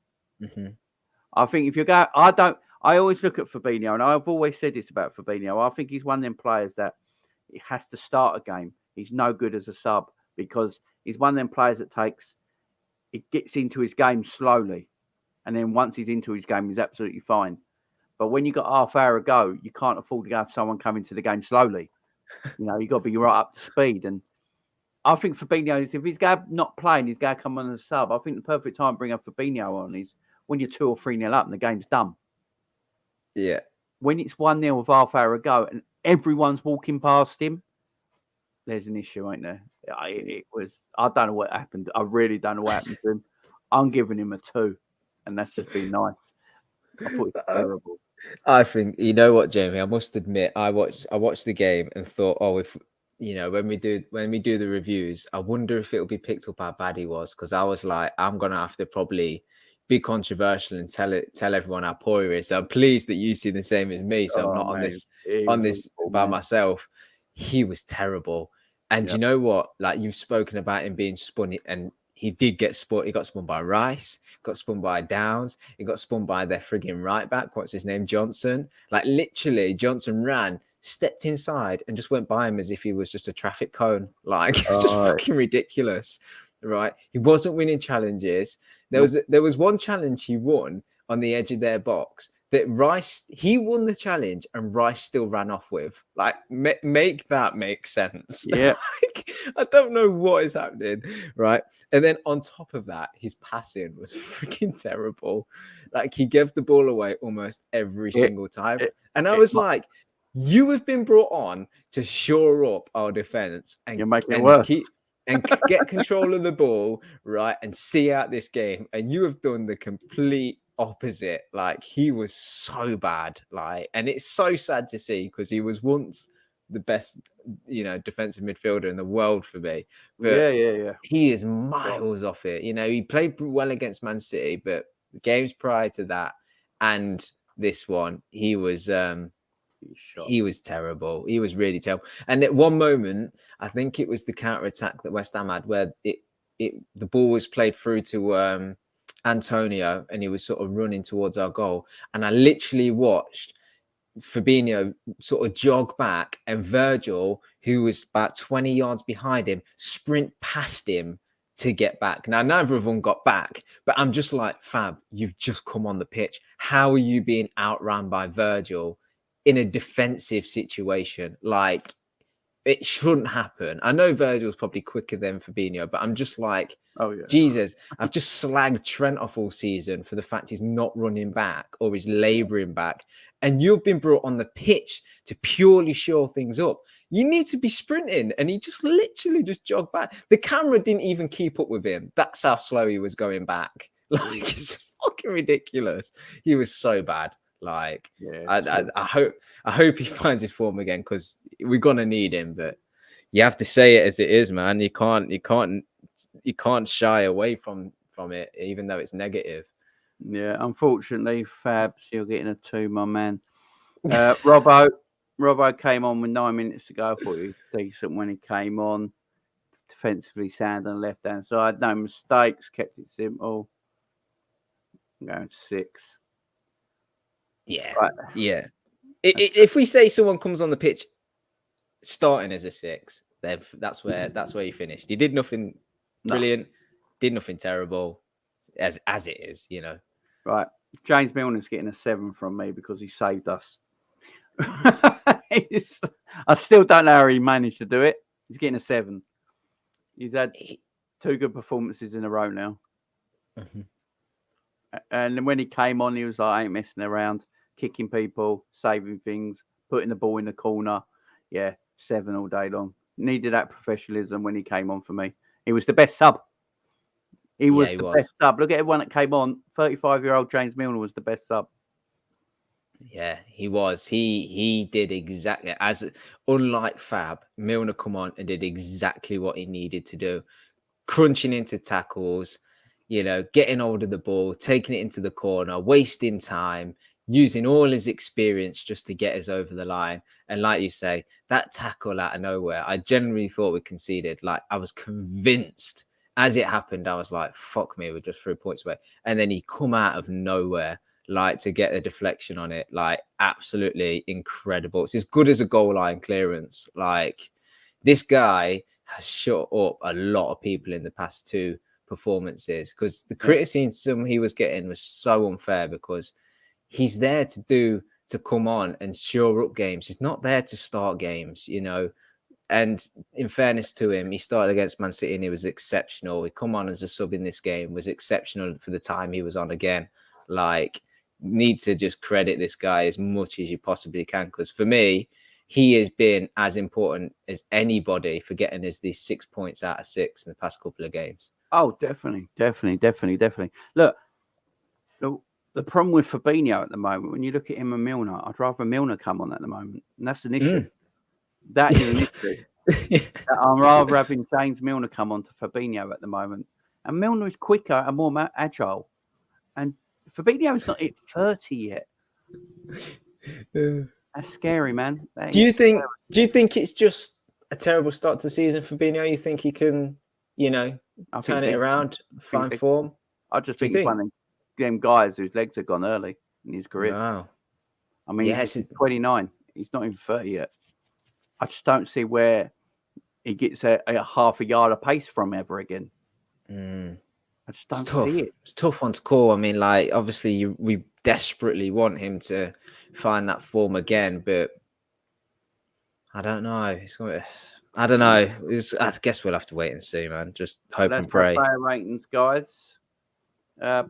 Speaker 2: I think if you go, I always look at Fabinho, and I've always said this about Fabinho. I think he's one of them players that he has to start a game. He's no good as a sub because he's one of them players that it gets into his game slowly. And then once he's into his game, he's absolutely fine. But when you got half hour ago, you can't afford to have someone come into the game slowly. You know, you got to be right up to speed. And I think Fabinho, if he's not playing, he's going to come on as a sub. I think the perfect time to bring up Fabinho on is when you're 2 or 3-0 up and the game's done.
Speaker 3: Yeah. When
Speaker 2: it's 1-0 with half hour ago and everyone's walking past him, there's an issue, ain't there? I don't know what happened. I really don't know what happened to him. I'm giving him a 2, and that's just been nice. I thought it was terrible.
Speaker 3: I think, you know what, Jamie, I must admit, I watched the game and thought, if you know, when we do the reviews, I wonder if it'll be picked up how bad he was, because I was like, I'm gonna have to probably be controversial and tell everyone how poor he is. So I'm pleased that you see the same as me. So I'm not on this by myself. He was terrible. And you know what? Like, you've spoken about him being spun, and he did get spun. He got spun by Rice, got spun by Downs, he got spun by their frigging right back. What's his name? Johnson. Like, literally, Johnson ran, stepped inside, and just went by him as if he was just a traffic cone. Like, it's just fucking ridiculous, right? He wasn't winning challenges. There was one challenge he won on the edge of their box that Rice, he won the challenge and Rice still ran off with. Like, make that make sense.
Speaker 2: Yeah.
Speaker 3: Like, I don't know what is happening, right? And then on top of that, his passing was freaking terrible. Like, he gave the ball away almost every single time. And I was like, you have been brought on to shore up our defense and
Speaker 2: you're making it worse.
Speaker 3: Get control of the ball, right? And see out this game. And you have done the complete opposite. Like, he was so bad. Like, and it's so sad to see, because he was once the best, you know, defensive midfielder in the world for me. But he is miles off it. You know, he played well against Man City, but the games prior to that and this one, he was terrible. He was really terrible. And at one moment, I think it was the counter attack that West Ham had, where the ball was played through to Antonio, and he was sort of running towards our goal. And I literally watched Fabinho sort of jog back, and Virgil, who was about 20 yards behind him, sprint past him to get back. Now, neither of them got back, but I'm just like, Fab, you've just come on the pitch. How are you being outrun by Virgil in a defensive situation? Like, it shouldn't happen. I know Virgil's probably quicker than Fabinho, but I'm just like,
Speaker 2: Oh yeah,
Speaker 3: Jesus, I've just slagged Trent off all season for the fact he's not running back or he's labouring back. And you've been brought on the pitch to purely shore things up. You need to be sprinting. And he just literally just jogged back. The camera didn't even keep up with him. That's how slow he was going back. Like, it's fucking ridiculous. He was so bad. Like,
Speaker 2: yeah.
Speaker 3: I hope he finds his form again, because we're gonna need him. But you have to say it as it is, man. You can't shy away from it, even though it's negative.
Speaker 2: Yeah, unfortunately, Fabs, you're getting a 2, my man. Robbo came on with 9 minutes to go. I thought he was decent when he came on. Defensively sound on the left-hand side. No mistakes, kept it simple. I'm going 6.
Speaker 3: Yeah,
Speaker 2: Right.
Speaker 3: yeah. If we say someone comes on the pitch starting as a 6, then that's where you finished. You did nothing brilliant, did nothing terrible, as it is, you know.
Speaker 2: Right, James Milner's getting a 7 from me because he saved us. I still don't know how he managed to do it. He's getting a 7. He's had 2 good performances in a row now.
Speaker 3: Mm-hmm.
Speaker 2: And when he came on, he was like, I ain't messing around, kicking people, saving things, putting the ball in the corner. Yeah, 7 all day long. Needed that professionalism when he came on for me. He was the best sub. He was the best sub. Look at everyone that came on. 35-year-old James Milner was the best sub.
Speaker 3: Yeah, he was. He did exactly as, unlike Fab, Milner come on and did exactly what he needed to do. Crunching into tackles, you know, getting hold of the ball, taking it into the corner, wasting time, using all his experience just to get us over the line. And like you say, that tackle out of nowhere, I genuinely thought we conceded. Like, I was convinced as it happened, I was like, fuck me, we're just 3 points away. And then he come out of nowhere, like, to get a deflection on it. Like, absolutely incredible. It's as good as a goal line clearance. Like, this guy has shut up a lot of people in the past 2 performances, because the criticism he was getting was so unfair, because he's there to come on and shore up games. He's not there to start games, you know. And in fairness to him, he started against Man City and he was exceptional. He come on as a sub in this game, was exceptional for the time he was on again. Like, need to just credit this guy as much as you possibly can, because for me, he has been as important as anybody for getting us these 6 points out of 6 in the past couple of games.
Speaker 2: Oh, definitely. Look, the problem with Fabinho at the moment, when you look at him and Milner, I'd rather Milner come on at the moment. And that's an issue. That is an issue. I'm rather having James Milner come on to Fabinho at the moment. And Milner is quicker and more agile. And Fabinho's not hit 30 yet. That's scary, man.
Speaker 3: Do you think it's just a terrible start to the season for Fabinho? You think he can, you know, turn it around, find form?
Speaker 2: I just think he's one of them guys whose legs have gone early in his career.
Speaker 3: Wow.
Speaker 2: I mean, he's 29. He's not even 30 yet. I just don't see where he gets a half a yard of pace from ever again. I just don't see it.
Speaker 3: It's a tough one to call. I mean, like, obviously we desperately want him to find that form again, but I don't know. I don't know. I guess we'll have to wait and see, man. Just hope and pray.
Speaker 2: Player ratings, guys.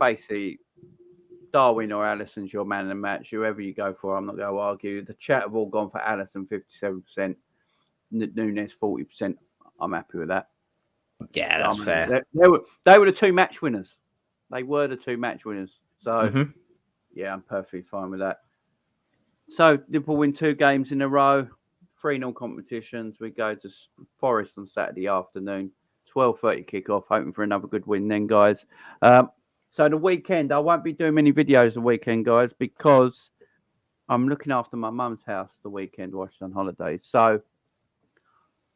Speaker 2: Basically, Darwin or Alisson's your man of the match. Whoever you go for, I'm not going to argue. The chat have all gone for Alisson, 57%. Nunez, 40%. I'm happy with that.
Speaker 3: Yeah, that's fair.
Speaker 2: They were the 2 match winners. They were the 2 match winners. So, yeah, I'm perfectly fine with that. So, Liverpool win 2 games in a row. 3-0 competitions. We go to Forest on Saturday afternoon. 12:30 kickoff. Hoping for another good win then, guys. So the weekend, I won't be doing many videos the weekend, guys, because I'm looking after my mum's house the weekend while she's on holiday. So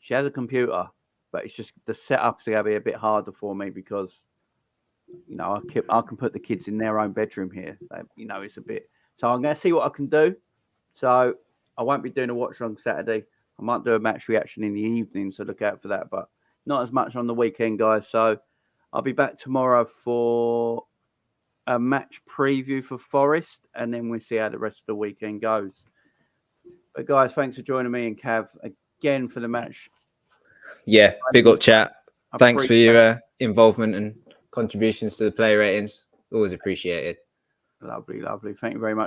Speaker 2: she has a computer, but it's just the setup's going to be a bit harder for me because, you know, I can put the kids in their own bedroom here. You know, it's a bit. So I'm going to see what I can do. So I won't be doing a watch on Saturday. I might do a match reaction in the evening, so look out for that. But not as much on the weekend, guys. So I'll be back tomorrow for a match preview for Forest, and then we'll see how the rest of the weekend goes. But guys, thanks for joining me and Cav again for the match.
Speaker 3: Yeah, big up chat. Thanks for
Speaker 2: Appreciate
Speaker 3: your involvement and contributions to the player ratings. Always appreciated.
Speaker 2: Lovely, lovely. Thank you very much.